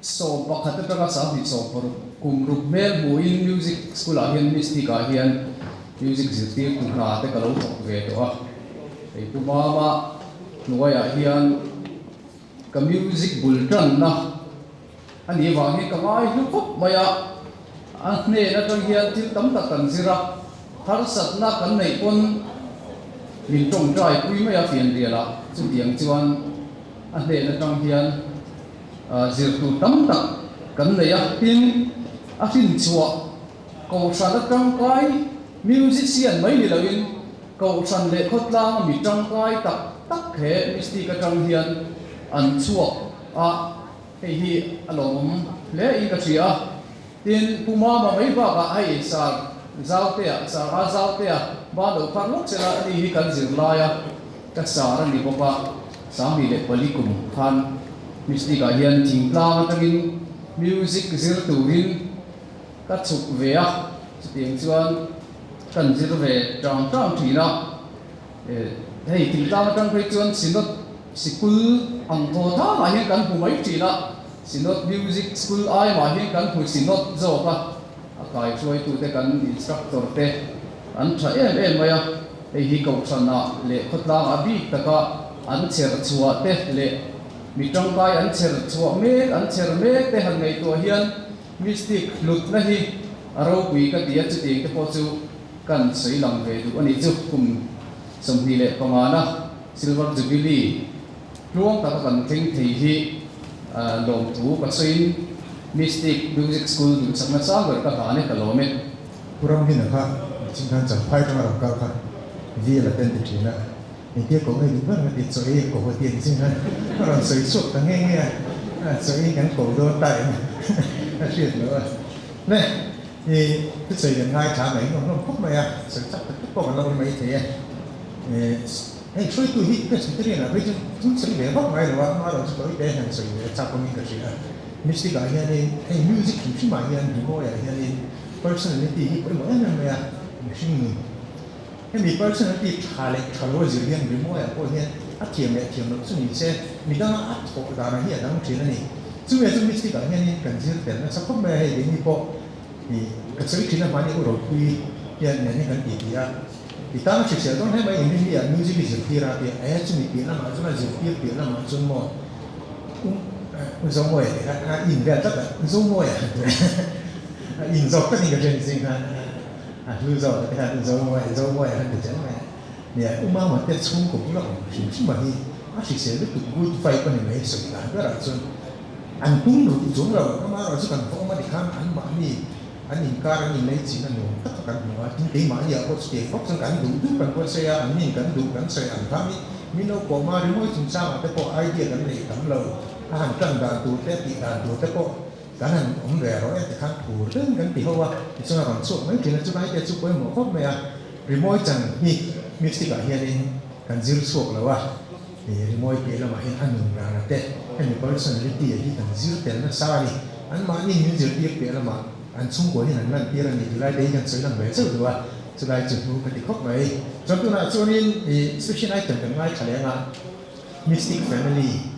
S9: so pakhat ta ka sa hi so por kum rup mel bu in music school a hian mystic a hian music zirti kum na te ka lo thok ve to a hey tu ma ma nuaya hian ka music bultan na ani wangi ka mai lu khop maya anne na tang hian til tam tak kan zira har sat na kan nei pon min tong trai pui maya fian riala chu tiang chuan anne na tang hian zir tu tam tak kan nei a tin a hin chua ko sa na tang kai musician mai ni lawin ko san le khot la mi tang kai tak tak he misti ka tang hian an chuak a hi alom le I ka chia tin puma ma mai ba ka ai sa zau te sa a zau te ba do par lok se la ni hi kan zir la ya ka sa ra ni ko ba sa mi le pali kum khan misti ka hian thing tla tangin music zir turin ka chuk ve a tiang chuan kan zir ve tang tang thina hei thing tla tang phei chuan sinot sikul ang tho tha ma hian kan pu mai thina sinot music school ai ma hian kan pu sinot zo ka akai choi tu te kan instructor te an tha em maya hi ko sana le khotla abi taka an cher chua te le mitang kai an cher chua me an cher me te han nei to hian mystic lut na hi aro pui ka dia chu te po chu kan sei lang ve du ani chu kum somhi le pamana silver jubilee luang ta kan thing thei hi lom tu ka sein mystic music school du sakna sa ber ka ta ne ka lo me
S1: Kurang hin kha chingkan chang phai tang ra ka kha vi la ten ti na ni te ko ngai ba na ti choi ko ho ti sing ha ran sei su ta nge nge choi kan ko do tai na shit lo ne ni tu sei gan ngai cha mai no no khop mai a sei chắc ko kan lo mai the hey choi tu hi ka sei tri na ba chu sei be ba mai lo ma ro choi be han sei cha ko mi ka shi mystic ga hian ni hey music chi ma hian ni mo ya hian ni personality hi poi mo na me ya machine ni hey mi personality thale thalo zirian bi mo ya ko hian a thiam lo chu ni se mi da a tho da na hi dang thi na ni chu ya chu mystic ga hian ni kan zir ten na sa ko me he ni po ni ka choi thi na ma ni ro pui ya ne ni kan ti ya itang chik se don he mai in ya music is tira ti ai chu ni pi na ma chu na zir pi na ma chu mo zo mo ya in ve ta zo mo ya in zo ka ni ga jen sing ha lu zo ta zo mo ya ta chen ma ya ma ma te chung ko lo shi ma hi a shi se le tu good fight pa ni mai so la ga ra chun an tung ru chung ra ma ra chu kan ko ma di kan an ma ni an in ka ran in nei chi na no ta kan ma tin te ma ya ko ste fok sang kan du kan ko se ya an ni kan du kan se an ka mi no ko ma ri mo chung sa ma te ko idea kan nei kan lo a han kan da tu te ti da tu te ko kan han om re ro te kan tu ren kan ti ho wa ti so ran so mai ti na chu bai te chu ko mo khop me ya ri mo chang ni mystic a hian in kan zir sok lo wa ni ri mo pe la ma hin an nu ra na te kan ni personality hi kan zir te na sa ni an ma ni ni zir ti pe la ma an chung ko hin an nan ti ra ni lai dei kan sei lang ve chu do wa chu lai chu nu ka ti khop mai cho tu na chu ni special item kan ngai chale nga mystic family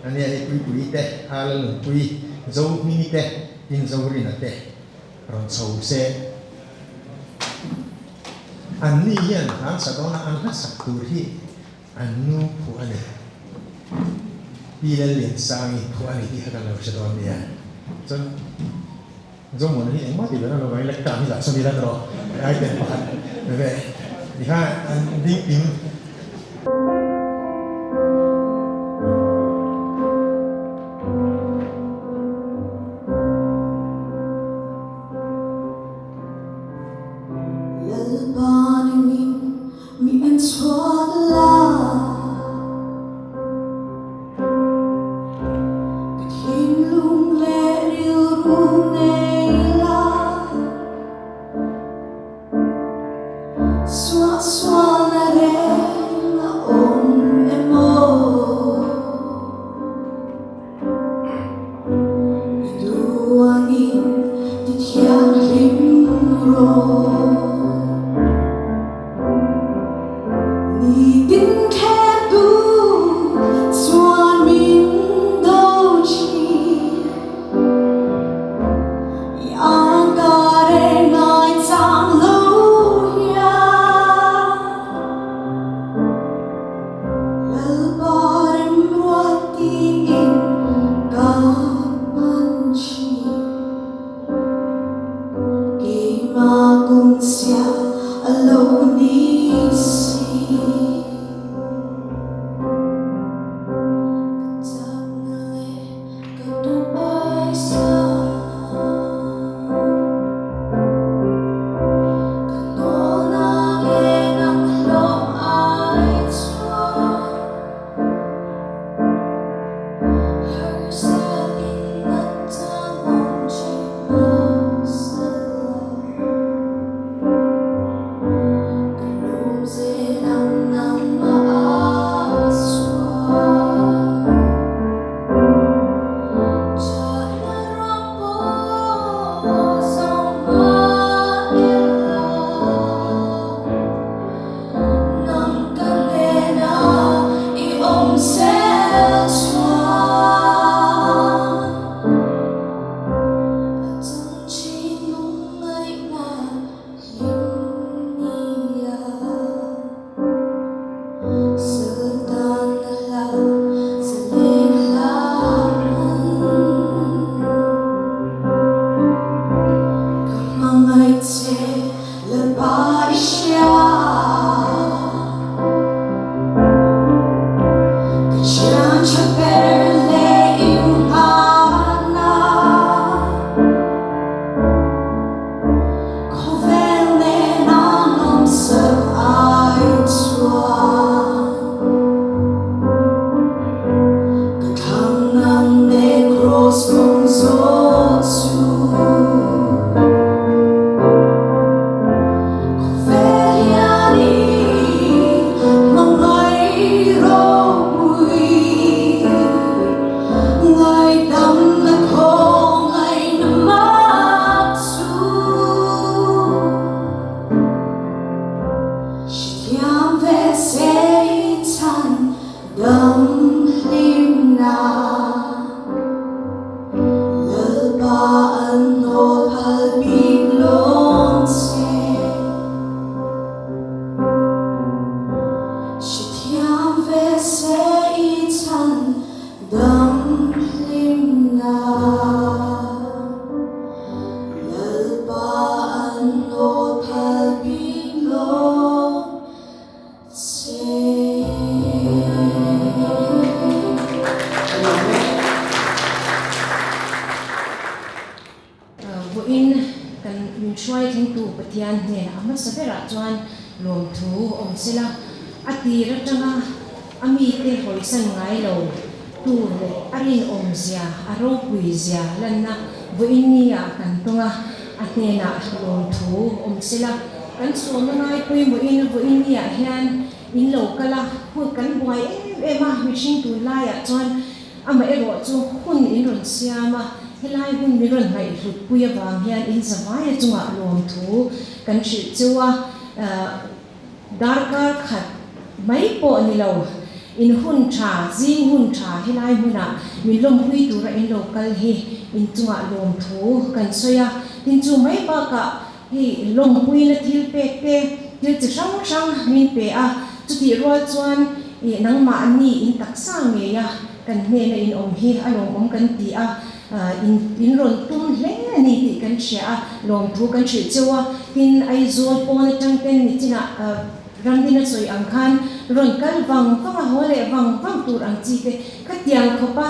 S1: anh ấy quý te, hai lần quý dấu mini te, in dấu rin te, rồi sầu xe. Anh ni hiền, anh sẽ đó là anh hết sạch tuổi hi, anh nu phụ anh ấy, đi lên liền sang phụ anh ấy đi hết là sẽ đó nè, cho giống một cái anh mất thì nó là vậy, lấy cảm giác xong đi ra rồi, ai tiền bạc, vậy, thì ha anh đi tìm
S10: Swalla darkar khat mai po ni lo in hun tha zing hun tha helai huna min lom hui tu ra in local hi in chunga lom thu kan soya tin chu mai pa ka hi lom hui na thil pe te thil chi sang sang min pe a chu ti ro chuan i nang ma ani in taksa nge ya kan hne na in om hi a lom om kan ti a in ron tum hle ni ti kan sia lom thu kan chi chewa tin ai zo pon tang ten ni china randina soi ang khan ron kal wang wang hole wang tur ang chi te katiang khopa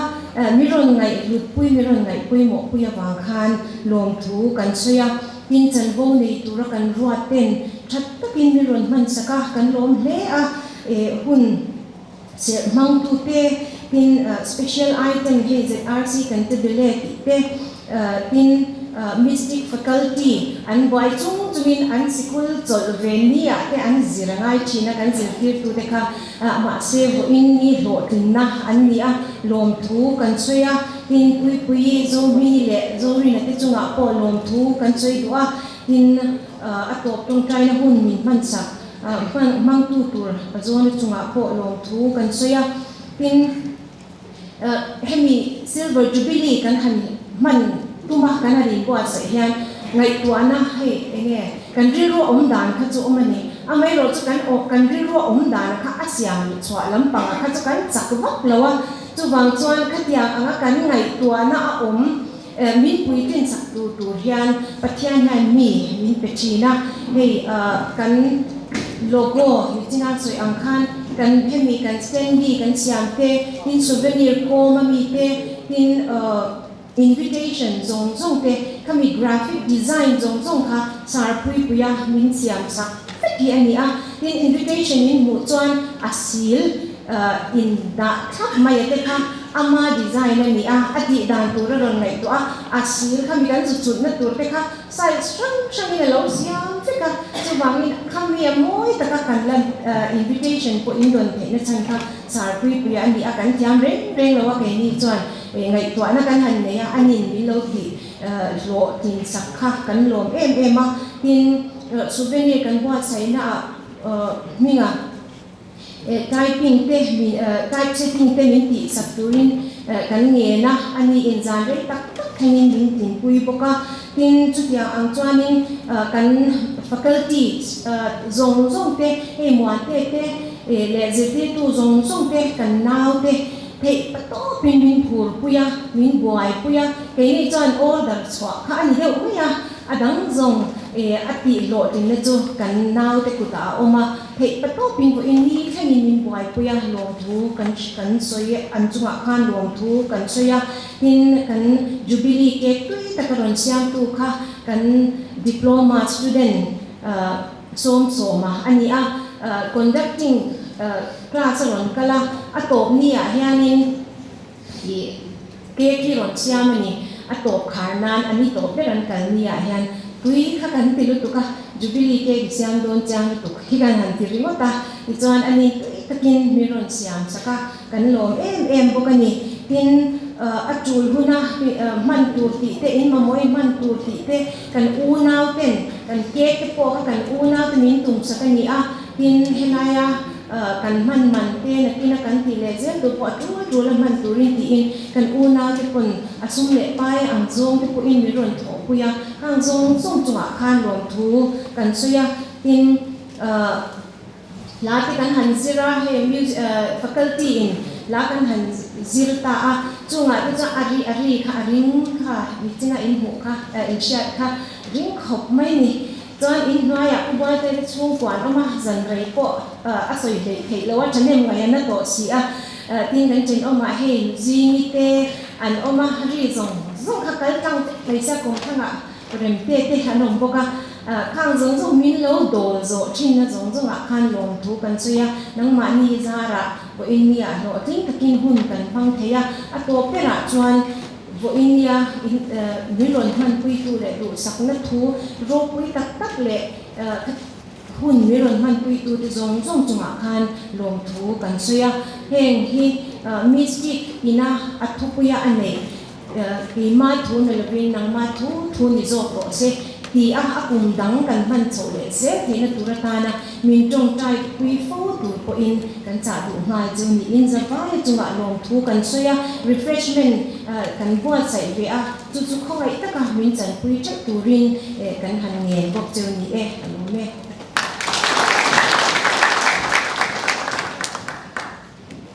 S10: mi ron ngai lut pui mi ron ngai pui mo pui wang khan lom thu kan soya tin chan bo nei tur kan ruat ten that takin mi ron man saka kan lom hle a hun se mang tu te tin special item he ZRC kan te bele te tin mystic faculty an boy chungin an sikul cholvenia te an zirangai thina kan zirtir tu te kha ma se vo in ni lo tinna an nia lom thu kan soya tin pui zo mi le zo ri na te chunga po lom thu kan soi duwa tin atop tong trai na hun min man sa mang tu tur zo ni chunga po lom thu kan soya tin hemi silver jubilee kan han man tuma kan ri bo sa hian ngai tuana he enge kan ri ro om dan kha chu omani amai ro chu kan o kan ri ro om dan kha asyam ni chwa lampang kha chu kan chak wak lawa chu wang chuan khatia anga kan ngai tuana a om min pui tin sak tu hian pathian han mi min pechina hei kan logo hitina soi ang khan kan hemi kan standee kan siam te tin souvenir ko mami te tin invitation zong te kami graphic design zong kha sar pui puya min siam sak ti ani a tin invitation in mu chuan asil in da thap mai te kha ama design ani a ati dan tur ron ngai to a asil kami kan chu na tur te kha sai sang ni lo siam te ka chu wangin kami moi ta ka kan lan invitation ko indon te na chang kha sar pui puya ani a kan jam reng lo wa ke ni chuan ngai to na kan han ne ya anin bi lo ti lo tin sak kha kan lom em a tin souvenir kan wa sai na minga typing te type setting te min ti sak turin kan nge na ani in zan re tak thanin din tin pui boka tin chutia ang chuanin kan faculty zong te he muan te le zete tu zong te kan nau te thei pato min phur puya min buai puya ke ni chuan order chwa kha ani deuh puya adang zong ati lo tin na chu kan nau te kuta oma thei pato pin ko in ni thani min buai puya long thu kan soi an chunga khan long thu kan soya tin kan jubilee ke tui takaron siam tu kha kan diploma student soma ani a conducting class ron kala atop nia hianin ke ki ron siamani atop kharnan ani top beran kal nia hian tui kha kan tilu tuka jubilee ke siam don chang tu hi kan han ti ringota i chuan ani takin mi ron siam saka kan lom em bokani tin atul huna man tur ti te in mamoi man tur ti te kan unau ten kan ke te po kan unau te min tum sakani a tin helaya kan man te na kina kan ti le zel tu po tu la man turin ti in kan unau te pon asum le pai ang zong te po in mi ron tho puya ang zong chunga khan lom thu kan suya tin la te kan han zira he faculty in la kan han zirta a chunga te cha ari kha ring kha mitina in hu kha in shat kha ring khop mai ni chuan in hnuaia uba te chung kwan oma zan rei po asoi thei lo wa chanem ngai na to si a tin kan chen oma hei zini te an oma ri zong kha kal tang leisa kong thanga rem te hanom boka khang zong min lo dol zo thin na zong a khan lom thu kan chuya nang ma ni zara bo in nia no tin takin hun kan phang theya a to pera chuan vo India milon man pui tu le du sakna thu ro pui tak le hun milon man pui tu de zong chunga khan lom thu kan soya heng hi mystic ina athu puya ane ki ma thu na le bin nang ma thu ni zo pro se ti a akum dang kan man chole se thena turatana min tong tai pui fo tu po in kan cha du ngai chu ni in za vai chunga lom thu kan soya refreshment kan buat sai ve a chu khoi ta ka min chan pui chak turin kan han nge bok chu ni alo me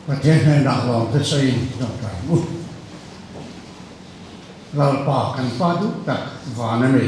S8: Pathian hai nak lom te sai dong ta mu. Ral pa kan pa du tak va na me